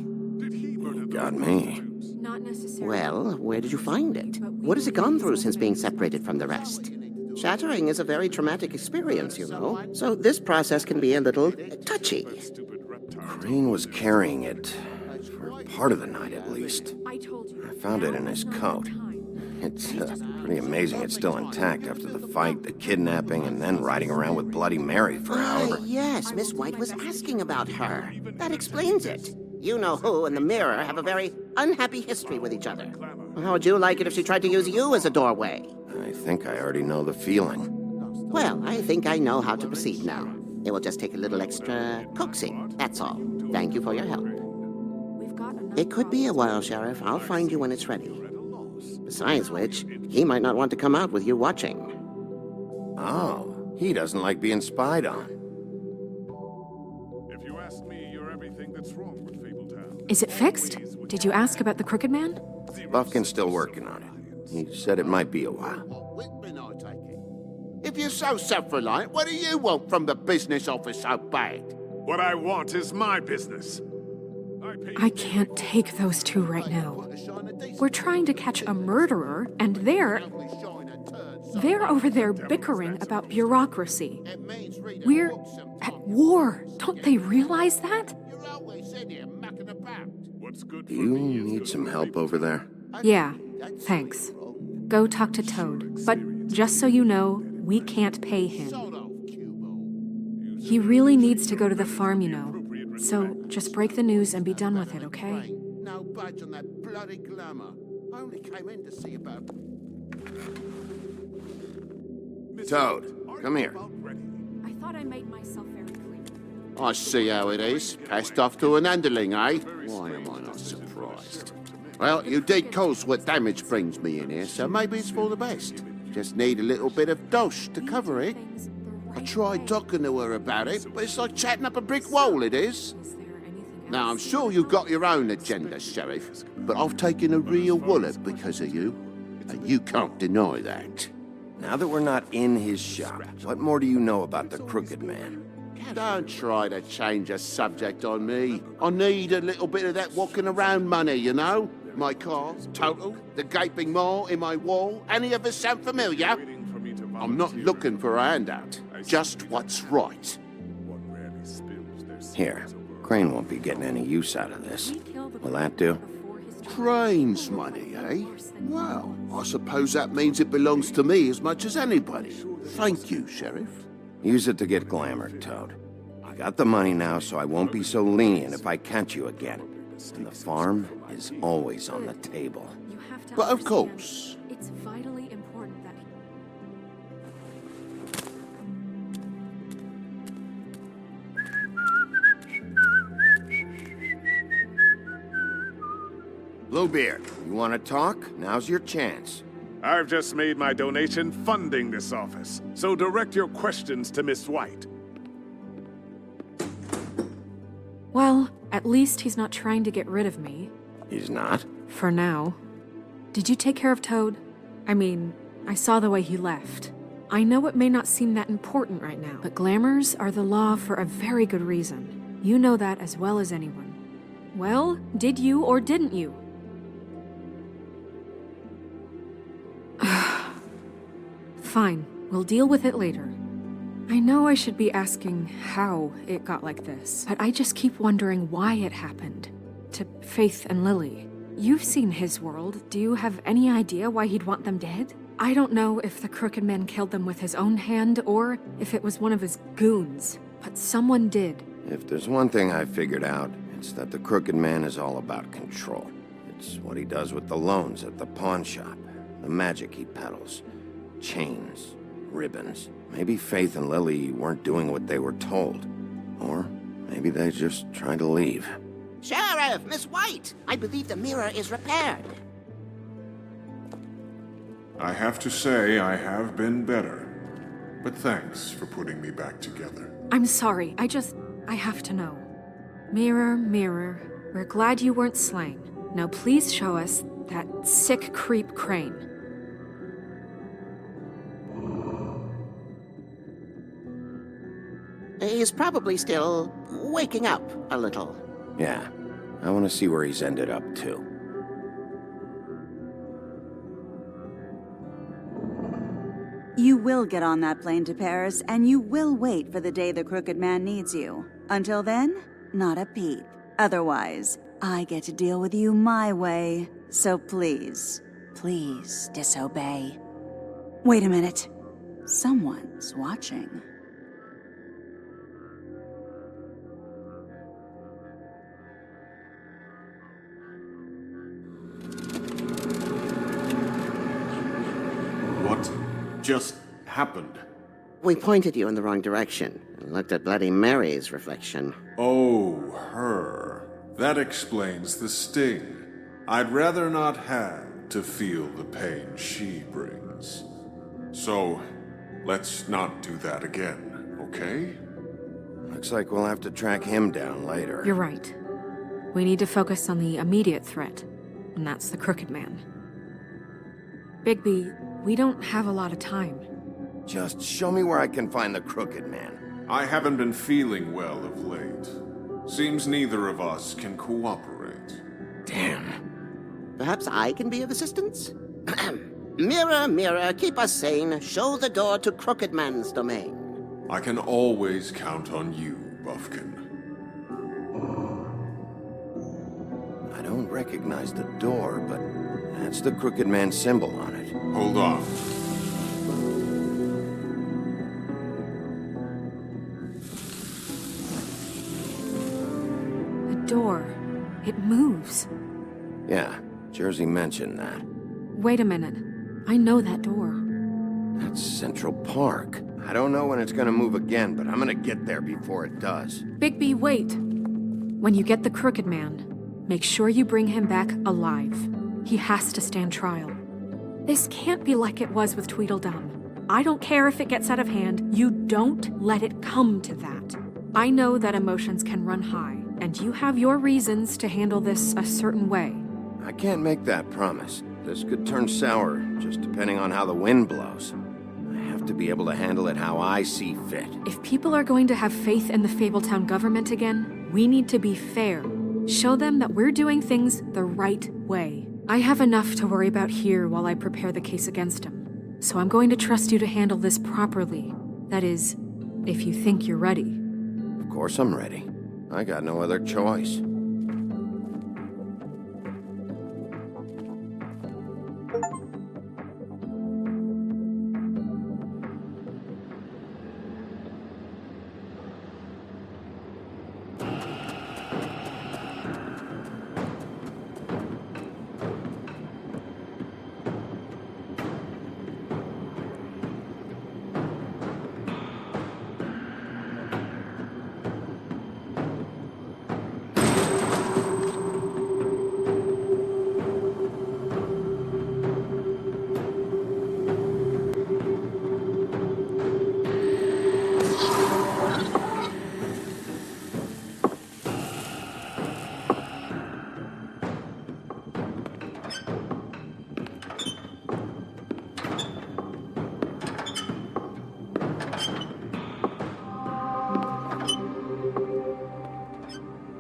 Got me. Not necessarily. Well, where did you find it? What has it gone through since being separated from the rest? Shattering is a very traumatic experience, you know. So this process can be a little touchy. Crane was carrying it for part of the night, at least. I found it in his coat. It's pretty amazing it's still intact after the fight, the kidnapping, and then riding around with Bloody Mary for however... Yes, Miss White was asking about her. That explains it. You know who and the mirror have a very unhappy history with each other. How would you like it if she tried to use you as a doorway? I think I already know the feeling. Well, I think I know how to proceed now. It will just take a little extra coaxing, that's all. Thank you for your help. It could be a while, Sheriff. I'll find you when it's ready. Besides which, he might not want to come out with you watching. Oh, he doesn't like being spied on. If you ask me, you're everything that's wrong with Fabletown. Is it fixed? Did you ask about the Crooked Man? Buffkin's still working on it. He said it might be a while. If you're so self-reliant, what do you want from the business office so bad? What I want is my business. I can't take those two right now. We're trying to catch a murderer, and they're over there bickering about bureaucracy. We're at war. Don't they realize that? Do you need some help over there? Yeah, thanks. Go talk to Toad. But just so you know, we can't pay him. He really needs to go to the farm, you know. So just break the news and be done with it, okay? No budge on that bloody glamour. I only came in to see about... Toad, come here. I thought I made myself very clear. I see how it is. Passed off to an underling, eh? Why am I not surprised? Well, you did cause what damage brings me in here, so maybe it's for the best. Just need a little bit of dosh to cover it. I tried talking to her about it, but it's like chatting up a brick wall, it is. Now, I'm sure you've got your own agenda, Sheriff, but I've taken a real wallet because of you, and you can't deny that. Now that we're not in his shop, what more do you know about the Crooked Man? Don't try to change a subject on me. I need a little bit of that walking around money, you know? My car, total, the gaping maw in my wall. Any of us sound familiar? I'm not looking for a handout, just what's right. Here, Crane won't be getting any use out of this. Will that do? Crane's money, eh? Well, I suppose that means it belongs to me as much as anybody. Thank you, Sheriff. Use it to get glamored, Toad. I got the money now, so I won't be so lenient if I catch you again. And the farm is always on the table. But of course. It's vitally important that Bluebeard, you want to talk? Now's your chance. I've just made my donation funding this office, so direct your questions to Miss White. Well, at least he's not trying to get rid of me. He's not? For now. Did you take care of Toad? I mean, I saw the way he left. I know it may not seem that important right now, but glamours are the law for a very good reason. You know that as well as anyone. Well, did you or didn't you? Fine, we'll deal with it later. I know I should be asking how it got like this, but I just keep wondering why it happened. To Faith and Lily. You've seen his world. Do you have any idea why he'd want them dead? I don't know if the Crooked Man killed them with his own hand or if it was one of his goons, but someone did. If there's one thing I figured out, it's that the Crooked Man is all about control. It's what he does with the loans at the pawn shop, the magic he peddles, chains, ribbons. Maybe Faith and Lily weren't doing what they were told. Or maybe they just tried to leave. Sheriff, Miss White, I believe the mirror is repaired. I have to say I have been better. But thanks for putting me back together. I'm sorry, I have to know. Mirror, mirror, we're glad you weren't slain. Now please show us that sick creep Crane. He's probably still waking up a little. Yeah, I want to see where he's ended up, too. You will get on that plane to Paris, and you will wait for the day the Crooked Man needs you. Until then, not a peep. Otherwise, I get to deal with you my way. So please, please disobey. Wait a minute. Someone's watching. What just happened? We pointed you in the wrong direction and looked at Bloody Mary's reflection. Oh, her. That explains the sting. I'd rather not have to feel the pain she brings. So, let's not do that again, okay? Looks like we'll have to track him down later. You're right. We need to focus on the immediate threat, and that's the Crooked Man. Bigby, we don't have a lot of time. Just show me where I can find the Crooked Man. I haven't been feeling well of late. Seems neither of us can cooperate. Damn. Perhaps I can be of assistance? Mirror, mirror, keep us sane. Show the door to Crooked Man's domain. I can always count on you, Buffkin. I don't recognize the door, but that's the Crooked Man symbol on it. Hold on. The door. It moves. Yeah, Jersey mentioned that. Wait a minute. I know that door. That's Central Park. I don't know when it's gonna move again, but I'm gonna get there before it does. Bigby, wait. When you get the Crooked Man, Make sure you bring him back alive. He has to stand trial. This can't be like it was with Tweedledum. I don't care if it gets out of hand. You don't let it come to that. I know that emotions can run high, and you have your reasons to handle this a certain way. I can't make that promise. This could turn sour, just depending on how the wind blows. I have to be able to handle it how I see fit. If people are going to have faith in the Fabletown government again, we need to be fair. Show them that we're doing things the right way. I have enough to worry about here while I prepare the case against him. So I'm going to trust you to handle this properly. That is, if you think you're ready. Of course I'm ready. I got no other choice.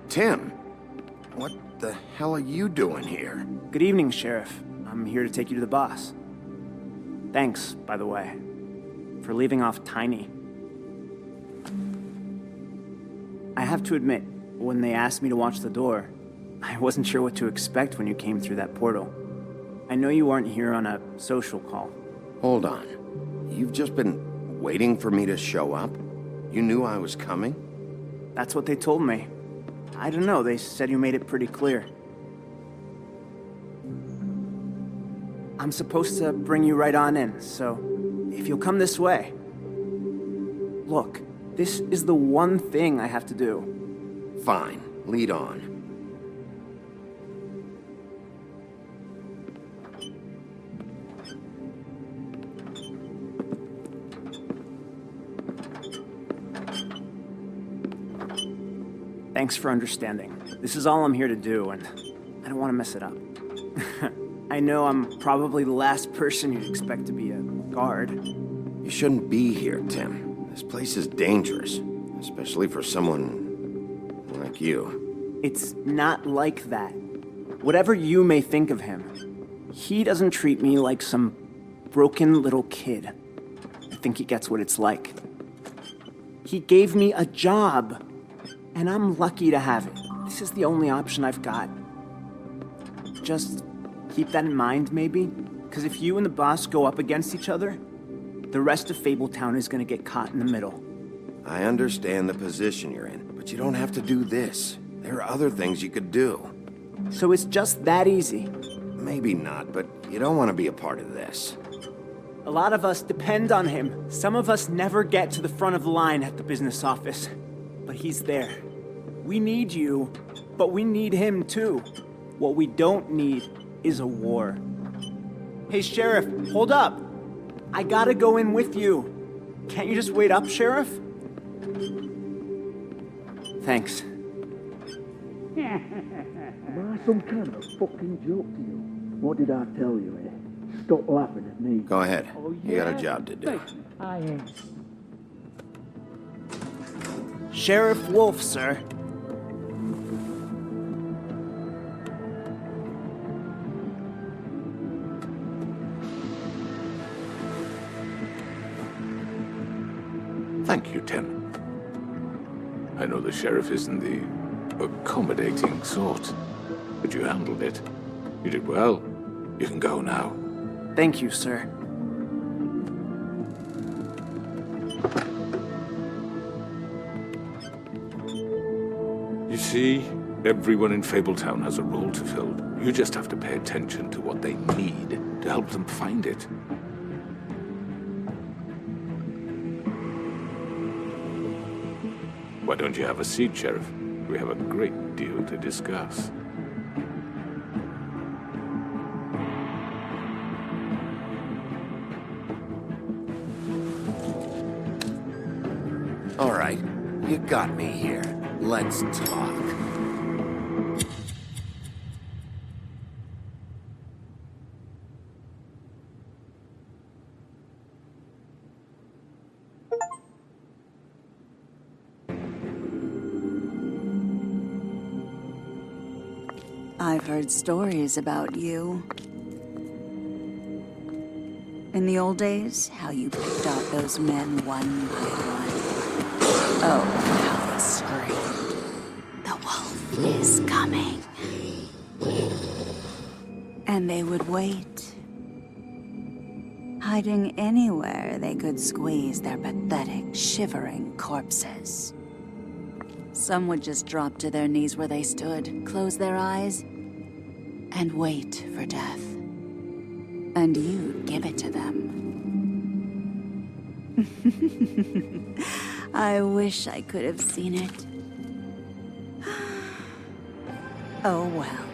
Tim, what the hell are you doing here? Good evening, Sheriff. I'm here to take you to the boss. Thanks, by the way, for leaving off Tiny. I have to admit, when they asked me to watch the door, I wasn't sure what to expect when you came through that portal. I know you aren't here on a social call. Hold on. You've just been waiting for me to show up? You knew I was coming? That's what they told me. I don't know, they said you made it pretty clear. I'm supposed to bring you right on in, so if you'll come this way. Look, this is the one thing I have to do. Fine, lead on. Thanks for understanding. This is all I'm here to do, and I don't want to mess it up. I know I'm probably the last person you'd expect to be a guard. You shouldn't be here, Tim. This place is dangerous, especially for someone like you. It's not like that. Whatever you may think of him, he doesn't treat me like some broken little kid. I think he gets what it's like. He gave me a job, and I'm lucky to have it. This is the only option I've got. Just keep that in mind, maybe? Because if you and the boss go up against each other, the rest of Fabletown is going to get caught in the middle. I understand the position you're in, but you don't have to do this. There are other things you could do. So it's just that easy? Maybe not, but you don't want to be a part of this. A lot of us depend on him. Some of us never get to the front of the line at the business office. But he's there. We need you, but we need him too. What we don't need is a war. Hey, Sheriff, hold up. I gotta go in with you. Can't you just wait up, Sheriff? Thanks. Am I some kind of fucking joke to you? What did I tell you, eh? Stop laughing at me. Go ahead. You got a job to do. I am. Sheriff Wolf, sir. Thank you, Tim. I know the sheriff isn't the accommodating sort, but you handled it. You did well. You can go now. Thank you, sir. You see, everyone in Fabletown has a role to fill. You just have to pay attention to what they need to help them find it. Why don't you have a seat, Sheriff? We have a great deal to discuss. All right, you got me here. Let's talk. I've heard stories about you. In the old days, how you picked off those men one by one. Oh, how they screamed. The wolf is coming. And they would wait, hiding anywhere they could squeeze their pathetic, shivering corpses. Some would just drop to their knees where they stood, close their eyes, and wait for death. And you'd give it to them. I wish I could have seen it. Oh well.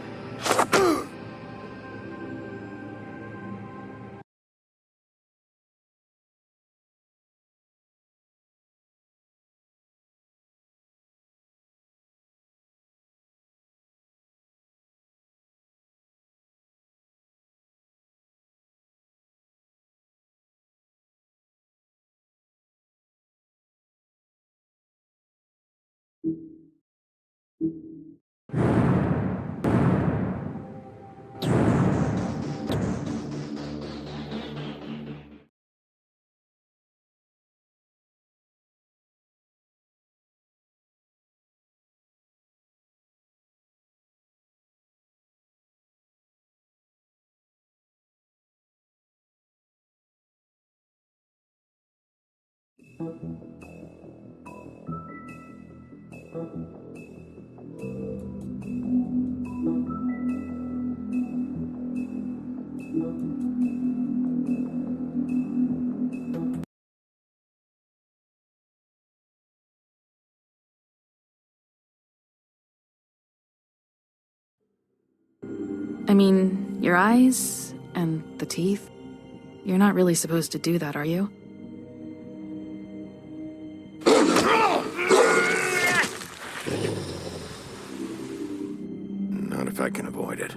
I mean, your eyes and the teeth. You're not really supposed to do that, are you? Not if I can avoid it.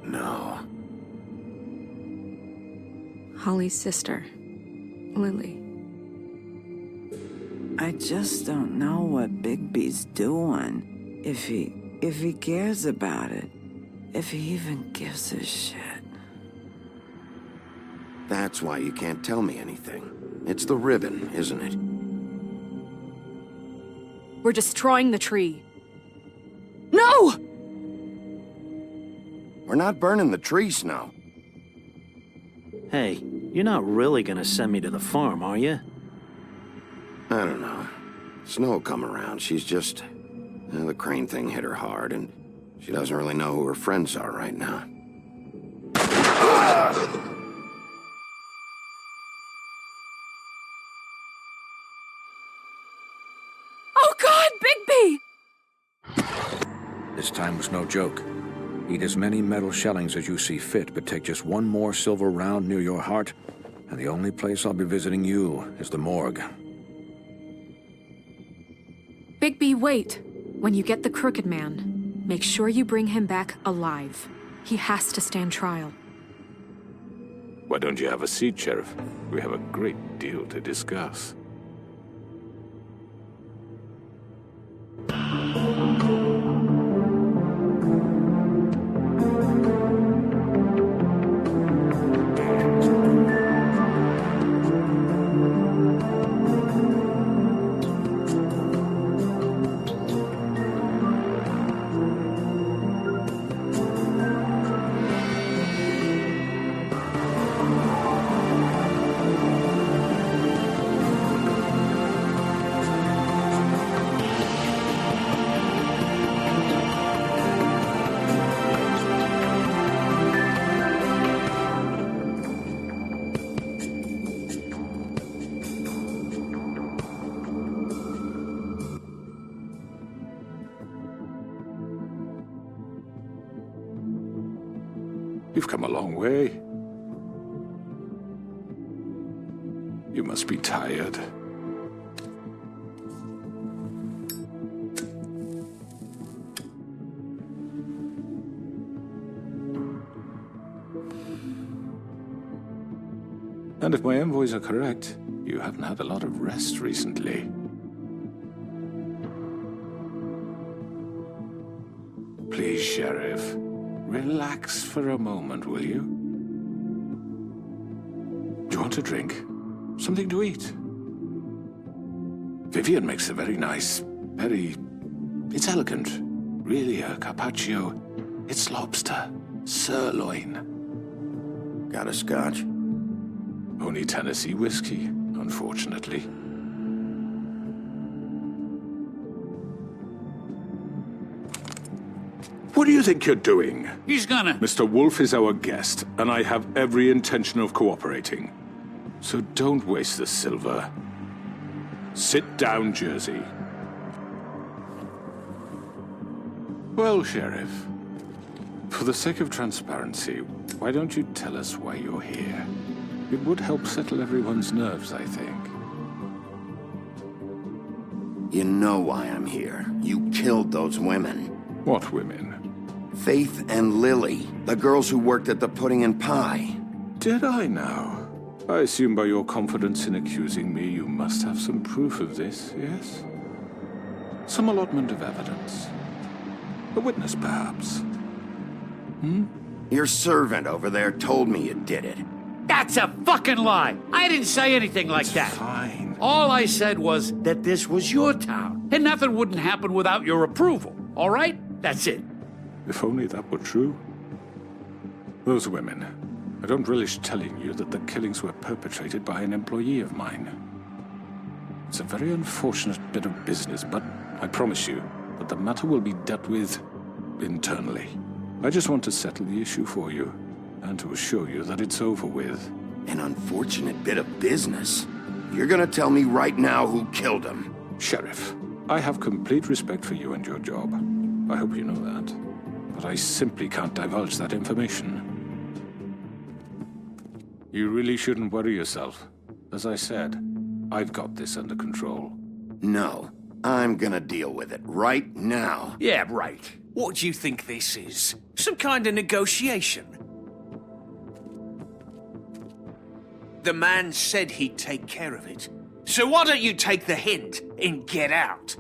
No. Holly's sister, Lily. I just don't know what Bigby's doing. If he cares about it. If he even gives a shit. That's why you can't tell me anything. It's the ribbon, isn't it? We're destroying the tree. No! We're not burning the tree, Snow. Hey, you're not really gonna send me to the farm, are you? I don't know. Snow will come around. She's just... the crane thing hit her hard, and she doesn't really know who her friends are right now. Oh God, Bigby! This time was no joke. Eat as many metal shellings as you see fit, but take just one more silver round near your heart, and the only place I'll be visiting you is the morgue. Bigby, wait. When you get the Crooked Man, make sure you bring him back alive. He has to stand trial. Why don't you have a seat, Sheriff? We have a great deal to discuss. You've come a long way. You must be tired. And if my envoys are correct, you haven't had a lot of rest recently. Please, Sheriff, relax for a moment, will you? Do you want a drink? Something to eat? Vivian makes a very nice, it's elegant. Really a carpaccio. It's lobster, sirloin. Got a scotch? Only Tennessee whiskey, unfortunately. What do you think you're doing? He's gonna... Mr. Wolf is our guest, and I have every intention of cooperating. So don't waste the silver. Sit down, Jersey. Well, Sheriff, for the sake of transparency, why don't you tell us why you're here? It would help settle everyone's nerves, I think. You know why I'm here. You killed those women. What women? Faith and Lily, the girls who worked at the Pudding and Pie. Did I now? I assume by your confidence in accusing me, you must have some proof of this, yes? Some allotment of evidence. A witness, perhaps. Your servant over there told me you did it. That's a fucking lie! I didn't say anything like that. Fine. All I said was that this was your town, and nothing wouldn't happen without your approval, all right? That's it. If only that were true. Those women. I don't relish telling you that the killings were perpetrated by an employee of mine. It's a very unfortunate bit of business, but I promise you that the matter will be dealt with internally. I just want to settle the issue for you, and to assure you that it's over with. An unfortunate bit of business? You're gonna tell me right now who killed him? Sheriff, I have complete respect for you and your job. I hope you know that. But I simply can't divulge that information. You really shouldn't worry yourself. As I said, I've got this under control. No, I'm gonna deal with it right now. Yeah, right. What do you think this is? Some kind of negotiation? The man said he'd take care of it. So why don't you take the hint and get out?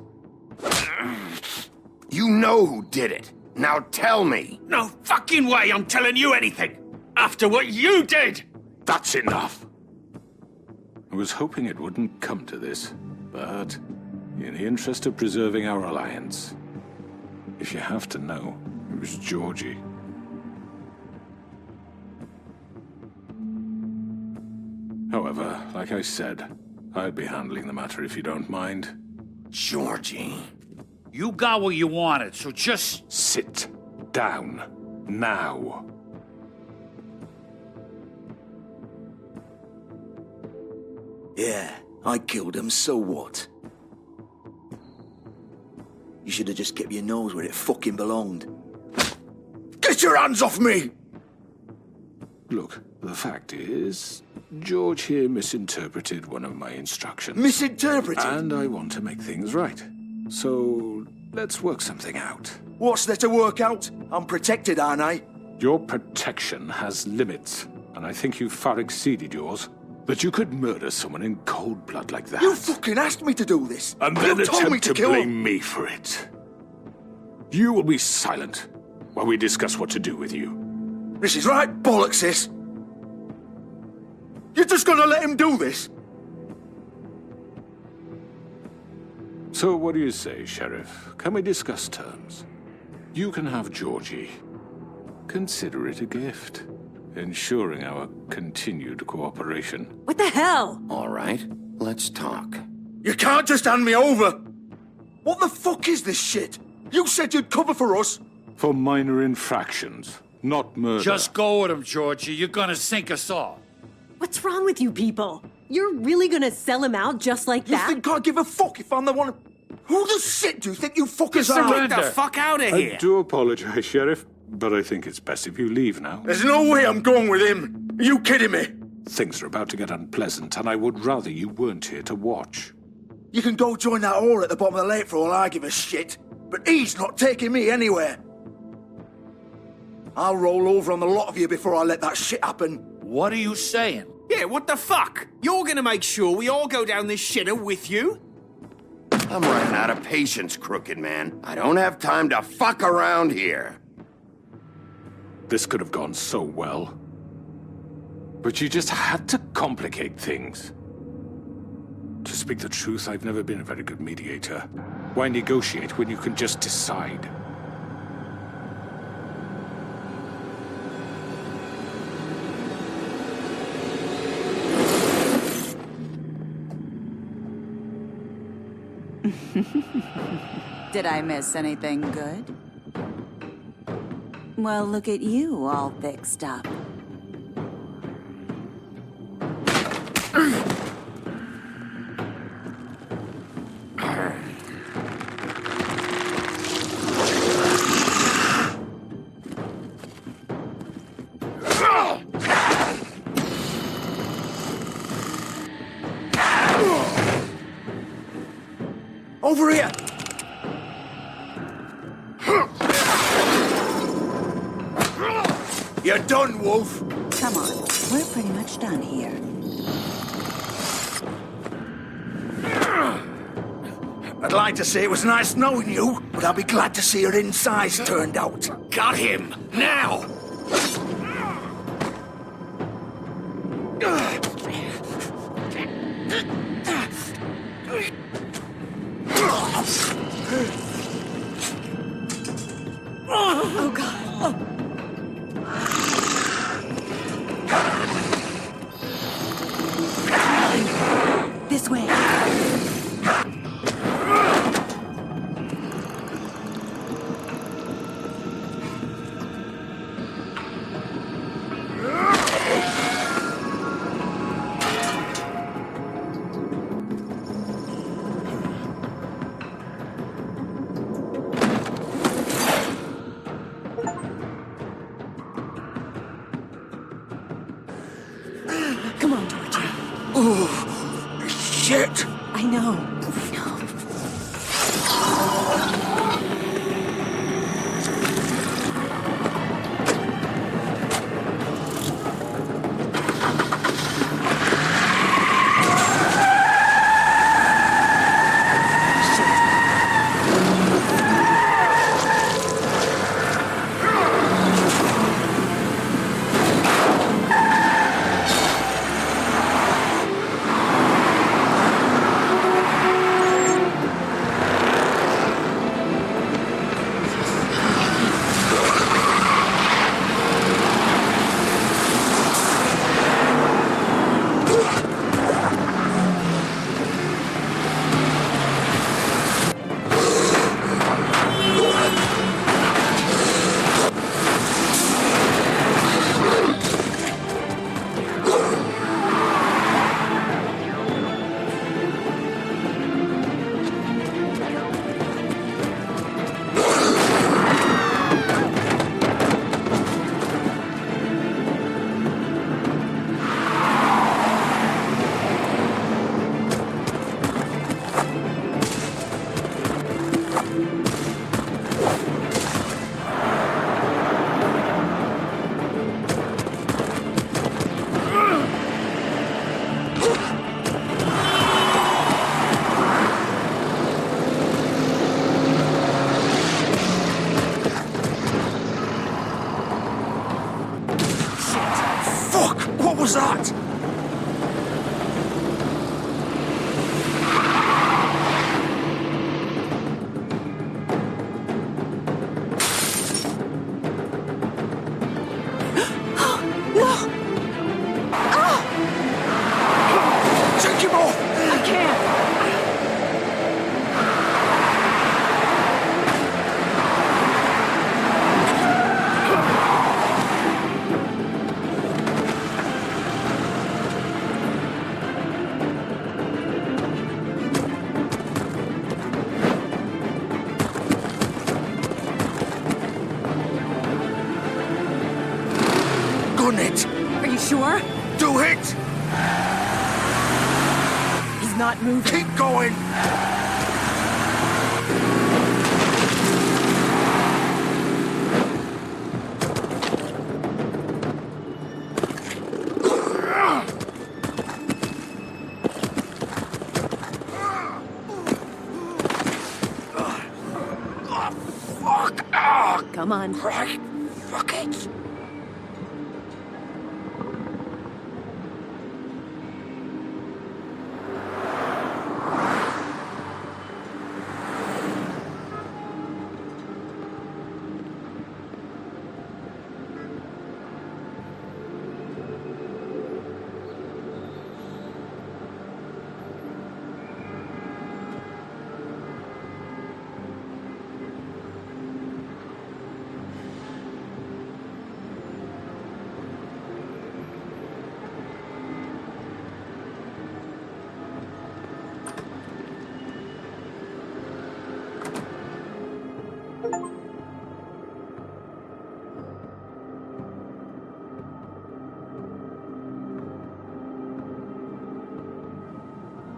You know who did it. Now tell me. No fucking way I'm telling you anything! After what you did! That's enough! I was hoping it wouldn't come to this, but in the interest of preserving our alliance, if you have to know, it was Georgie. However, like I said, I'd be handling the matter if you don't mind. Georgie. You got what you wanted, so just... Sit down. Now. Yeah, I killed him, so what? You should have just kept your nose where it fucking belonged. Get your hands off me! Look, the fact is, George here misinterpreted one of my instructions. Misinterpreted? And I want to make things right. So, let's work something out. What's there to work out? I'm protected, aren't I? Your protection has limits, and I think you've far exceeded yours. That you could murder someone in cold blood like that. You fucking asked me to do this. And then you told me attempt to kill blame me for it. You will be silent while we discuss what to do with you. This is right bollocks, sis. You're just gonna let him do this? So what do you say, Sheriff? Can we discuss terms? You can have Georgie. Consider it a gift, ensuring our continued cooperation. What the hell? All right, let's talk. You can't just hand me over! What the fuck is this shit? You said you'd cover for us! For minor infractions, not murder. Just go with him, Georgie. You're gonna sink us all. What's wrong with you people? You're really gonna sell him out just like that? You think I give a fuck if I'm the one... Who the shit do you think you fuckers are? Get the fuck out of here! I do apologize, Sheriff. But I think it's best if you leave now. There's no way I'm going with him. Are you kidding me? Things are about to get unpleasant, and I would rather you weren't here to watch. You can go join that whore at the bottom of the lake for all I give a shit. But he's not taking me anywhere. I'll roll over on the lot of you before I let that shit happen. What are you saying? Yeah, what the fuck? You're gonna make sure we all go down this shitter with you? I'm running out of patience, Crooked Man. I don't have time to fuck around here. This could have gone so well. But you just had to complicate things. To speak the truth, I've never been a very good mediator. Why negotiate when you can just decide? Did I miss anything good? Well, look at you, all fixed up. Over here! You're done, Wolf. Come on, we're pretty much done here. I'd like to say it was nice knowing you, but I'll be glad to see your insides turned out. Got him! Now! Oh, God. This way. Come on, Georgie. Oh, shit! I know. gun it. Are you sure? Do it. He's not moving. Keep going. Come on. Right. Fuck it.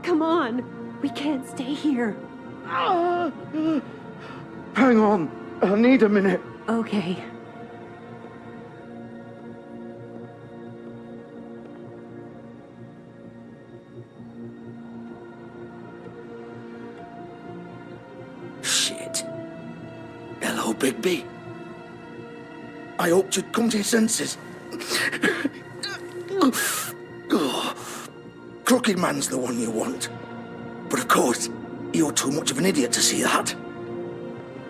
Come on. We can't stay here. Hang on. I need a minute. Okay. Shit. Hello, Bigby. I hoped you'd come to your senses. Oh, Crooked Man's the one you want. But of course, you're too much of an idiot to see that.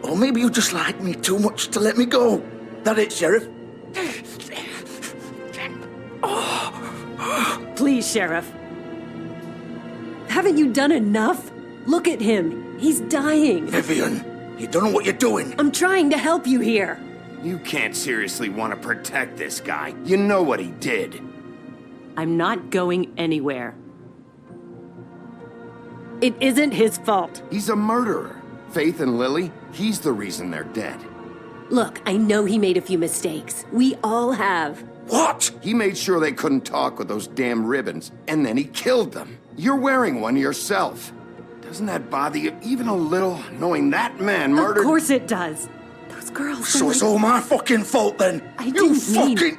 Or maybe you just like me too much to let me go. That it, Sheriff? Please, Sheriff. Haven't you done enough? Look at him. He's dying. Vivian, you don't know what you're doing. I'm trying to help you here. You can't seriously want to protect this guy. You know what he did. I'm not going anywhere. It isn't his fault. He's a murderer. Faith and Lily, he's the reason they're dead. Look, I know he made a few mistakes. We all have. What? He made sure they couldn't talk with those damn ribbons, and then he killed them. You're wearing one yourself. Doesn't that bother you even a little, knowing that man murdered— Of course it does. Those girls— So it's all my fucking fault then? I didn't mean—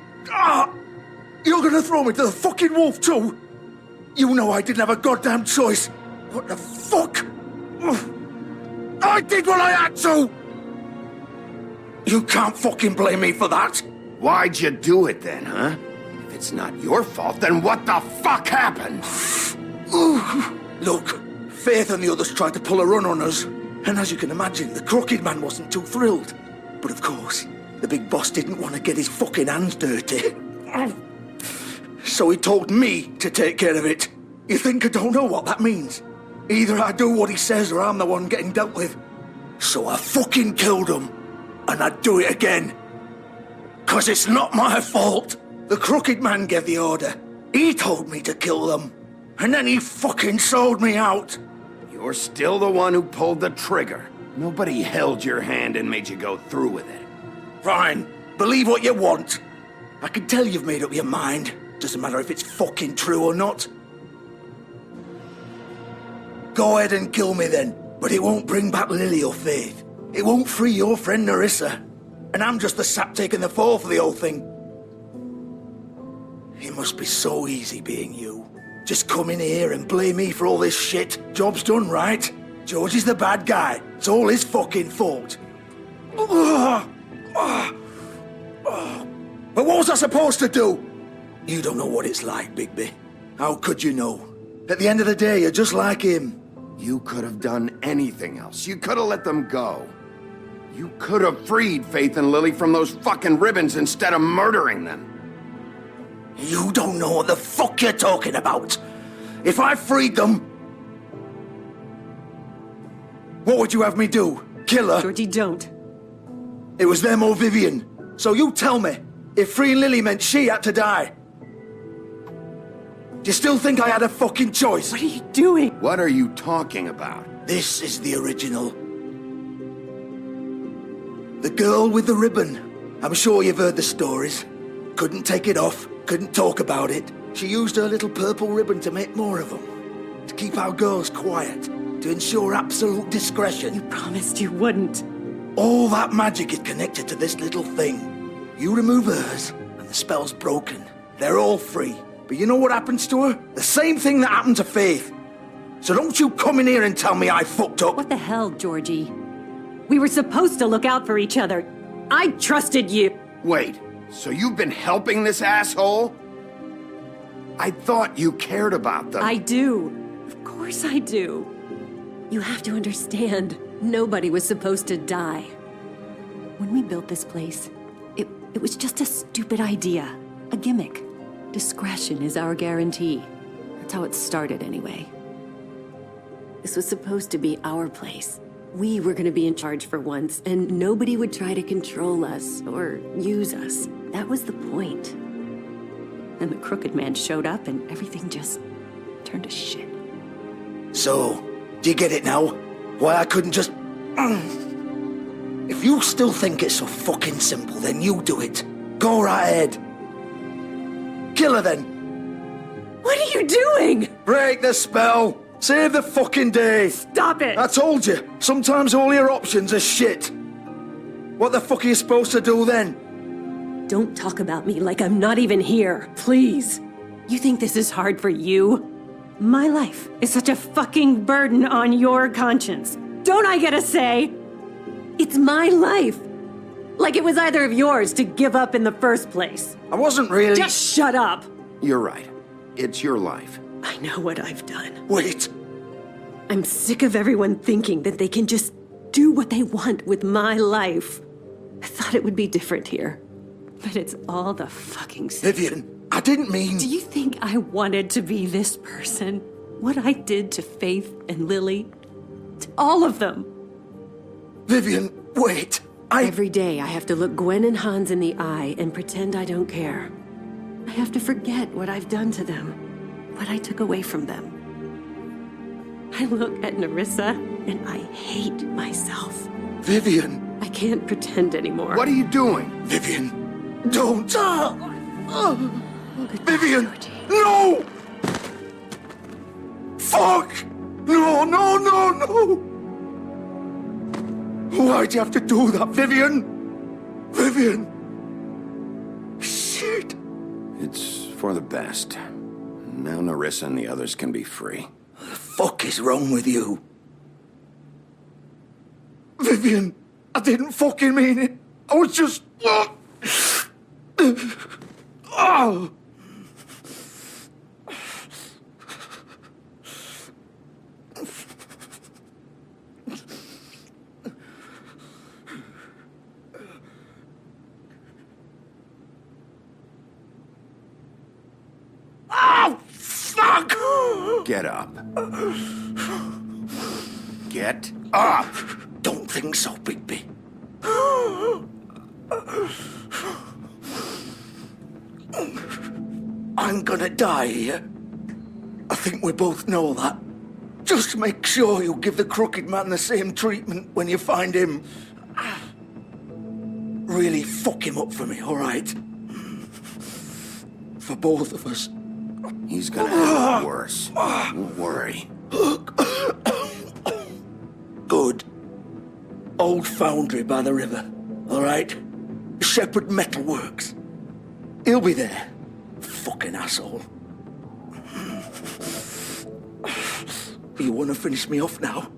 You're gonna throw me to the fucking wolf too? You know I didn't have a goddamn choice. What the fuck? I did what I had to! You can't fucking blame me for that. Why'd you do it then, huh? If it's not your fault, then what the fuck happened? Look, Faith and the others tried to pull a run on us. And as you can imagine, the Crooked Man wasn't too thrilled. But of course, the big boss didn't want to get his fucking hands dirty. So he told me to take care of it. You think I don't know what that means? Either I do what he says or I'm the one getting dealt with. So I fucking killed him. And I'd do it again. 'Cause it's not my fault. The Crooked Man gave the order. He told me to kill them. And then he fucking sold me out. You're still the one who pulled the trigger. Nobody held your hand and made you go through with it. Fine. Believe what you want. I can tell you've made up your mind. Doesn't matter if it's fucking true or not. Go ahead and kill me then. But it won't bring back Lily or Faith. It won't free your friend Nerissa. And I'm just the sap taking the fall for the whole thing. It must be so easy being you. Just come in here and blame me for all this shit. Job's done, right? George is the bad guy. It's all his fucking fault. But what was I supposed to do? You don't know what it's like, Bigby. How could you know? At the end of the day, you're just like him. You could have done anything else. You could have let them go. You could have freed Faith and Lily from those fucking ribbons instead of murdering them. You don't know what the fuck you're talking about. If I freed them... What would you have me do? Kill her? Georgie, don't. It was them or Vivian. So you tell me, if freeing Lily meant she had to die, do you still think I had a fucking choice? What are you doing? What are you talking about? This is the original. The girl with the ribbon. I'm sure you've heard the stories. Couldn't take it off, couldn't talk about it. She used her little purple ribbon to make more of them. To keep our girls quiet, to ensure absolute discretion. You promised you wouldn't. All that magic is connected to this little thing. You remove hers, and the spell's broken. They're all free. But you know what happens to her? The same thing that happened to Faith. So don't you come in here and tell me I fucked up. What the hell, Georgie? We were supposed to look out for each other. I trusted you. Wait, so you've been helping this asshole? I thought you cared about them. I do. Of course I do. You have to understand, nobody was supposed to die. When we built this place, it was just a stupid idea. A gimmick. Discretion is our guarantee. That's how it started anyway. This was supposed to be our place. We were gonna be in charge for once, and nobody would try to control us or use us. That was the point. And the crooked man showed up and everything just turned to shit. So, do you get it now? Why I couldn't just... If you still think it's so fucking simple, then you do it. Go right ahead. Kill her then. What are you doing? Break the spell. Save the fucking day. Stop it. I told you, sometimes all your options are shit. What the fuck are you supposed to do then? Don't talk about me like I'm not even here, please. You think this is hard for you? My life is such a fucking burden on your conscience. Don't I get a say? It's my life. Like it was either of yours to give up in the first place. I wasn't really... Just shut up. You're right. It's your life. I know what I've done. Wait. I'm sick of everyone thinking that they can just do what they want with my life. I thought it would be different here. But it's all the fucking same. Vivian, I didn't mean... Do you think I wanted to be this person? What I did to Faith and Lily? To all of them? Vivian, wait. Every day I have to look Gwen and Hans in the eye and pretend I don't care. I have to forget what I've done to them, what I took away from them. I look at Nerissa and I hate myself. Vivian. I can't pretend anymore. What are you doing? Vivian, don't. Vivian, no! Fuck! No, no, no, no! Why'd you have to do that, Vivian? Vivian! Shit! It's for the best. Now Nerissa and the others can be free. What the fuck is wrong with you? Vivian, I didn't fucking mean it. I was just... Oh! Oh, fuck! Get up. Get up! Don't think so, Bigby. I'm gonna die here. I think we both know that. Just make sure you give the crooked man the same treatment when you find him. Really fuck him up for me, all right? For both of us. He's gonna have it worse. Don't worry. Good. Old foundry by the river, all right? Shepherd Metalworks. He'll be there. Fucking asshole. You want to finish me off now?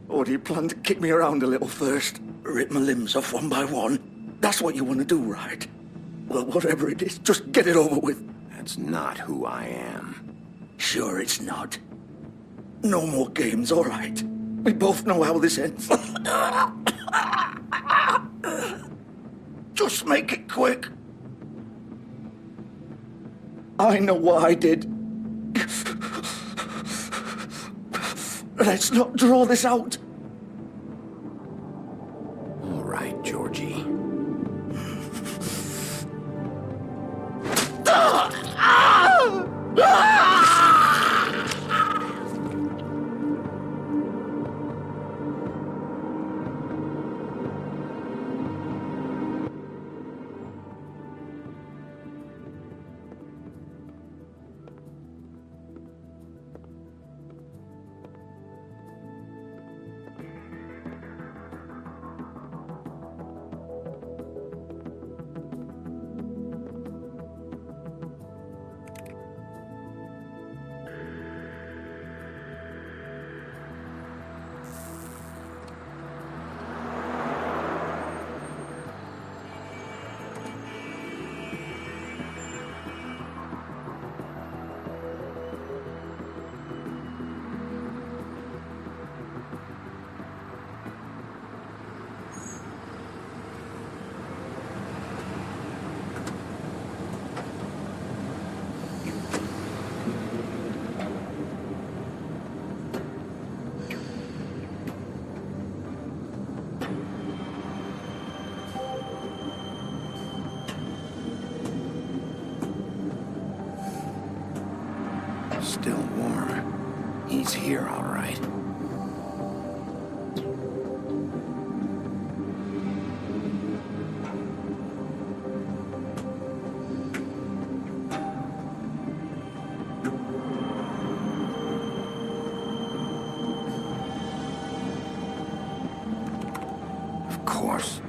Or do you plan to kick me around a little first? Rip my limbs off one by one? That's what you want to do, right? Well, whatever it is, just get it over with. That's not who I am. Sure it's not. No more games, all right? We both know how this ends. Just make it quick. I know what I did. Let's not draw this out. All right, Georgie. He's here, all right. Of course.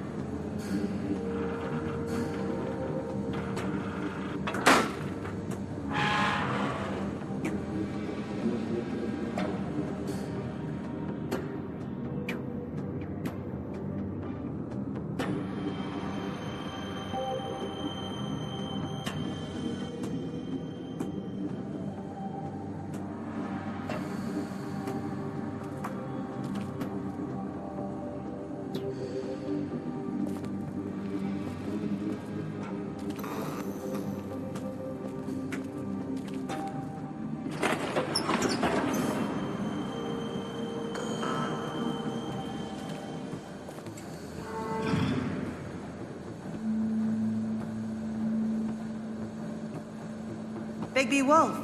Bigby Wolf.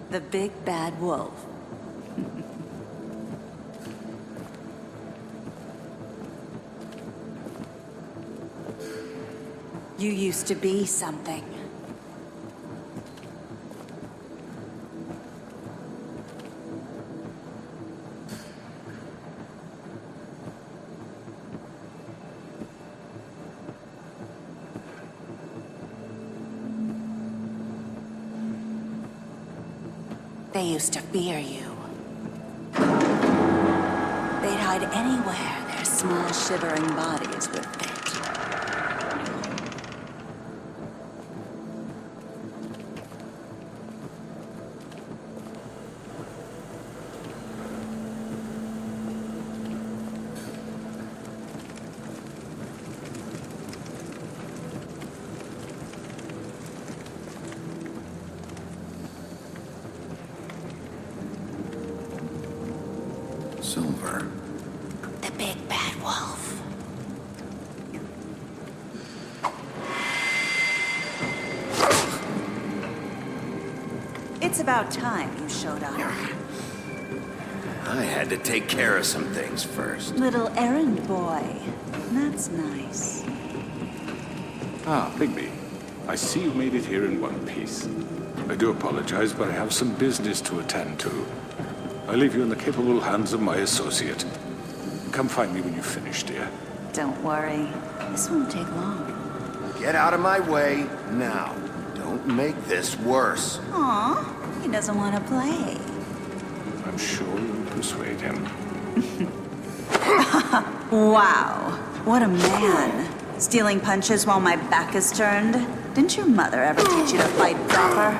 The big bad wolf. You used to be something. They used to fear you. They'd hide anywhere their small, shivering bodies would fit. Silver. The big bad wolf. It's about time you showed up. I had to take care of some things first. Little errand boy. That's nice. Ah, Bigby. I see you made it here in one piece. I do apologize, but I have some business to attend to. I leave you in the capable hands of my associate. Come find me when you've finished, dear. Don't worry. This won't take long. Get out of my way now. Don't make this worse. Aw, he doesn't want to play. I'm sure you'll persuade him. Wow, what a man. Stealing punches while my back is turned? Didn't your mother ever teach you to fight proper?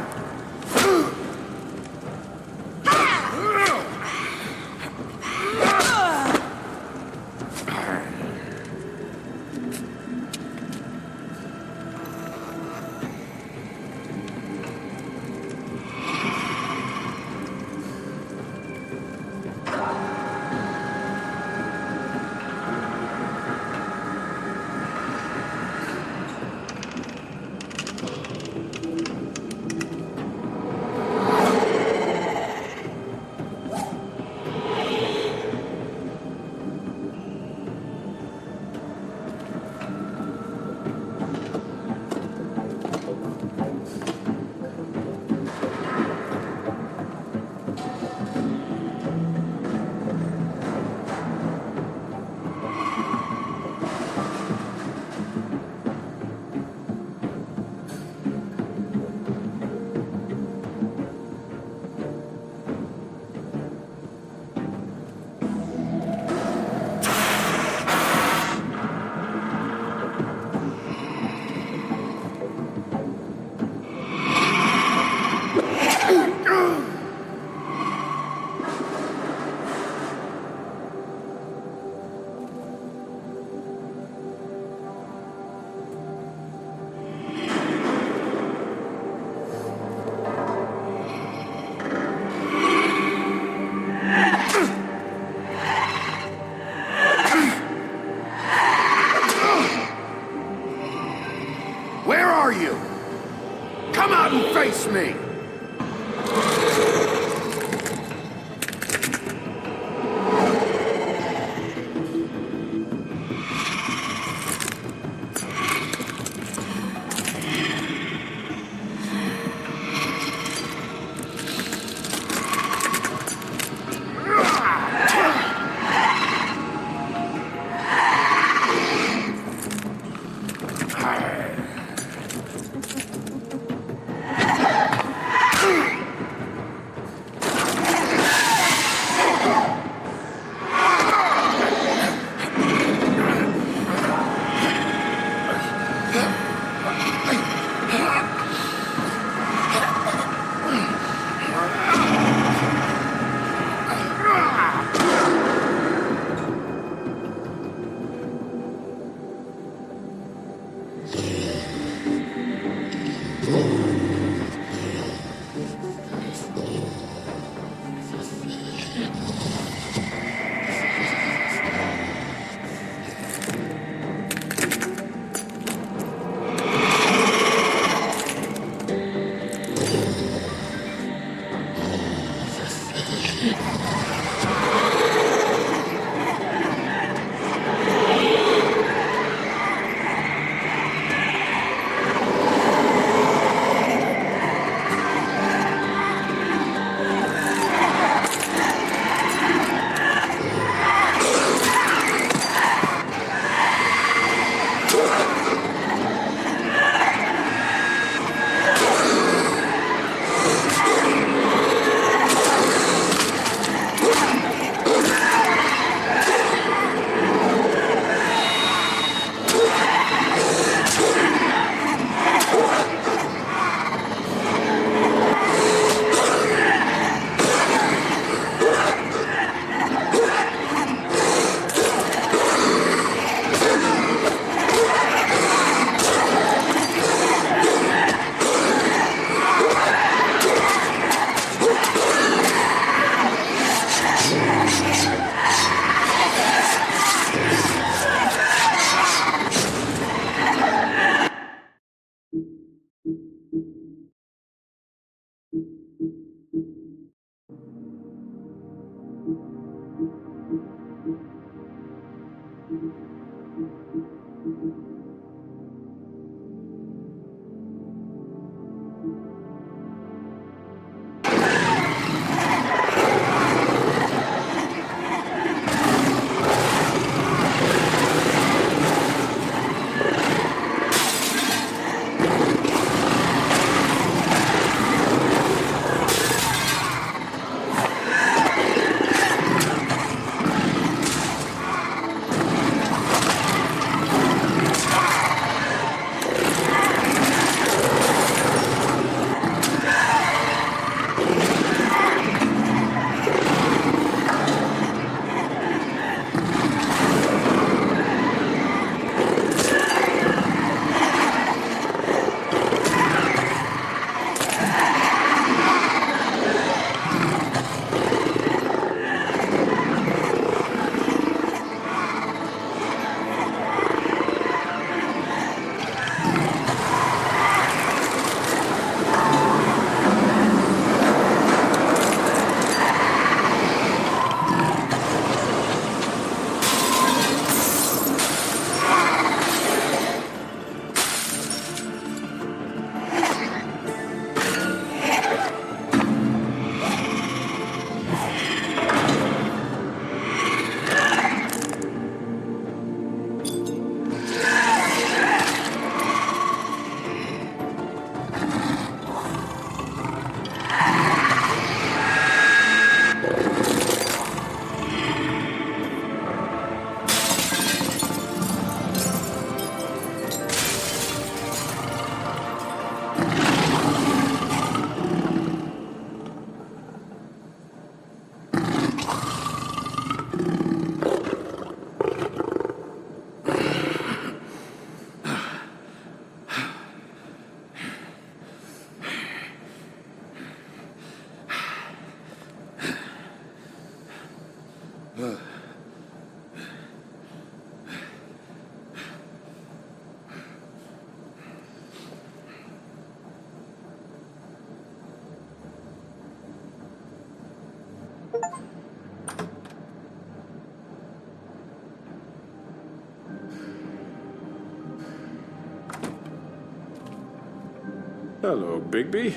Hello, Bigby.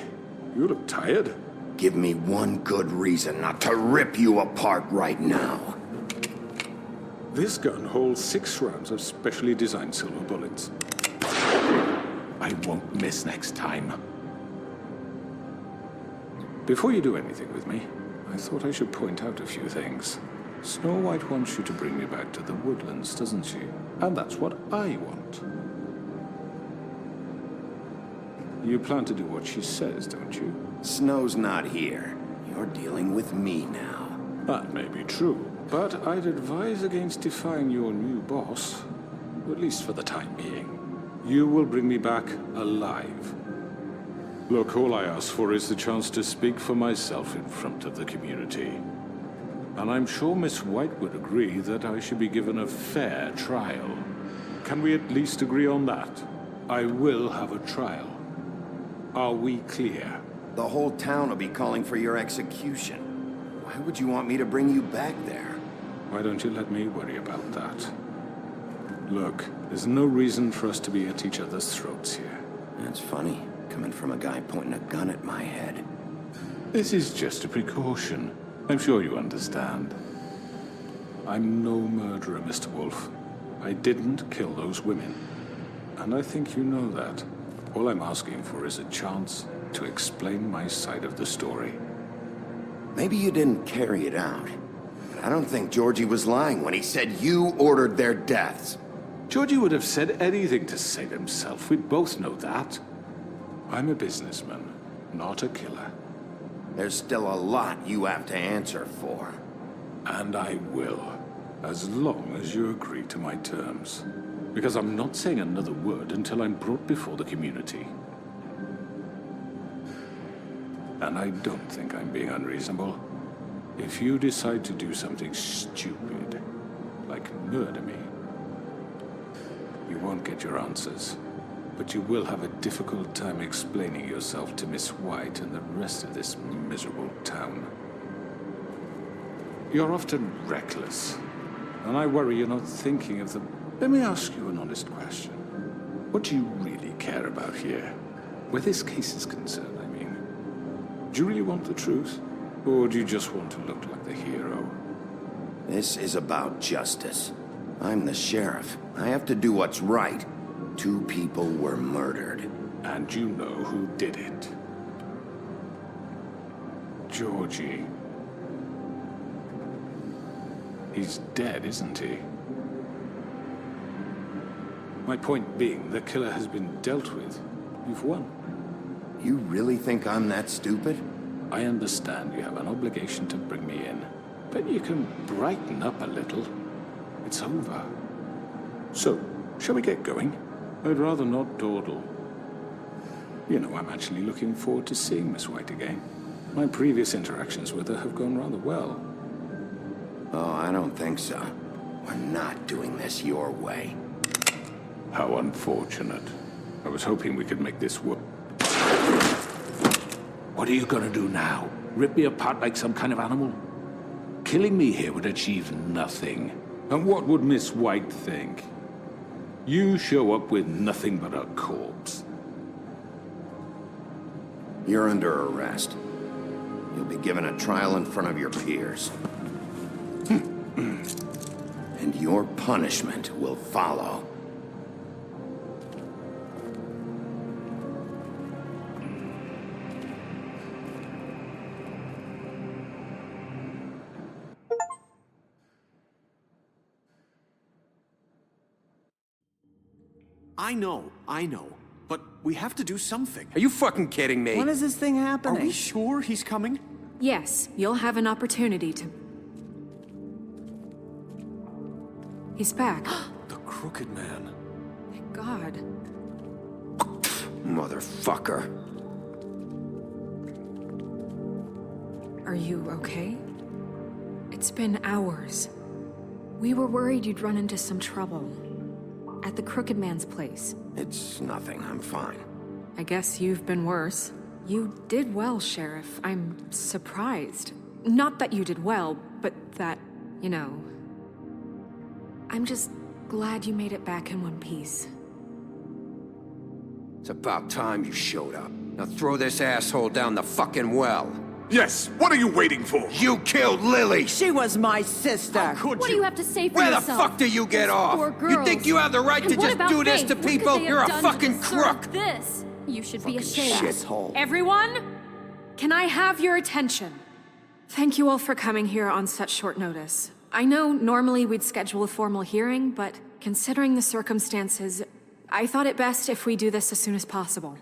You look tired. Give me one good reason not to rip you apart right now. This gun holds 6 rounds of specially designed silver bullets. I won't miss next time. Before you do anything with me, I thought I should point out a few things. Snow White wants you to bring me back to the woodlands, doesn't she? And that's what I want. You plan to do what she says, don't you? Snow's not here. You're dealing with me now. That may be true, but I'd advise against defying your new boss, at least for the time being. You will bring me back alive. Look, all I ask for is the chance to speak for myself in front of the community. And I'm sure Miss White would agree that I should be given a fair trial. Can we at least agree on that? I will have a trial. Are we clear? The whole town will be calling for your execution. Why would you want me to bring you back there? Why don't you let me worry about that? Look, there's no reason for us to be at each other's throats here. That's funny, coming from a guy pointing a gun at my head. This is just a precaution. I'm sure you understand. I'm no murderer, Mr. Wolf. I didn't kill those women. And I think you know that. All I'm asking for is a chance to explain my side of the story. Maybe you didn't carry it out. But I don't think Georgie was lying when he said you ordered their deaths. Georgie would have said anything to save himself. We both know that. I'm a businessman, not a killer. There's still a lot you have to answer for. And I will, as long as you agree to my terms. Because I'm not saying another word until I'm brought before the community. And I don't think I'm being unreasonable. If you decide to do something stupid, like murder me, you won't get your answers. But you will have a difficult time explaining yourself to Miss White and the rest of this miserable town. You're often reckless, and I worry you're not thinking of the... Let me ask you an honest question. What do you really care about here? Where this case is concerned, I mean. Do you really want the truth? Or do you just want to look like the hero? This is about justice. I'm the sheriff. I have to do what's right. 2 people were murdered. And you know who did it. Georgie. He's dead, isn't he? My point being, the killer has been dealt with. You've won. You really think I'm that stupid? I understand you have an obligation to bring me in, but you can brighten up a little. It's over. So, shall we get going? I'd rather not dawdle. You know, I'm actually looking forward to seeing Miss White again. My previous interactions with her have gone rather well. Oh, I don't think so. We're not doing this your way. How unfortunate. I was hoping we could make this work. What are you gonna do now? Rip me apart like some kind of animal? Killing me here would achieve nothing. And what would Miss White think? You show up with nothing but a corpse. You're under arrest. You'll be given a trial in front of your peers. And your punishment will follow. I know. But we have to do something. Are you fucking kidding me? When is this thing happening? Are we sure he's coming? Yes, you'll have an opportunity to... He's back. The Crooked Man. Thank God. Motherfucker. Are you okay? It's been hours. We were worried you'd run into some trouble. At the Crooked Man's place. It's nothing. I'm fine. I guess you've been worse. You did well, Sheriff. I'm surprised. Not that you did well, but that, you know... I'm just glad you made it back in one piece. It's about time you showed up. Now throw this asshole down the fucking well. Yes, what are you waiting for? You killed Lily! She was my sister. What do you have to say for Where yourself? the fuck do you get off? Poor You girls. think you have the right And to what just about do this Faith? to What could people? they have You're a done to fucking deserve crook! This. You should be ashamed. Shithole. Everyone, can I have your attention? Thank you all for coming here on such short notice. I know normally we'd schedule a formal hearing, but considering the circumstances, I thought it best if we do this as soon as possible.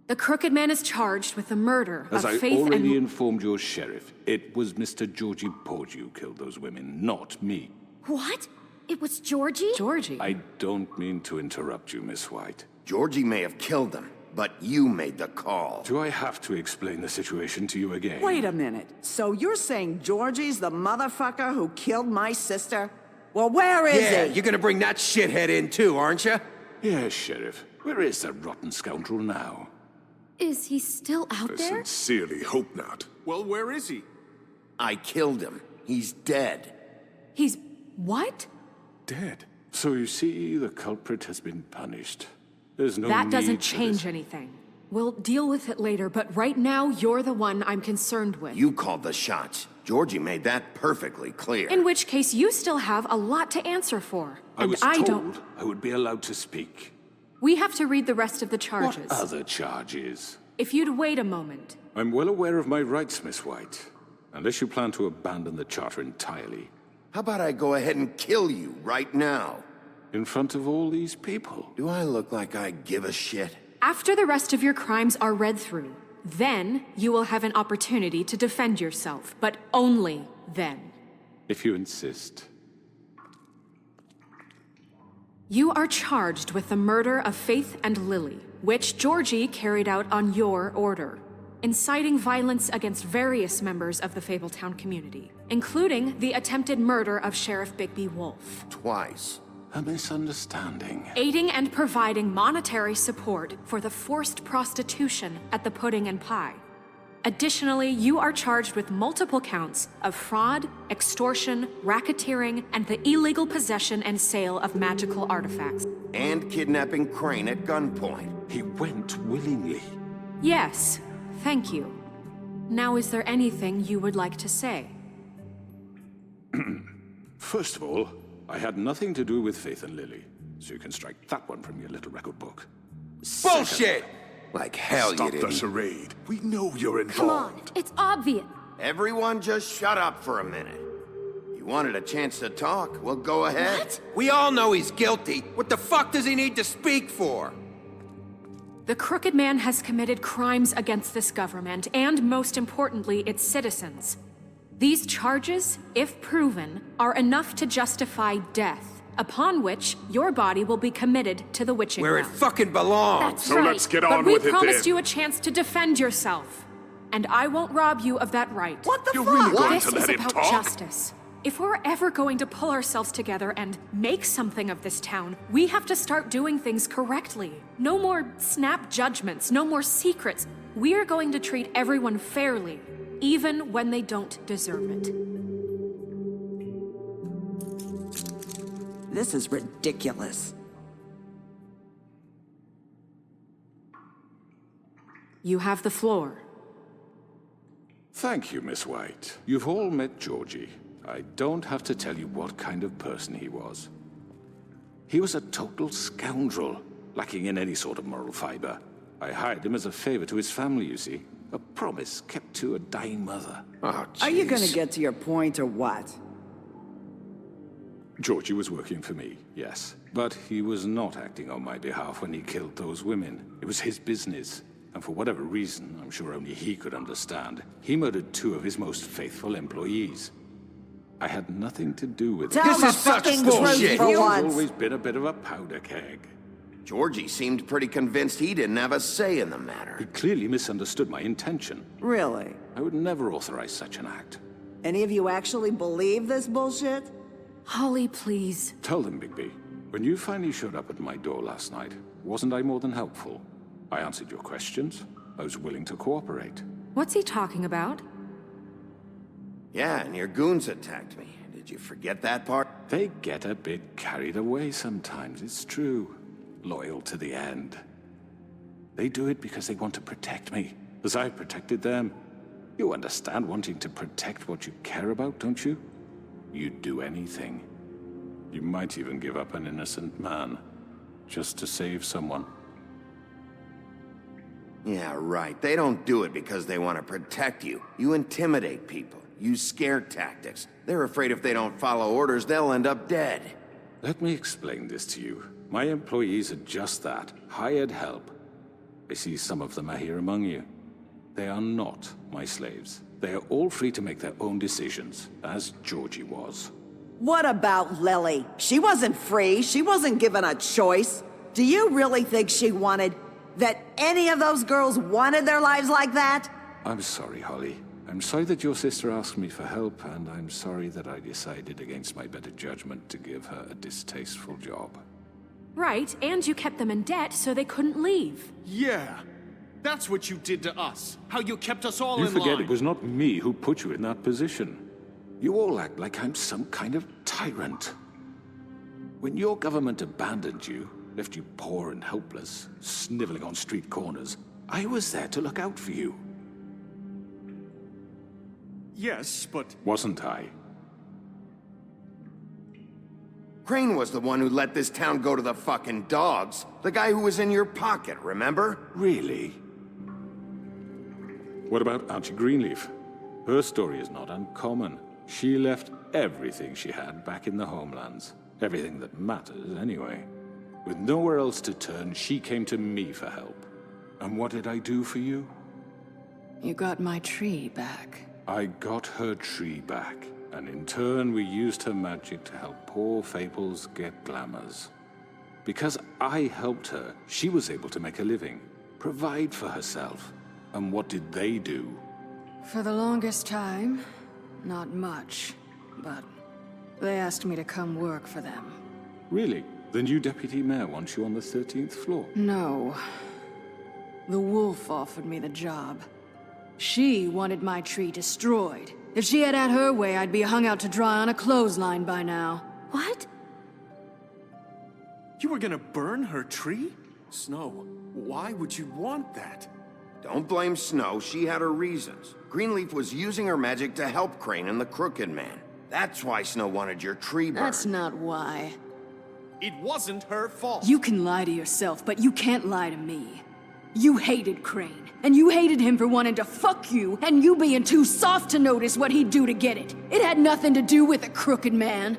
The Crooked Man is charged with the murder As of I Faith already and... informed your sheriff, it was Mr. Georgie Porgy who killed those women, not me. What? It was Georgie? Georgie? I don't mean to interrupt you, Miss White. Georgie may have killed them, but you made the call. Do I have to explain the situation to you again? Wait a minute. So you're saying Georgie's the motherfucker who killed my sister? Well, where is Yeah, he? you're gonna bring that shithead in too, aren't you? Yes, Sheriff. Where is that rotten scoundrel now? Is he still out I there? sincerely hope not. Well, where is he? I killed him. He's dead. He's... what? Dead. So you see, the culprit has been punished. There's no That need doesn't for change this. anything. We'll deal with it later, but right now, you're the one I'm concerned with. You called the shots. Georgie made that perfectly clear. In which case, you still have a lot to answer for. I was I told don't... I would be allowed to speak. We have to read the rest of the charges. What other charges? If you'd wait a moment. I'm well aware of my rights, Miss White. Unless you plan to abandon the charter entirely. How about I go ahead and kill you right now? In front of all these people? Do I look like I give a shit? After the rest of your crimes are read through, then you will have an opportunity to defend yourself, but only then. If you insist. You are charged with the murder of Faith and Lily, which Georgie carried out on your order, inciting violence against various members of the Fabletown community, including the attempted murder of Sheriff Bigby Wolf. Twice. A misunderstanding. Aiding and providing monetary support for the forced prostitution at the Pudding and Pie. Additionally, you are charged with multiple counts of fraud, extortion, racketeering, and the illegal possession and sale of magical artifacts. And kidnapping Crane at gunpoint. He went willingly. Yes, thank you. Now, is there anything you would like to say? First of all, I had nothing to do with Faith and Lily, so you can strike that one from your little record book. Bullshit! Like hell Stop you the didn't. charade. We know you're involved. Come on, it's obvious. Everyone just shut up for a minute. You wanted a chance to talk? Well, go ahead. What? We all know he's guilty. What the fuck does he need to speak for? The Crooked Man has committed crimes against this government, and most importantly, its citizens. These charges, if proven, are enough to justify death, upon which your body will be committed to the witching Where it ground. fucking belongs. That's So right. let's get but on we with it promised then. you a chance to defend yourself, and I won't rob you of that right. What the You're fuck? really going This to is let him about talk? justice. If we're ever going to pull ourselves together and make something of this town, we have to start doing things correctly. No more snap judgments, no more secrets. We are going to treat everyone fairly, even when they don't deserve it. This is ridiculous. You have the floor. Thank you, Miss White. You've all met Georgie. I don't have to tell you what kind of person he was. He was a total scoundrel, lacking in any sort of moral fiber. I hired him as a favor to his family, you see. A promise kept to a dying mother. Oh, Are you gonna jeez. get to your point or what? Georgie was working for me, yes. But he was not acting on my behalf when he killed those women. It was his business. And for whatever reason, I'm sure only he could understand, he murdered 2 of his most faithful employees. I had nothing to do with it. Tell the fucking truth for He's once. always been a bit of a powder keg. Georgie seemed pretty convinced he didn't have a say in the matter. He clearly misunderstood my intention. Really? I would never authorize such an act. Any of you actually believe this bullshit? Holly, please. Tell them, Bigby, when you finally showed up at my door last night, wasn't I more than helpful? I answered your questions. I was willing to cooperate. What's he talking about? Yeah, and your goons attacked me. Did you forget that part? They get a bit carried away sometimes, it's true. Loyal to the end. They do it because they want to protect me, as I've protected them. You understand wanting to protect what you care about, don't you? You'd do anything. You might even give up an innocent man, just to save someone. Yeah, right. They don't do it because they want to protect you. You intimidate people. Use scare tactics. They're afraid if they don't follow orders, they'll end up dead. Let me explain this to you. My employees are just that, hired help. I see some of them are here among you. They are not my slaves. They are all free to make their own decisions, as Georgie was. What about Lily? She wasn't free. She wasn't given a choice. Do you really think she wanted That any of those girls wanted their lives like that? I'm sorry, Holly. I'm sorry that your sister asked me for help, and I'm sorry that I decided against my better judgment to give her a distasteful job. Right, and you kept them in debt so they couldn't leave. Yeah. That's what you did to us. How you kept us all You in forget line. it was not me who put you in that position. You all act like I'm some kind of tyrant. When your government abandoned you, left you poor and helpless, sniveling on street corners, I was there to look out for you. Yes, but... Wasn't I? Crane was the one who let this town go to the fucking dogs. The guy who was in your pocket, remember? Really? What about Auntie Greenleaf? Her story is not uncommon. She left everything she had back in the homelands. Everything that matters, anyway. With nowhere else to turn, she came to me for help. And what did I do for you? You got my tree back. I got her tree back, and in turn we used her magic to help poor Fables get glamours. Because I helped her, she was able to make a living, provide for herself. And what did they do? For the longest time, not much, but they asked me to come work for them. Really? The new deputy mayor wants you on the 13th floor? No. The wolf offered me the job. She wanted my tree destroyed. If she had her way, I'd be hung out to dry on a clothesline by now. What? You were gonna burn her tree? Snow, why would you want that? Don't blame Snow, she had her reasons. Greenleaf was using her magic to help Crane and the Crooked Man. That's why Snow wanted your tree burned. That's not why. It wasn't her fault. You can lie to yourself, but you can't lie to me. You hated Crane, and you hated him for wanting to fuck you, and you being too soft to notice what he'd do to get it. It had nothing to do with a Crooked Man.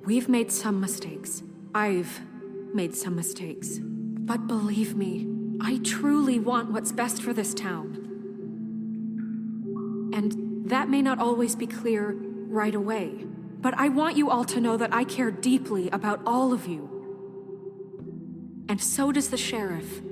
We've made some mistakes. I've made some mistakes. But believe me, I truly want what's best for this town. And that may not always be clear right away, but I want you all to know that I care deeply about all of you. And so does the sheriff.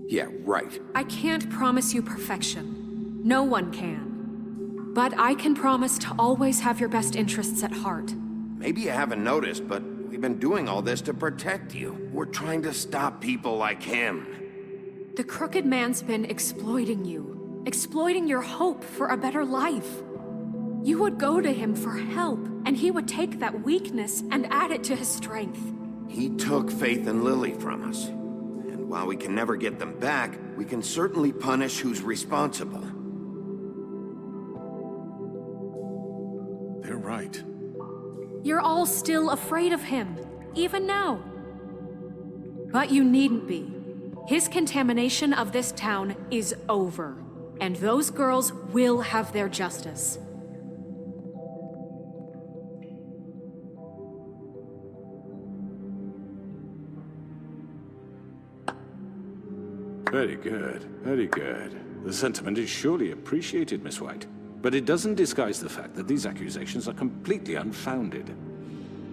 Yeah, right. I can't promise you perfection. No one can. But I can promise to always have your best interests at heart. Maybe you haven't noticed, but we've been doing all this to protect you. We're trying to stop people like him. The Crooked Man's been exploiting you. Exploiting your hope for a better life. You would go to him for help, and he would take that weakness and add it to his strength. He took Faith and Lily from us. And while we can never get them back, we can certainly punish who's responsible. They're right. You're all still afraid of him, even now. But you needn't be. His contamination of this town is over, and those girls will have their justice. Very good, very good. The sentiment is surely appreciated, Miss White. But it doesn't disguise the fact that these accusations are completely unfounded.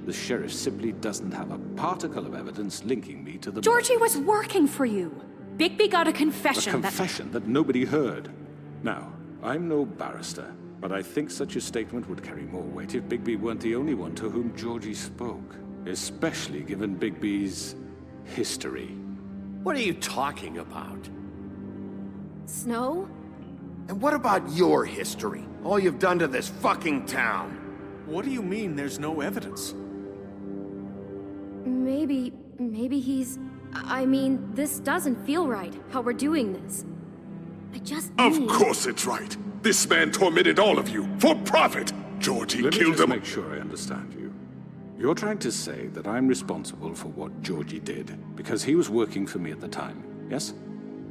The sheriff simply doesn't have a particle of evidence linking me to the... Georgie was working for you. Bigby got a confession A confession that nobody heard. Now, I'm no barrister, but I think such a statement would carry more weight if Bigby weren't the only one to whom Georgie spoke. Especially given Bigby's history. What are you talking about? Snow? And what about your history? All you've done to this fucking town? What do you mean there's no evidence? Maybe he's... I mean, this doesn't feel right, how we're doing this. I just Of course it's right. This man tormented all of you, for profit! Georgie Let me killed just them. make sure I understand you. You're trying to say that I'm responsible for what Georgie did, because he was working for me at the time, yes?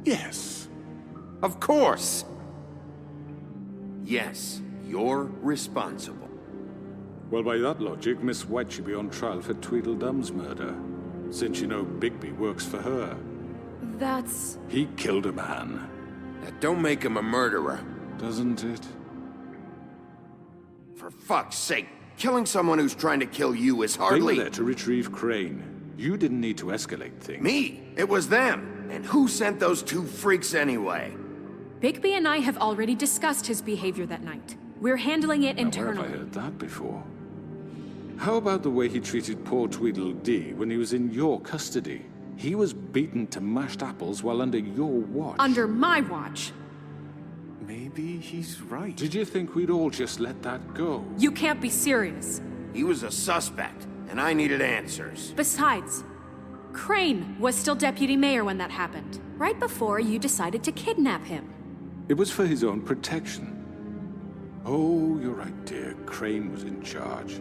Yes. Of course. Yes, you're responsible. Well, by that logic, Miss White should be on trial for Tweedledum's murder, since you know Bigby works for her. That's... He killed a man. That don't make him a murderer. Doesn't it? For fuck's sake, killing someone who's trying to kill you is hardly... They were there to retrieve Crane. You didn't need to escalate things. Me? It was them. And who sent those two freaks anyway? Bigby and I have already discussed his behavior that night. We're handling it Now, where internally. have I heard that before? How about the way he treated poor Tweedledee when he was in your custody? He was beaten to mashed apples while under your watch. Under my watch. Maybe he's right. Did you think we'd all just let that go? You can't be serious. He was a suspect, and I needed answers. Besides, Crane was still deputy mayor when that happened. Right before you decided to kidnap him. It was for his own protection. Oh, you're right, dear. Crane was in charge.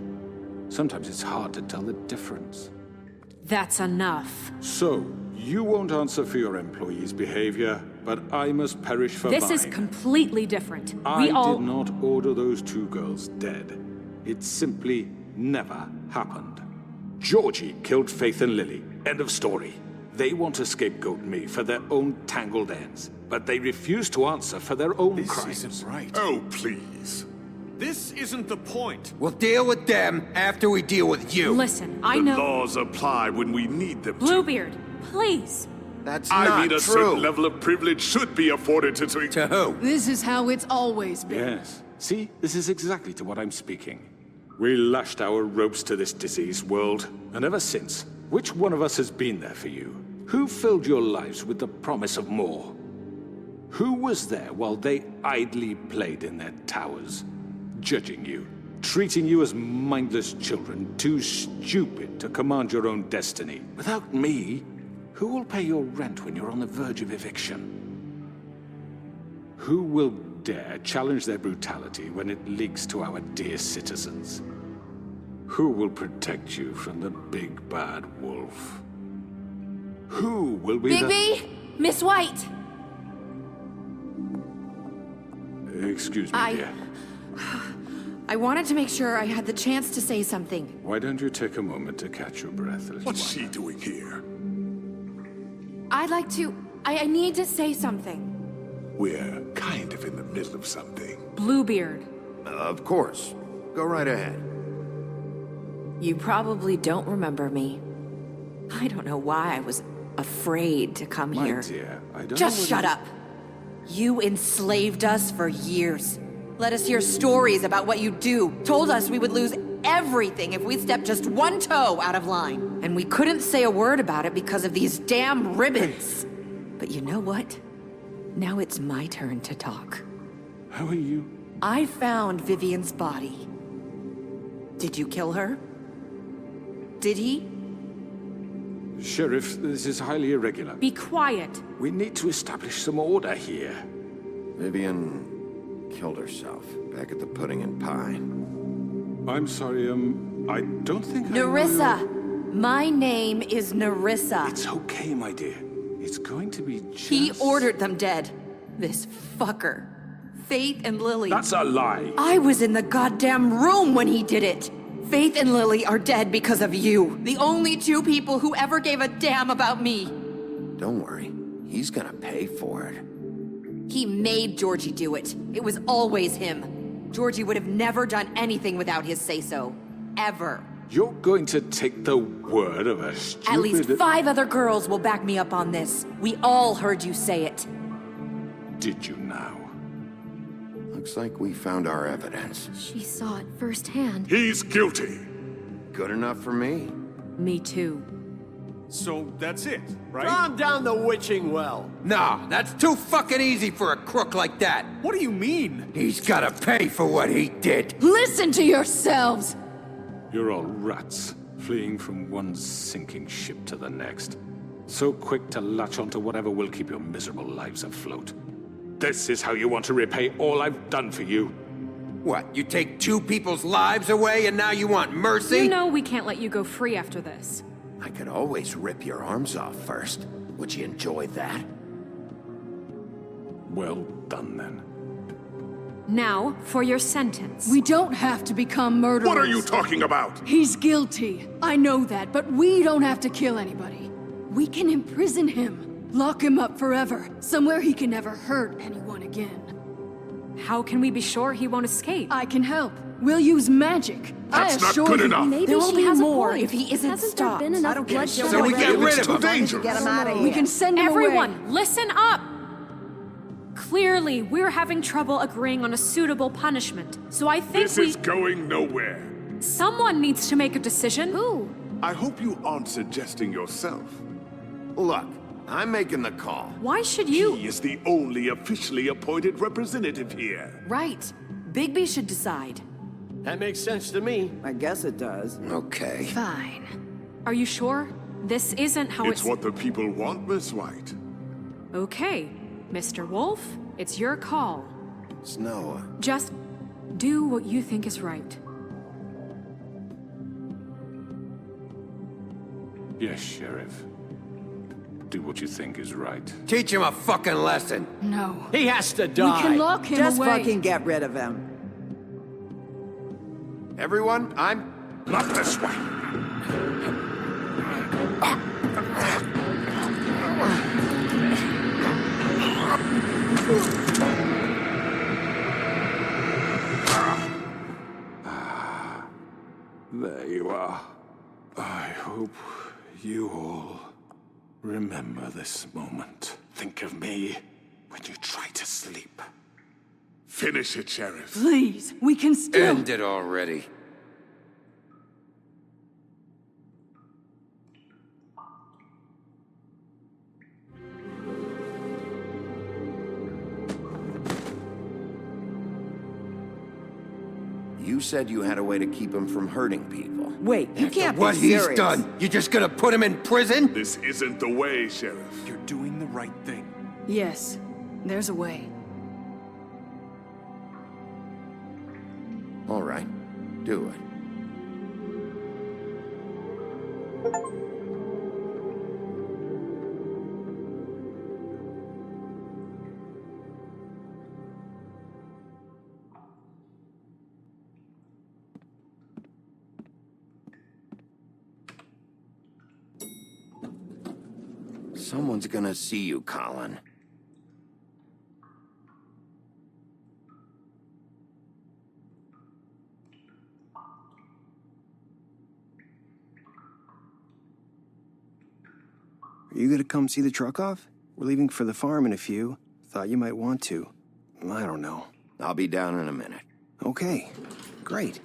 Sometimes it's hard to tell the difference. That's enough. So, you won't answer for your employees' behavior, but I must perish for mine. This is completely different. I did not order those two girls dead. It simply never happened. Georgie killed Faith and Lily. End of story. They want to scapegoat me for their own tangled ends, but they refuse to answer for their own crimes. This isn't right. Oh, please. This isn't the point. We'll deal with them after we deal with you. Listen, I The know. laws apply when we need them to. Bluebeard, please. That's I not mean, a true. certain level of privilege should be afforded to... To who? This is how it's always been. Yes. See, this is exactly to what I'm speaking. We lashed our ropes to this diseased world, and ever since, which one of us has been there for you? Who filled your lives with the promise of more? Who was there while they idly played in their towers, judging you, treating you as mindless children, too stupid to command your own destiny? Without me, who will pay your rent when you're on the verge of eviction? Who will dare challenge their brutality when it leaks to our dear citizens? Who will protect you from the big bad wolf? Who will be Bigby! Miss White! Excuse me, dear. I wanted to make sure I had the chance to say something. Why don't you take a moment to catch your breath, little What's she doing here? I'd like to... I need to say something. We're kind of in the middle of something. Bluebeard. Of course. Go right ahead. You probably don't remember me. I don't know why I was afraid to come My here. dear, I don't Just know shut up. You enslaved us for years. Let us hear stories about what you do. Told us we would lose everything if we stepped just one toe out of line. And we couldn't say a word about it because of these damn ribbons. But you know what? Now it's my turn to talk. How are you? I found Vivian's body. Did you kill her? Did he? Sheriff, this is highly irregular. Be quiet. We need to establish some order here. Vivian killed herself back at the Pudding and Pie. I'm sorry, I don't think Nerissa! My name is Nerissa. It's okay, my dear. It's going to be just... He ordered them dead. This fucker. Faith and Lily. That's a lie. I was in the goddamn room when he did it. Faith and Lily are dead because of you. The only two people who ever gave a damn about me. Don't worry. He's gonna pay for it. He made Georgie do it. It was always him. Georgie would have never done anything without his say-so. Ever. You're going to take the word of a stupid... At least 5 other girls will back me up on this. We all heard you say it. Did you now? Looks like we found our evidence. She saw it firsthand. He's guilty. Good enough for me. Me too. So that's it, right? Calm down the witching well. Nah, that's too fucking easy for a crook like that. What do you mean? He's gotta pay for what he did. Listen to yourselves! You're all rats, fleeing from one sinking ship to the next. So quick to latch onto whatever will keep your miserable lives afloat. This is how you want to repay all I've done for you. What, you take 2 people's lives away and now you want mercy? You know we can't let you go free after this. I could always rip your arms off first. Would you enjoy that? Well done, then. Now, for your sentence. We don't have to become murderers. What are you talking about? He's guilty. I know that, but we don't have to kill anybody. We can imprison him. Lock him up forever. Somewhere he can never hurt anyone again. How can we be sure he won't escape? I can help. We'll use magic. That's I not assure good you. enough. Maybe There will she be has more a point. if he isn't Hasn't stopped. there been enough I don't get bloodshed it. So we get rid of Too him. dangerous. Get him out of here. We can send him Everyone, away. listen up! Clearly, we're having trouble agreeing on a suitable punishment, so I think This is going nowhere. someone needs to make a decision. Who? I hope you aren't suggesting yourself. Look, I'm making the call. Why should you? He is the only officially appointed representative here. Right. Bigby should decide. That makes sense to me. I guess it does. Okay. Fine. Are you sure? This isn't how It's what the people want, Miss White. Okay, Mr. Wolf, it's your call. Snow. Just do what you think is right. Yes, Sheriff. Do what you think is right. Teach him a fucking lesson. No. He has to We die. can lock him Just away. fucking get rid of him. Everyone, I'm... Not this way. There you are. I hope you all remember this moment. Think of me when you try to sleep. Finish it, Sheriff. Please, we can still. End it already. You said you had a way to keep him from hurting people. Wait, you can't What be he's serious. done, you just gonna put him in prison? This isn't the way, Sheriff. You're doing the right thing. Yes, there's a way. All right, do it. Someone's gonna see you, Colin. Are you gonna come see the truck off? We're leaving for the farm in a few. Thought you might want to. I don't know. I'll be down in a minute. Okay, great.